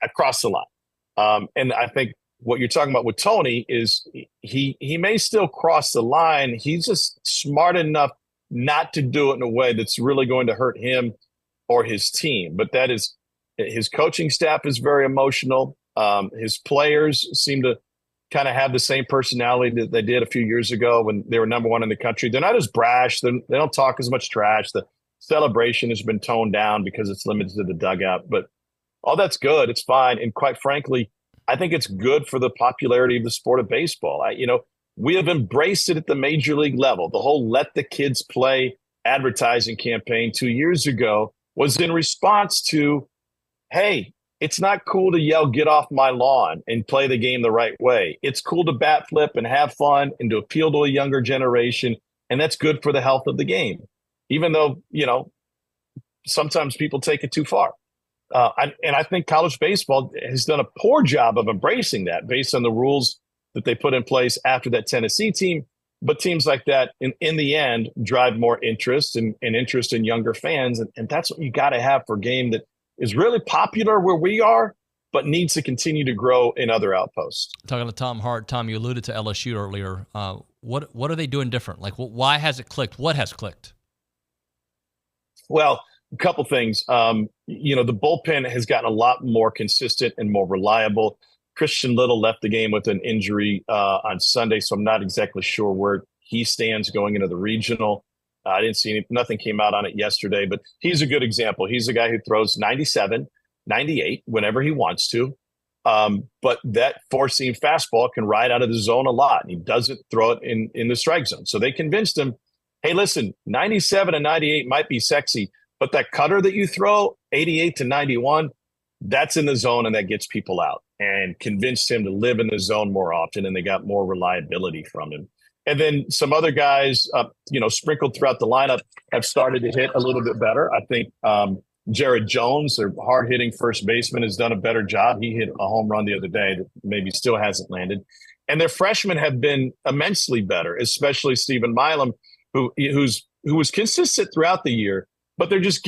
I crossed the line. And I think what you're talking about with Tony is he may still cross the line. He's just smart enough not to do it in a way that's really going to hurt him or his team. But that is, his coaching staff is very emotional. His players seem to kind of have the same personality that they did a few years ago when they were number one in the country. They're not as brash. They don't talk as much trash. The celebration has been toned down because it's limited to the dugout. But all that's good. It's fine. And quite frankly, I think it's good for the popularity of the sport of baseball. We have embraced it at the major league level. The whole Let the Kids Play advertising campaign 2 years ago was in response to, hey, it's not cool to yell, get off my lawn and play the game the right way. It's cool to bat flip and have fun and to appeal to a younger generation. And that's good for the health of the game, even though, sometimes people take it too far. And I think college baseball has done a poor job of embracing that based on the rules that they put in place after that Tennessee team. But teams like that, in the end, drive more interest and interest in younger fans. And that's what you got to have for a game that is really popular where we are, but needs to continue to grow in other outposts. Talking to Tom Hart. Tom, you alluded to LSU earlier. What are they doing different? Like, why has it clicked? What has clicked? Well, a couple things. The bullpen has gotten a lot more consistent and more reliable. Christian Little left the game with an injury on Sunday, so I'm not exactly sure where he stands going into the regional. I didn't see nothing came out on it yesterday, but he's a good example. He's a guy who throws 97, 98 whenever he wants to. But that four-seam fastball can ride out of the zone a lot, and he doesn't throw it in the strike zone. So they convinced him, hey, listen, 97 and 98 might be sexy, but that cutter that you throw, 88 to 91, that's in the zone, and that gets people out, and convinced him to live in the zone more often, and they got more reliability from him. And then some other guys, sprinkled throughout the lineup have started to hit a little bit better. I think Jared Jones, their hard-hitting first baseman, has done a better job. He hit a home run the other day that maybe still hasn't landed. And their freshmen have been immensely better, especially Stephen Milam, who was consistent throughout the year. But they're just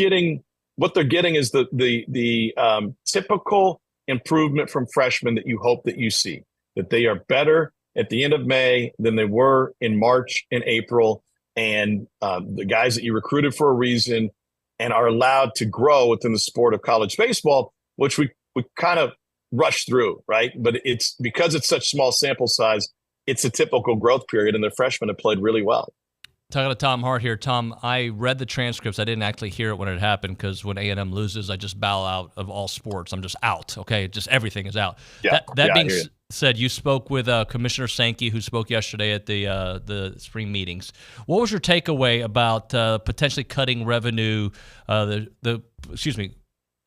what they're getting is the typical improvement from freshmen that you hope that you see, that they are better at the end of May than they were in March and April, and the guys that you recruited for a reason and are allowed to grow within the sport of college baseball, which we kind of rush through, right? But it's because it's such small sample size, it's a typical growth period, and the freshmen have played really well. Talking to Tom Hart here. Tom, I read the transcripts. I didn't actually hear it when it happened because when A&M loses, I just bow out of all sports. I'm just out, okay? Just everything is out. Yeah, that being said, you spoke with Commissioner Sankey, who spoke yesterday at the spring meetings. What was your takeaway about potentially cutting revenue,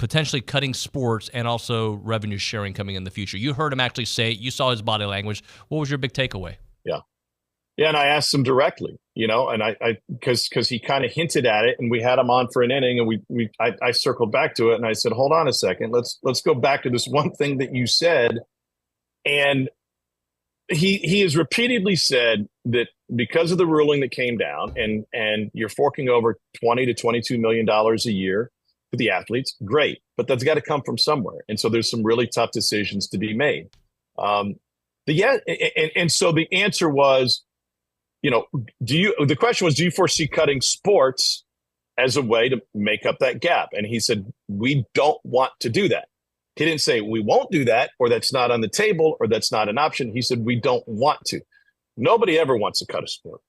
potentially cutting sports and also revenue sharing coming in the future? You heard him actually say it. You saw his body language. What was your big takeaway? Yeah, and I asked him directly. And because he kind of hinted at it, and we had him on for an inning, and I circled back to it, and I said, hold on a second, let's go back to this one thing that you said. And he has repeatedly said that because of the ruling that came down, and you're forking over $20 to $22 million a year for the athletes, great, but that's got to come from somewhere. And so there's some really tough decisions to be made. So the answer was, the question was, do you foresee cutting sports as a way to make up that gap? And he said, we don't want to do that. He didn't say we won't do that, or that's not on the table, or that's not an option. He said, we don't want to. Nobody ever wants to cut a sport.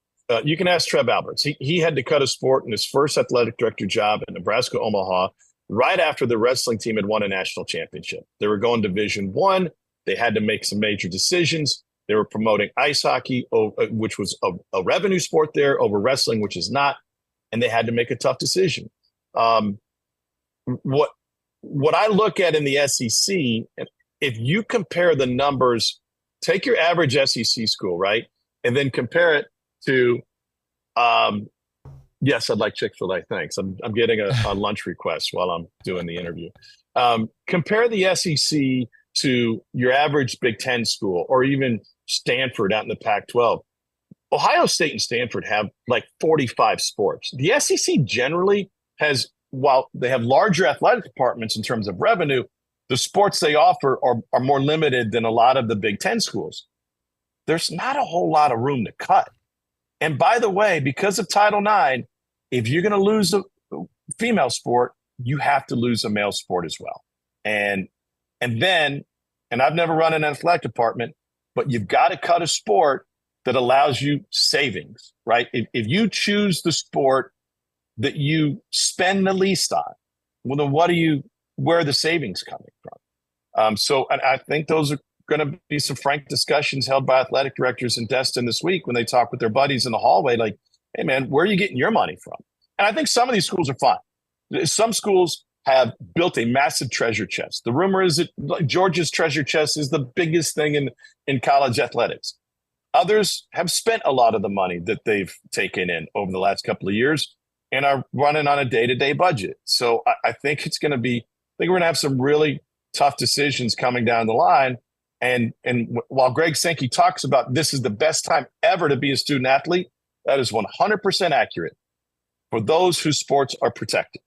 You can ask Trev Alberts. He had to cut a sport in his first athletic director job at Nebraska Omaha right after the wrestling team had won a national championship. They were going Division I. They had to make some major decisions. They were promoting ice hockey, which was a revenue sport there, over wrestling, which is not. And they had to make a tough decision. What I look at in the SEC, if you compare the numbers, take your average SEC school, right? And then compare it to, yes, I'd like Chick-fil-A. Thanks. I'm getting a lunch request while I'm doing the interview. Compare the SEC to your average Big Ten school, or even Stanford out in the Pac-12. Ohio State and Stanford have like 45 sports. The SEC generally has, while they have larger athletic departments in terms of revenue, the sports they offer are more limited than a lot of the Big Ten schools. There's not a whole lot of room to cut. And by the way, because of Title IX, if you're going to lose a female sport, you have to lose a male sport as well. And I've never run an athletic department, but you've got to cut a sport that allows you savings, right? If you choose the sport that you spend the least on, well, then where are the savings coming from? And I think those are going to be some frank discussions held by athletic directors in Destin this week when they talk with their buddies in the hallway, like, hey man, where are you getting your money from? And I think some of these schools are fine. Some schools have built a massive treasure chest. The rumor is that Georgia's treasure chest is the biggest thing in college athletics. Others have spent a lot of the money that they've taken in over the last couple of years and are running on a day-to-day budget. So I think we're going to have some really tough decisions coming down the line. And while Greg Sankey talks about this is the best time ever to be a student athlete, that is 100% accurate for those whose sports are protected.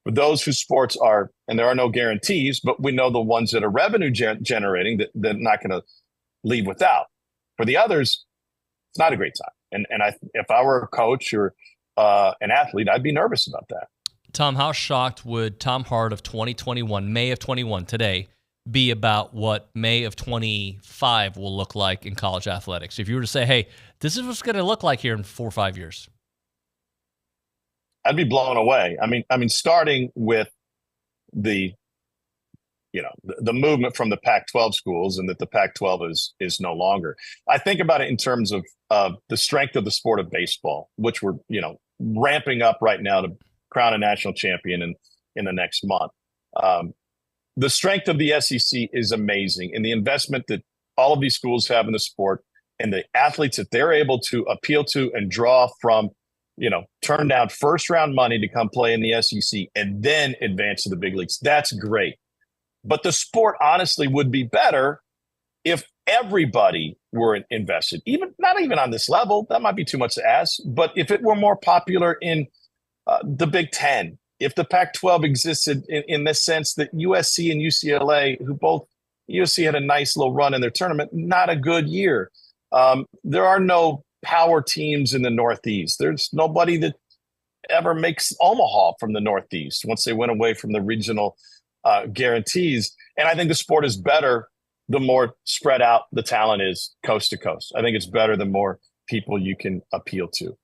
For those whose sports are, and there are no guarantees, but we know the ones that are revenue generating that they're not going to leave without. For the others, it's not a great time. And if I were a coach or an athlete, I'd be nervous about that. Tom, how shocked would Tom Hart of 2021, May of 21 today, be about what May of 25 will look like in college athletics? If you were to say, hey, this is what's going to look like here in 4 or 5 years. I'd be blown away. I mean, starting with the movement from the Pac-12 schools, and that the Pac-12 is no longer. I think about it in terms of the strength of the sport of baseball, which we're ramping up right now to crown a national champion in the next month. The strength of the SEC is amazing, and the investment that all of these schools have in the sport, and the athletes that they're able to appeal to and draw from, turn down first-round money to come play in the SEC and then advance to the big leagues. That's great. But the sport honestly would be better if everybody were invested, not even on this level. That might be too much to ask, but if it were more popular in the Big Ten, if the Pac-12 existed in the sense that USC and UCLA, USC had a nice little run in their tournament, not a good year. There are no power teams in the Northeast. There's nobody that ever makes Omaha from the Northeast once they went away from the regional guarantees. And I think the sport is better the more spread out the talent is coast to coast. I think it's better the more people you can appeal to.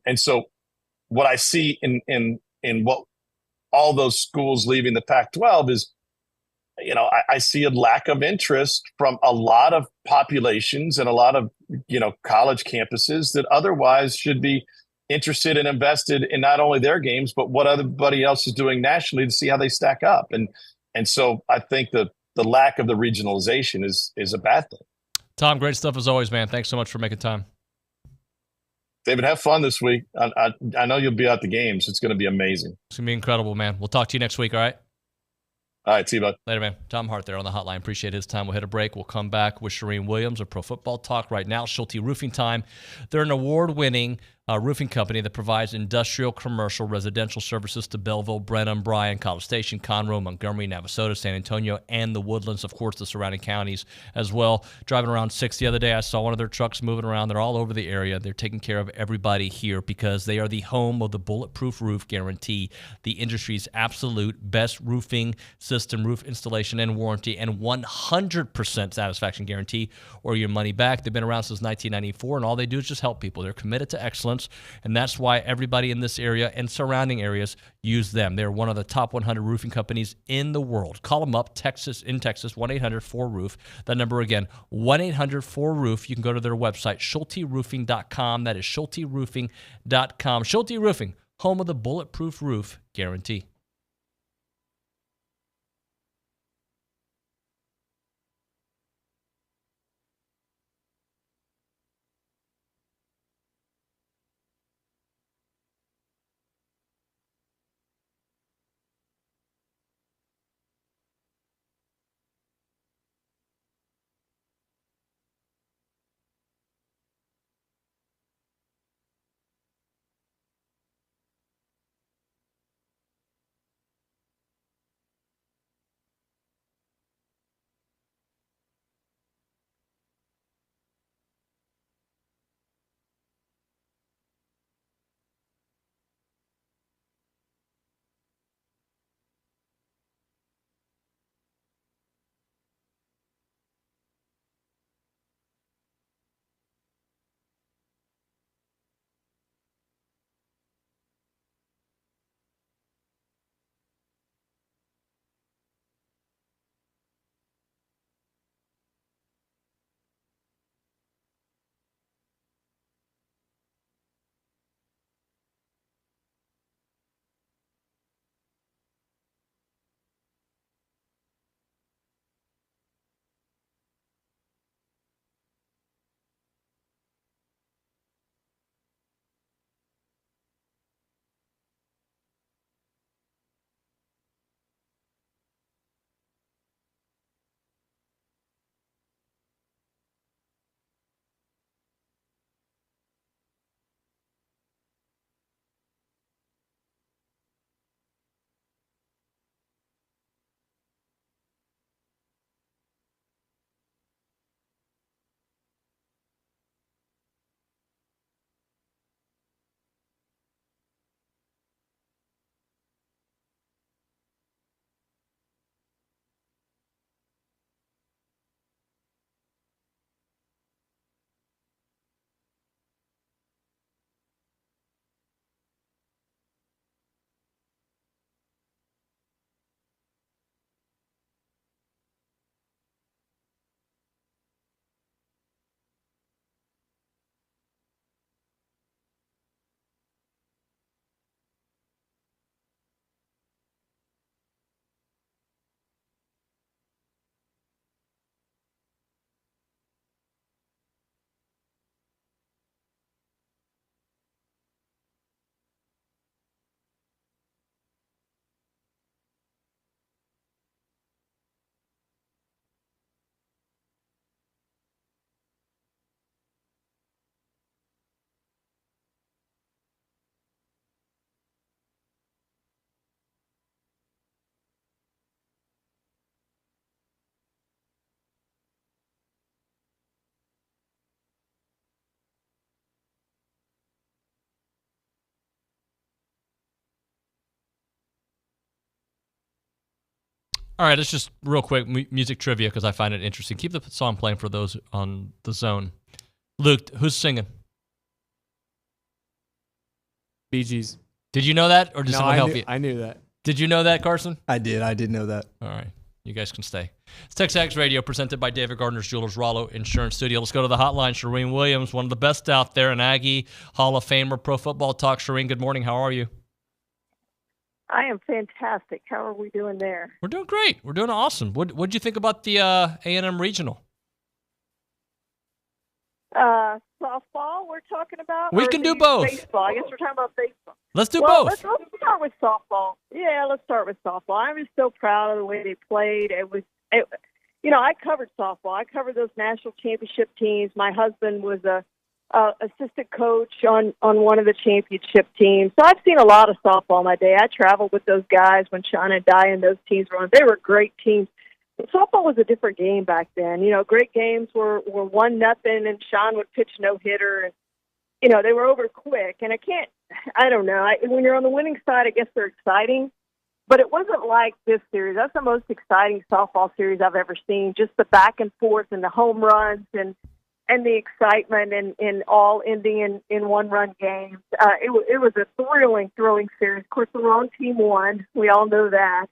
And so what I see in what all those schools leaving the Pac-12 is, I see a lack of interest from a lot of populations and a lot of, college campuses that otherwise should be interested and invested in not only their games, but what everybody else is doing nationally to see how they stack up. And so I think the lack of the regionalization is a bad thing. Tom, great stuff as always, man. Thanks so much for making time. David, have fun this week. I know you'll be at the games. It's going to be amazing. It's going to be incredible, man. We'll talk to you next week, all right? All right, see you, bud. Later, man. Tom Hart there on the hotline. Appreciate his time. We'll hit a break. We'll come back with Charean Williams of Pro Football Talk right now. Schulte Roofing Time. They're an award-winning roofing company that provides industrial, commercial, residential services to Belleville, Brenham, Bryan-College Station, Conroe, Montgomery, Navasota, San Antonio, and the Woodlands, of course, the surrounding counties as well. Driving around 6 the other day, I saw one of their trucks moving around. They're all over the area. They're taking care of everybody here because they are the home of the Bulletproof Roof Guarantee, the industry's absolute best roofing system, roof installation and warranty, and 100% satisfaction guarantee or your money back. They've been around since 1994, and all they do is just help people. They're committed to excellence, and that's why everybody in this area and surrounding areas use them. They're one of the top 100 roofing companies in the world. Call them up, Texas, 1-800-4ROOF. That number again, 1-800-4ROOF. You can go to their website, schulteroofing.com. That is schulteroofing.com. Schulte Roofing, home of the Bulletproof Roof Guarantee. All right, it's just real quick music trivia because I find it interesting. Keep the song playing for those on the zone. Luke, who's singing? Bee Gees. Did you know that, or did someone help you? I knew that. Did you know that, Carson? I did know that. All right. You guys can stay. It's TexAgs Radio presented by David Gardner's Jewelers, Rollo Insurance Studio. Let's go to the hotline. Charean Williams, one of the best out there, an Aggie Hall of Famer, Pro Football Talk. Charean, good morning. How are you? I am fantastic. How are we doing there? We're doing great. We're doing awesome. What'd you think about the A&M Regional? Softball we're talking about? We can do both. Baseball. I guess we're talking about baseball. Let's do both. Let's start with softball. Yeah, let's start with softball. I'm just so proud of the way they played. I covered softball. I covered those national championship teams. My husband was a assistant coach on one of the championship teams. So I've seen a lot of softball in my day. I traveled with those guys when Sean and Di and those teams were on. They were great teams. But softball was a different game back then. Great games were 1-0, and Sean would pitch no-hitter, and they were over quick. And I don't know. When you're on the winning side, I guess they're exciting. But it wasn't like this series. That's the most exciting softball series I've ever seen. Just the back and forth and the home runs and the excitement and all ending in one-run games. It was a thrilling series. Of course, the wrong team won. We all know that.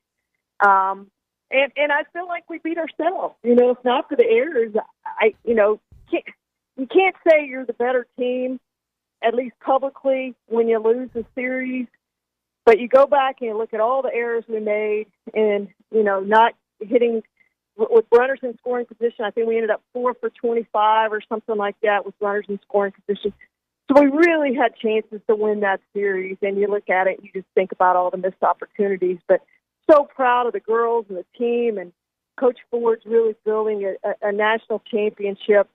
And I feel like we beat ourselves. If not for the errors, you can't say you're the better team, at least publicly, when you lose the series. But you go back and you look at all the errors we made and, not hitting with runners in scoring position. I think we ended up 4 for 25 or something like that with runners in scoring position. So we really had chances to win that series. And you look at it, and you just think about all the missed opportunities. But so proud of the girls and the team, and Coach Ford's really building a national championship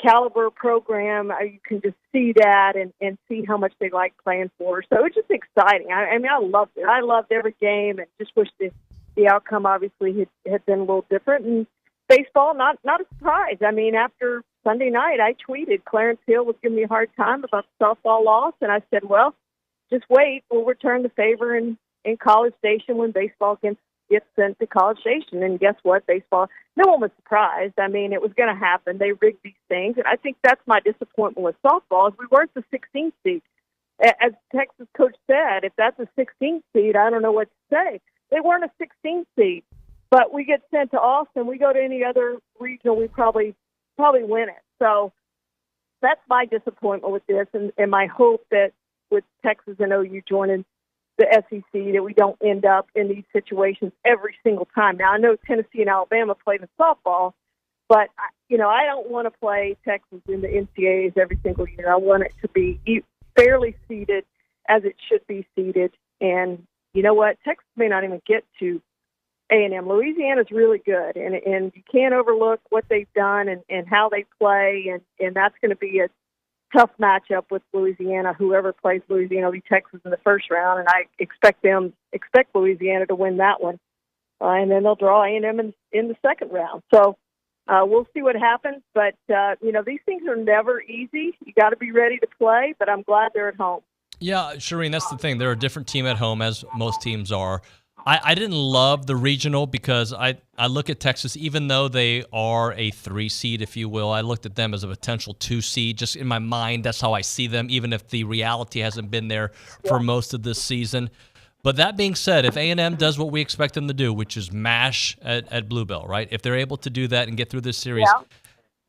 caliber program. You can just see that and see how much they like playing for. So it's just exciting. I loved it. I loved every game, and just wish the outcome obviously had been a little different. And baseball, not a surprise. After Sunday night, I tweeted Clarence Hill was giving me a hard time about the softball loss, and I said, well, just wait. We'll return the favor in College Station when baseball gets sent to College Station. And guess what? Baseball, no one was surprised. It was going to happen. They rigged these things. And I think that's my disappointment with softball is we weren't the 16th seed. As Texas coach said, if that's a 16th seed, I don't know what to say. They weren't a 16th seed. But we get sent to Austin. We go to any other regional, we probably win it. So that's my disappointment with this, and my hope that with Texas and OU joining the SEC, that we don't end up in these situations every single time. Now, I know Tennessee and Alabama played in softball, but, I don't want to play Texas in the NCAAs every single year. I want it to be fairly seeded as it should be seeded. And you know what? Texas may not even get to A&M. Louisiana's really good, and you can't overlook what they've done and how they play, and that's going to be a tough matchup with Louisiana. Whoever plays Louisiana will be Texas in the first round, and I expect Louisiana to win that one. And then they'll draw A&M in the second round. So we'll see what happens. But, these things are never easy. You got to be ready to play, but I'm glad they're at home. Yeah, Charean, that's the thing. They're a different team at home, as most teams are. I didn't love the regional because I look at Texas, even though they are a 3 seed, if you will, I looked at them as a potential 2 seed. Just in my mind, that's how I see them, even if the reality hasn't been there for most of this season. But that being said, if A&M does what we expect them to do, which is mash at Bluebell, right? If they're able to do that and get through this series,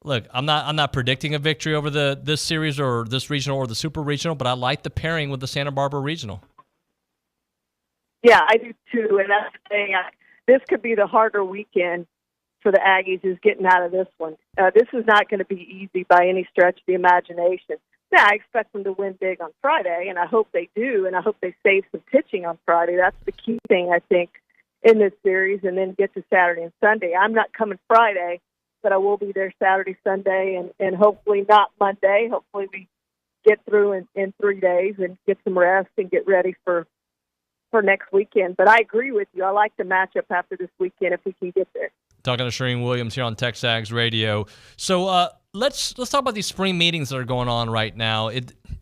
look, I'm not predicting a victory over this series or this regional or the super regional, but I like the pairing with the Santa Barbara regional. Yeah, I do too, and that's the thing. This could be the harder weekend for the Aggies is getting out of this one. This is not going to be easy by any stretch of the imagination. Now, I expect them to win big on Friday, and I hope they do, and I hope they save some pitching on Friday. That's the key thing, I think, in this series, and then get to Saturday and Sunday. I'm not coming Friday, but I will be there Saturday, Sunday, and hopefully not Monday. Hopefully we get through in 3 days and get some rest and get ready for next weekend. But I agree with you. I like the matchup after this weekend if we can get there. Talking to Charean Williams here on TexAgs Radio. So let's talk about these spring meetings that are going on right now.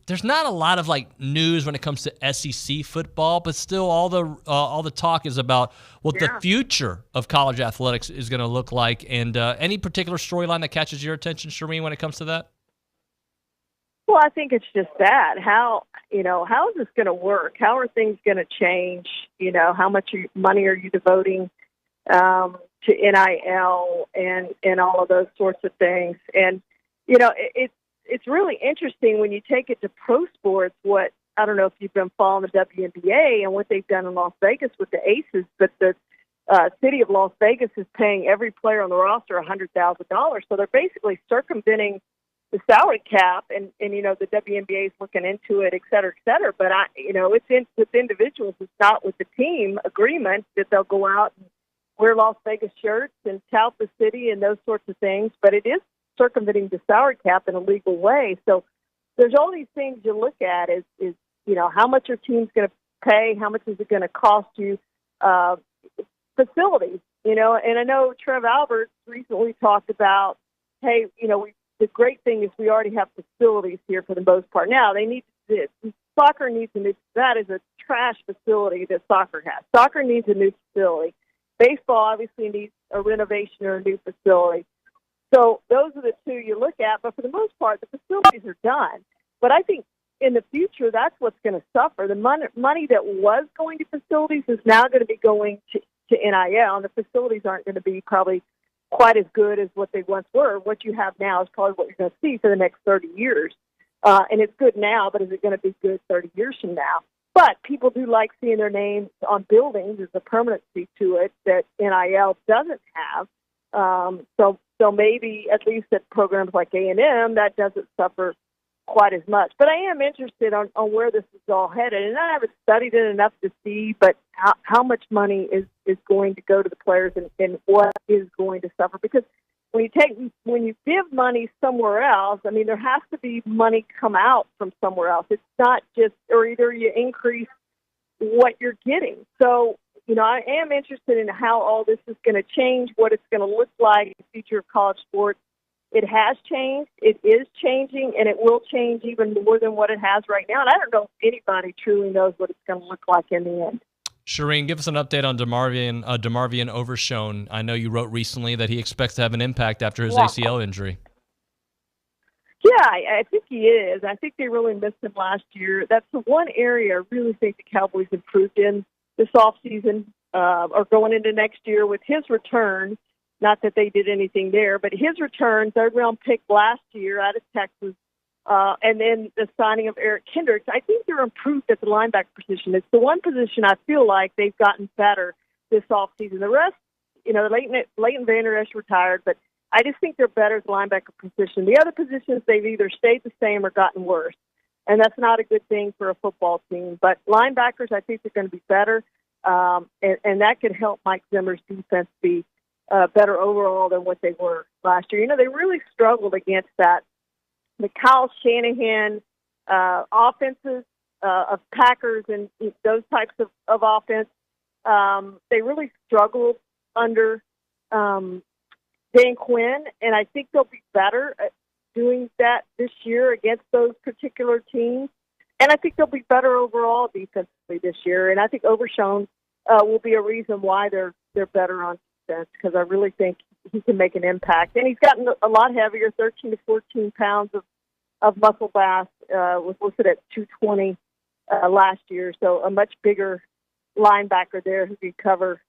There's not a lot of news when it comes to SEC football, but still all the talk is about what the future of college athletics is going to look like. And any particular storyline that catches your attention, Charean, when it comes to that? Well, I think it's just that. How is this going to work? How are things going to change? How much money are you devoting to NIL and all of those sorts of things? And, it's really interesting when you take it to pro sports, I don't know if you've been following the WNBA and what they've done in Las Vegas with the Aces, but the city of Las Vegas is paying every player on the roster $100,000. So they're basically circumventing the salary cap, and the WNBA is looking into it, et cetera, et cetera. But it's with individuals. It's not with the team agreement that they'll go out and wear Las Vegas shirts and tout the city and those sorts of things. But it is circumventing the salary cap in a legal way. So there's all these things you look at is how much your team's going to pay, how much is it going to cost you, facilities, and I know Trev Alberts recently talked about, hey, the great thing is we already have facilities here for the most part. Now soccer needs that is a trash facility that soccer has. Soccer needs a new facility. Baseball obviously needs a renovation or a new facility. So those are the two you look at, but for the most part, the facilities are done. But I think in the future, that's what's going to suffer. The money that was going to facilities is now going to be going to NIL, and the facilities aren't going to be probably quite as good as what they once were. What you have now is probably what you're going to see for the next 30 years. And it's good now, but is it going to be good 30 years from now? But people do like seeing their names on buildings. There's a permanency to it that NIL doesn't have. So maybe at least at programs like A&M, that doesn't suffer quite as much. But I am interested on where this is all headed, and I haven't studied it enough to see, but how much money is going to go to the players and what is going to suffer. Because when you give money somewhere else, I mean, there has to be money come out from somewhere else. It's not just, or either you increase what you're getting. So, I am interested in how all this is going to change, what it's going to look like in the future of college sports. It has changed, it is changing, and it will change even more than what it has right now. And I don't know if anybody truly knows what it's going to look like in the end. Charean, give us an update on DeMarvion Overshone. I know you wrote recently that he expects to have an impact after his ACL injury. Yeah, I think he is. I think they really missed him last year. That's the one area I really think the Cowboys improved in this offseason or going into next year with his return. Not that they did anything there, but his return, third-round pick last year out of Texas, and then the signing of Eric Kendricks, I think they're improved at the linebacker position. It's the one position I feel like they've gotten better this offseason. The rest, Leighton Vander Esch retired, but I just think they're better at the linebacker position. The other positions, they've either stayed the same or gotten worse, and that's not a good thing for a football team. But linebackers, I think they're going to be better, and that could help Mike Zimmer's defense be better overall than what they were last year. They really struggled against that. The Kyle Shanahan offenses of Packers and those types of offense, they really struggled under Dan Quinn, and I think they'll be better at doing that this year against those particular teams. And I think they'll be better overall defensively this year. And I think Overshone will be a reason why they're better on defense, because I really think he can make an impact. And he's gotten a lot heavier, 13 to 14 pounds of muscle mass, was listed at 220 last year. So a much bigger linebacker there who can cover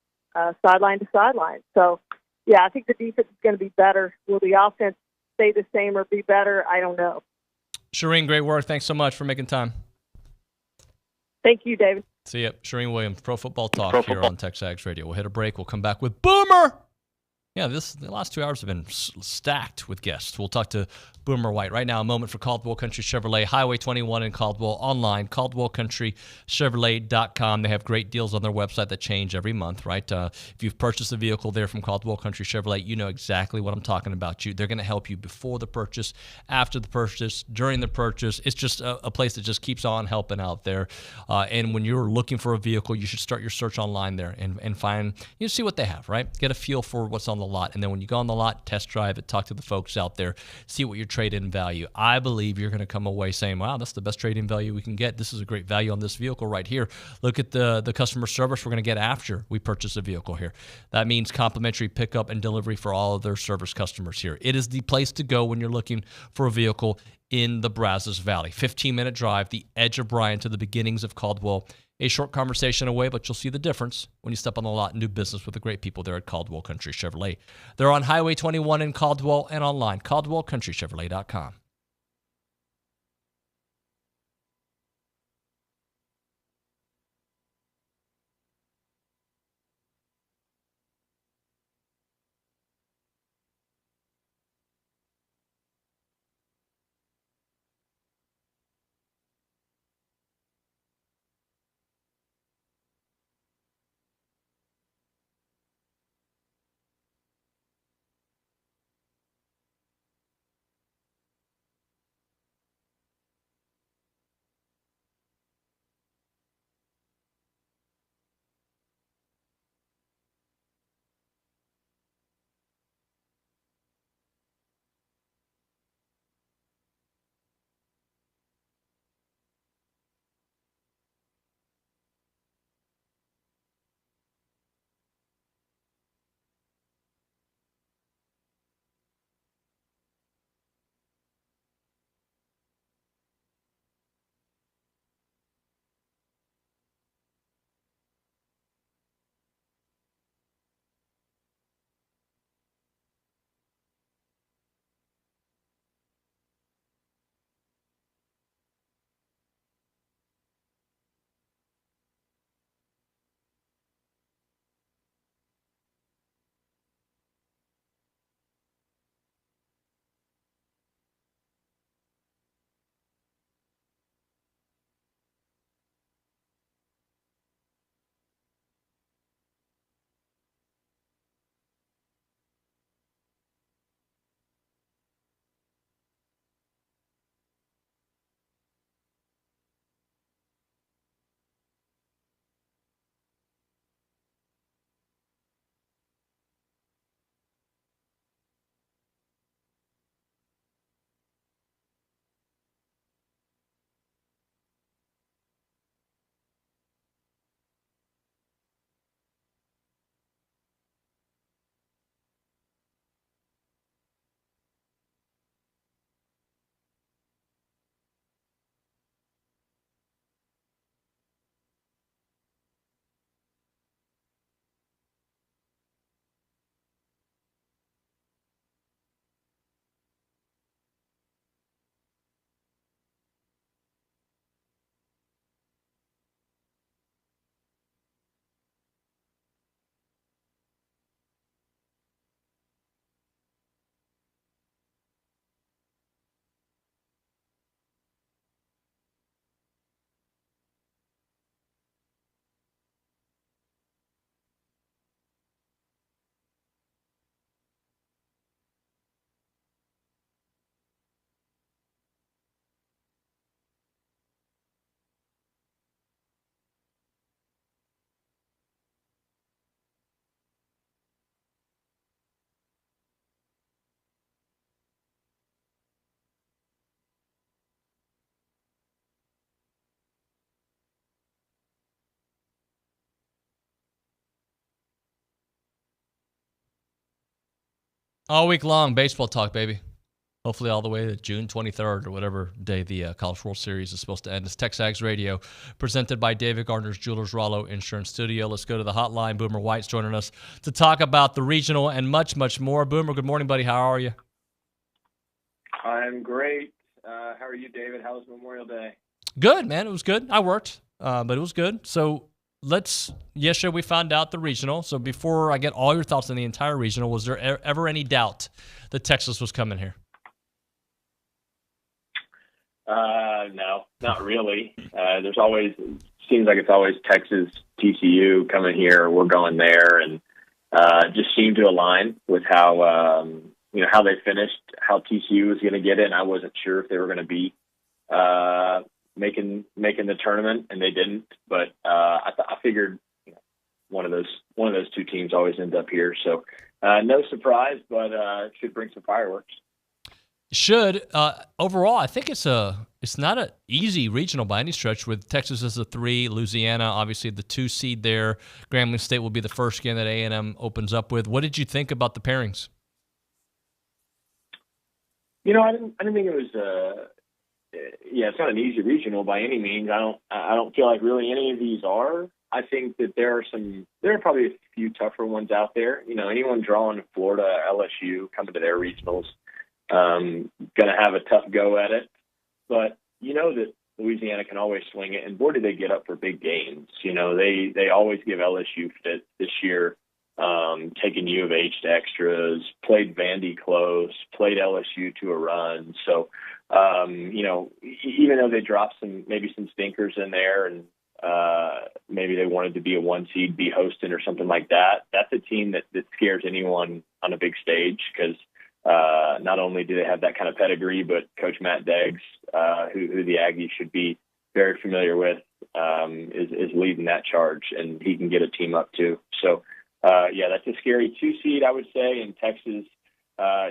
sideline to sideline. So, yeah, I think the defense is going to be better. Will the offense stay the same or be better? I don't know. Charean, great work. Thanks so much for making time. Thank you, David. See ya. Charean Williams, Pro Football Talk here on TexAgs Radio. We'll hit a break. We'll come back with Boomer. Yeah, the last 2 hours have been stacked with guests. We'll talk to Boomer White. Right now, a moment for Caldwell Country Chevrolet, Highway 21 in Caldwell, online, CaldwellCountryChevrolet.com. They have great deals on their website that change every month, right? If you've purchased a vehicle there from Caldwell Country Chevrolet, you know exactly what I'm talking about. They're going to help you before the purchase, after the purchase, during the purchase. It's just a place that just keeps on helping out there. And when you're looking for a vehicle, you should start your search online there and find, see what they have, right? Get a feel for what's on the lot. And then when you go on the lot, test drive it, talk to the folks out there, see what your trade-in value. I believe you're going to come away saying, wow, that's the best trade-in value we can get. This is a great value on this vehicle right here. Look at the customer service we're going to get after we purchase a vehicle here. That means complimentary pickup and delivery for all of their service customers here. It is the place to go when you're looking for a vehicle in the Brazos Valley. 15-minute drive, the edge of Bryan to the beginnings of Caldwell. A short conversation away, but you'll see the difference when you step on the lot and do business with the great people there at Caldwell Country Chevrolet. They're on Highway 21 in Caldwell and online, CaldwellCountryChevrolet.com. All week long, baseball talk, baby. Hopefully all the way to June 23rd or whatever day the College World Series is supposed to end. It's TexAgs Radio, presented by David Gardner's Jewelers Rollo Insurance Studio. Let's go to the hotline. Boomer White's joining us to talk about the regional and much, much more. Boomer, good morning, buddy. How are you? I'm great. How are you, David? How was Memorial Day? Good, man. It was good. I worked, but it was good. So yesterday we found out the regional. So before I get all your thoughts on the entire regional, was there ever any doubt that Texas was coming here? No, not really. Seems like it's always Texas, TCU coming here. We're going there, and just seemed to align with how they finished, how TCU was going to get in. I wasn't sure if they were going to be making the tournament, and they didn't. But I figured one of those two teams always end up here. So no surprise, but should bring some fireworks. Should. Overall, I think it's not an easy regional by any stretch, with Texas as the 3, Louisiana obviously the 2 seed there. Grambling State will be the first game that A&M opens up with. What did you think about the pairings? I didn't think it was. It's not an easy regional by any means. I don't feel like really any of these are. I think that there are probably a few tougher ones out there. Anyone drawing Florida, LSU coming to their regionals, going to have a tough go at it. But that Louisiana can always swing it, and boy, do they get up for big games. They always give LSU fit this year. Taking U of H to extras, played Vandy close, played LSU to a run. So, even though they dropped maybe some stinkers in there, and maybe they wanted to be a 1 seed, be hosting or something like that, that's a team that scares anyone on a big stage, because not only do they have that kind of pedigree, but Coach Matt Deggs, who the Aggies should be very familiar with, is leading that charge, and he can get a team up too. So, that's a scary 2 seed, I would say, and Texas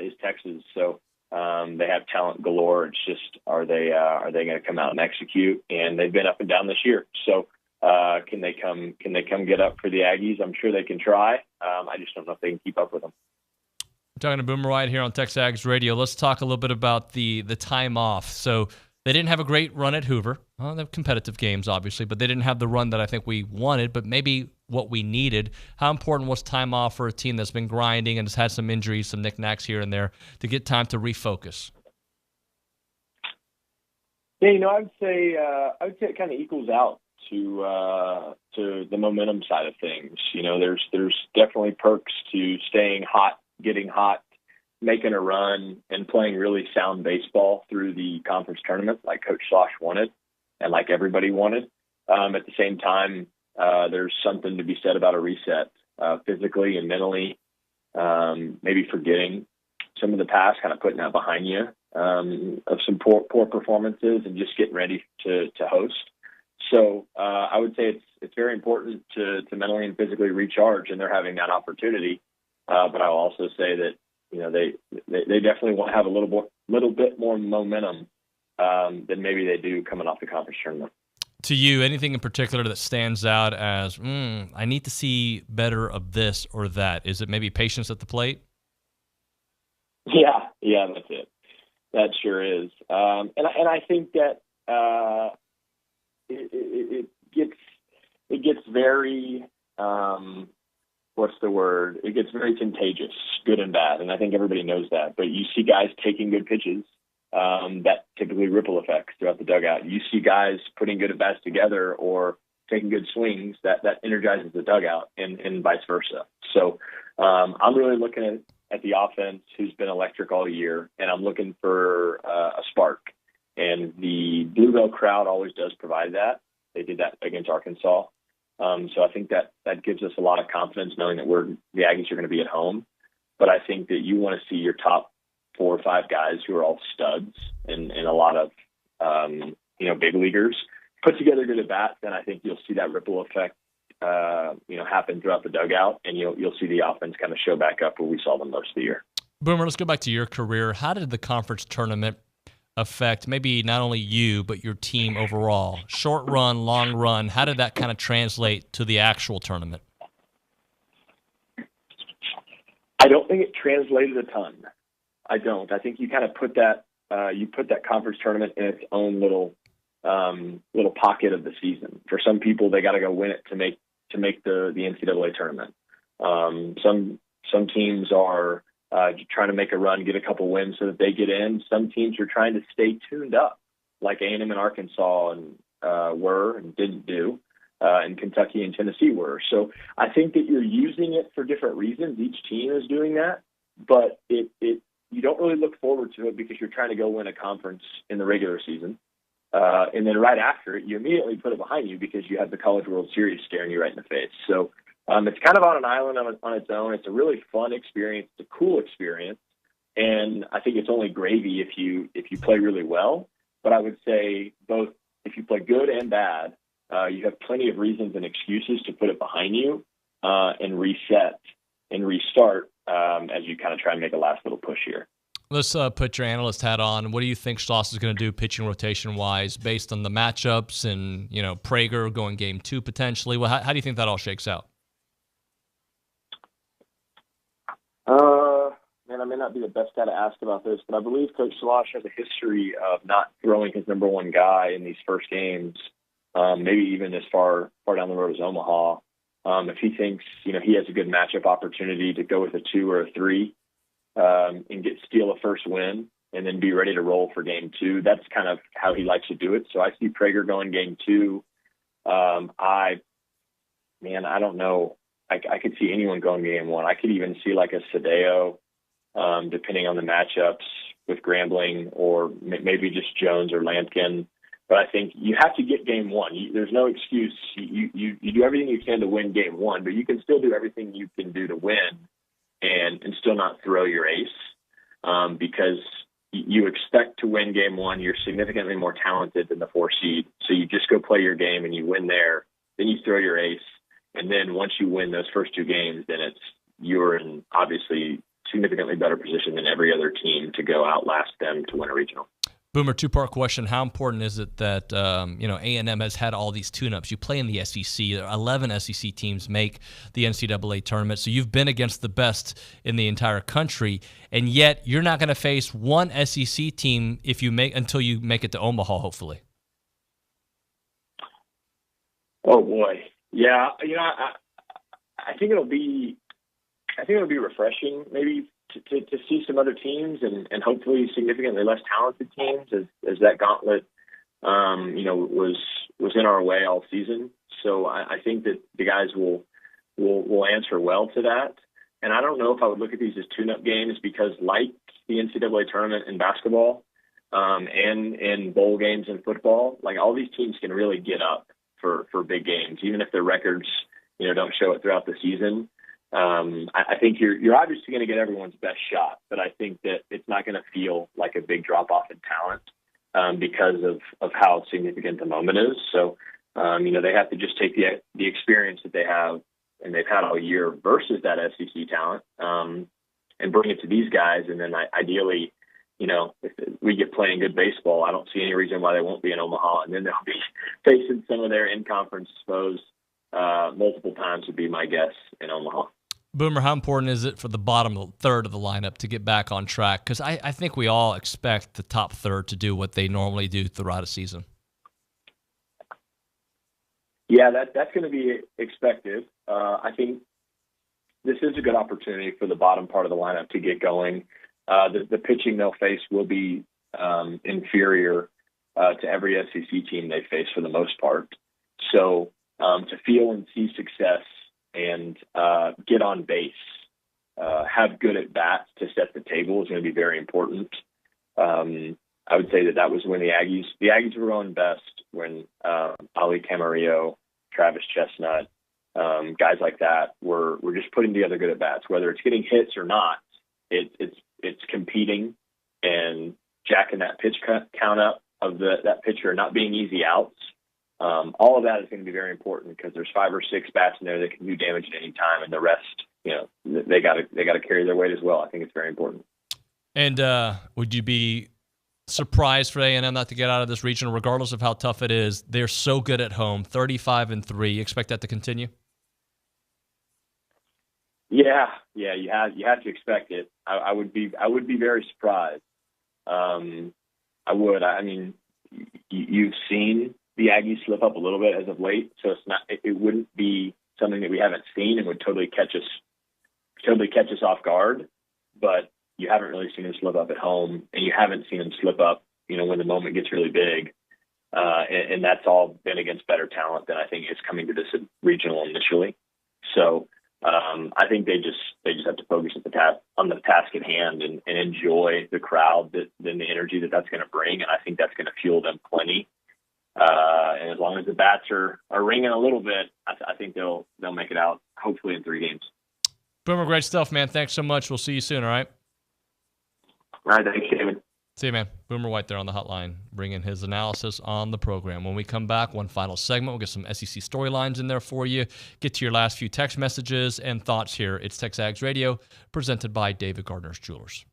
is Texas. So they have talent galore. It's just, are they going to come out and execute? And they've been up and down this year. So can they come get up for the Aggies? I'm sure they can try. I just don't know if they can keep up with them. We're talking to Boomer White here on TexAgs Radio. Let's talk a little bit about the time off. So they didn't have a great run at Hoover. Well, they have competitive games, obviously, but they didn't have the run that I think we wanted, but maybe what we needed. How important was time off for a team that's been grinding and has had some injuries, some knickknacks here and there, to get time to refocus? Yeah, I would say it kind of equals out to the momentum side of things. There's definitely perks to staying hot, getting hot, making a run, and playing really sound baseball through the conference tournament like Coach Slosh wanted and like everybody wanted. At the same time, there's something to be said about a reset, physically and mentally, maybe forgetting some of the past, kind of putting that behind you, of some poor performances, and just getting ready to host. So I would say it's very important to mentally and physically recharge, and they're having that opportunity. But I'll also say that they definitely want to have a little bit more momentum than maybe they do coming off the conference tournament. To you, anything in particular that stands out as, I need to see better of this or that? Is it maybe patience at the plate? Yeah, that's it. That sure is. And I think that it gets very, what's the word? It gets very contagious, good and bad. And I think everybody knows that. But you see guys taking good pitches, that typically ripple effects throughout the dugout. You see guys putting good at-bats together or taking good swings, that energizes the dugout, and vice versa. So I'm really looking at the offense, who's been electric all year, and I'm looking for a spark. And the Bluebell crowd always does provide that. They did that against Arkansas. So I think that gives us a lot of confidence, knowing that the Aggies are going to be at home. But I think that you want to see your top 4 or 5 guys who are all studs and a lot of big leaguers put together good at bats. Then I think you'll see that ripple effect happen throughout the dugout, and you'll see the offense kind of show back up where we saw them most of the year. Boomer, let's go back to your career. How did the conference tournament affect maybe not only you, but your team overall? Short run, long run, how did that kind of translate to the actual tournament? I don't think it translated a ton. I don't. I think you kind of put that conference tournament in its own little pocket of the season. For some people, they got to go win it to make the NCAA tournament. Some teams are trying to make a run, get a couple wins so that they get in. Some teams are trying to stay tuned up, like A&M and Arkansas were and didn't do, and Kentucky and Tennessee were. So I think that you're using it for different reasons. Each team is doing that, but you don't really look forward to it because you're trying to go win a conference in the regular season. And then right after it, you immediately put it behind you because you have the College World Series staring you right in the face. So it's kind of on an island on its own. It's a really fun experience. It's a cool experience. And I think it's only gravy if you play really well. But I would say both if you play good and bad, you have plenty of reasons and excuses to put it behind you and reset and restart as you kind of try and make a last little push here. Let's put your analyst hat on. What do you think Schloss is going to do pitching rotation-wise based on the matchups and, Prager going game 2 potentially? Well, how do you think that all shakes out? Man, I may not be the best guy to ask about this, but I believe Coach Schloss has a history of not throwing his number one guy in these first games, maybe even as far down the road as Omaha. If he thinks, he has a good matchup opportunity to go with a 2 or a 3 and steal a first win and then be ready to roll for game 2, that's kind of how he likes to do it. So I see Prager going game 2. I don't know. I could see anyone going game 1. I could even see like a Sadeo, depending on the matchups with Grambling or maybe just Jones or Lampkin. But I think you have to get game 1. There's no excuse. You do everything you can to win game 1, but you can still do everything you can do to win and still not throw your ace because you expect to win game 1. You're significantly more talented than the 4 seed. So you just go play your game and you win there. Then you throw your ace. And then once you win those first 2 games, then you're in obviously significantly better position than every other team to go outlast them to win a regional. Boomer, 2-part question. How important is it that, A&M has had all these tune-ups? You play in the SEC. 11 SEC teams make the NCAA tournament, so you've been against the best in the entire country, and yet you're not going to face one SEC team until you make it to Omaha, hopefully. Oh, boy. Yeah, I think it'll be refreshing maybe to see some other teams and hopefully significantly less talented teams as that gauntlet, was in our way all season. So I think that the guys will answer well to that. And I don't know if I would look at these as tune-up games because like the NCAA tournament in basketball and in bowl games in football, like all these teams can really get up for big games, even if their records, don't show it throughout the season. I think you're obviously going to get everyone's best shot, but I think that it's not going to feel like a big drop-off in talent because of how significant the moment is. So, they have to just take the experience that they have and they've had all year versus that SEC talent and bring it to these guys. And then ideally, if we get playing good baseball, I don't see any reason why they won't be in Omaha. And then they'll be facing some of their in-conference foes multiple times would be my guess in Omaha. Boomer, how important is it for the bottom third of the lineup to get back on track? Because I think we all expect the top third to do what they normally do throughout a season. Yeah, that's going to be expected. I think this is a good opportunity for the bottom part of the lineup to get going. The pitching they'll face will be inferior to every SEC team they face for the most part. So to feel and see success and get on base, have good at bats to set the table is going to be very important. I would say that was when the Aggies were going best when Ali Camarillo, Travis Chestnut, guys like that were just putting together good at bats. Whether it's getting hits or not, it's competing and jacking that pitch count up of that pitcher, not being easy outs. All of that is going to be very important because there's 5 or 6 bats in there that can do damage at any time, and the rest, they got to carry their weight as well. I think it's very important. And would you be surprised for A&M not to get out of this regional, regardless of how tough it is? They're so good at home, 35-3. You expect that to continue? Yeah, you have to expect it. I would be very surprised. I would. I mean, you've seen the Aggies slip up a little bit as of late, so it wouldn't be something that we haven't seen and would totally catch us off guard. But you haven't really seen them slip up at home, and you haven't seen them slip up, when the moment gets really big. And that's all been against better talent than I think is coming to this regional initially. So I think they just have to focus on the task at hand and enjoy the crowd and the energy that's going to bring. And I think that's going to fuel them plenty. And as long as the bats are ringing a little bit, I think they'll make it out, hopefully in 3 games. Boomer, great stuff, man. Thanks so much. We'll see you soon, all right? All right, thanks, David. See you, man. Boomer White there on the hotline, bringing his analysis on the program. When we come back, one final segment. We'll get some SEC storylines in there for you. Get to your last few text messages and thoughts here. It's TexAgs Radio, presented by David Gardner's Jewelers.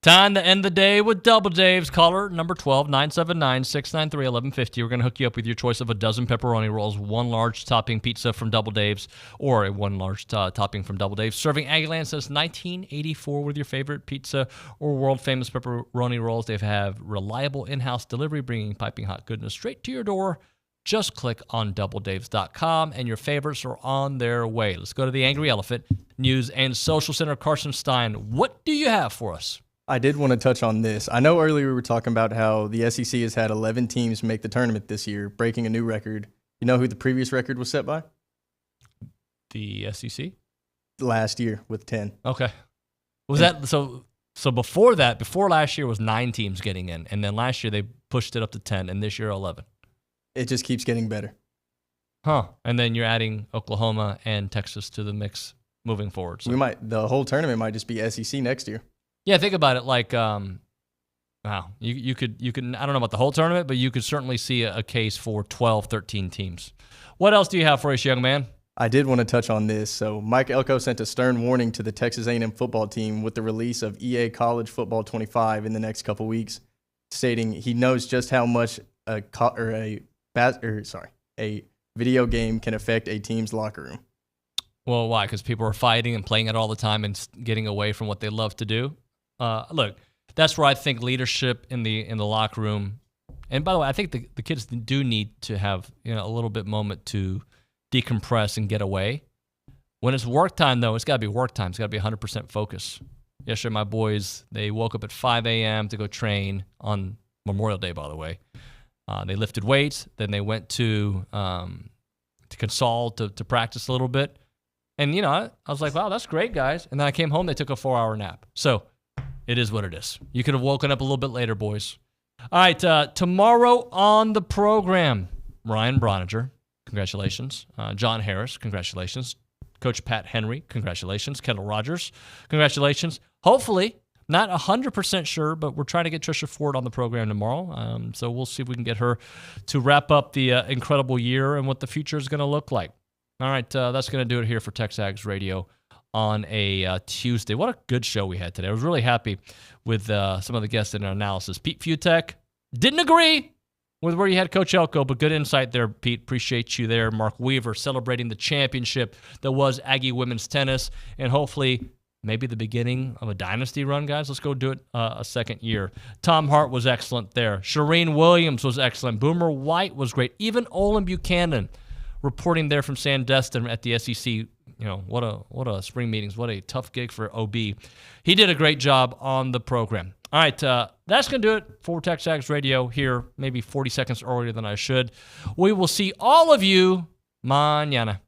Time to end the day with Double Dave's. Caller number 12, 979-693-1150. We're going to hook you up with your choice of a dozen pepperoni rolls, one large topping pizza from Double Dave's, or a one large topping from Double Dave's. Serving Aggieland since 1984 with your favorite pizza or world-famous pepperoni rolls. They have reliable in-house delivery, bringing piping hot goodness straight to your door. Just click on doubledaves.com, and your favorites are on their way. Let's go to the Angry Elephant News and Social Center. Carson Stein, what do you have for us? I did want to touch on this. I know earlier we were talking about how the SEC has had 11 teams make the tournament this year, breaking a new record. You know who the previous record was set by? The SEC? Last year with 10. Okay. Was that so before that, before last year was 9 teams getting in, and then last year they pushed it up to 10, and this year 11. It just keeps getting better. Huh. And then you're adding Oklahoma and Texas to the mix moving forward. So. The whole tournament might just be SEC next year. Yeah, think about it like, wow, you could, I don't know about the whole tournament, but you could certainly see a case for 12, 13 teams. What else do you have for us, young man? I did want to touch on this. So Mike Elko sent a stern warning to the Texas A&M football team with the release of EA College Football 25 in the next couple weeks, stating he knows just how much a video game can affect a team's locker room. Well, why? Because people are fighting and playing it all the time and getting away from what they love to do. Look, that's where I think leadership in the locker room. And by the way, I think the kids do need to have a little bit moment to decompress and get away. When it's work time, though, it's got to be work time. It's got to be 100% focus. Yesterday, my boys, they woke up at 5 a.m. to go train on Memorial Day, by the way. They lifted weights. Then they went to consult, to practice a little bit. And, I was like, wow, that's great, guys. And then I came home. They took a 4-hour nap. So it is what it is. You could have woken up a little bit later, boys. All right, tomorrow on the program, Ryan Broniger, congratulations. John Harris, congratulations. Coach Pat Henry, congratulations. Kendall Rogers, congratulations. Hopefully, not 100% sure, but we're trying to get Trisha Ford on the program tomorrow. So we'll see if we can get her to wrap up the incredible year and what the future is going to look like. All right, that's going to do it here for TexAgs Radio on a Tuesday. What a good show we had today. I was really happy with some of the guests in our analysis. Pete Fiutak didn't agree with where you had Coach Elko, but good insight there, Pete. Appreciate you there. Mark Weaver celebrating the championship that was Aggie women's tennis, and hopefully maybe the beginning of a dynasty run, guys. Let's go do it a second year. Tom Hart was excellent there. Charean Williams was excellent. Boomer White was great. Even Olin Buchanan reporting there from Destin at the SEC. What a spring meetings. What a tough gig for OB. He did a great job on the program. All right, that's going to do it for TexAgs Radio here, maybe 40 seconds earlier than I should. We will see all of you mañana.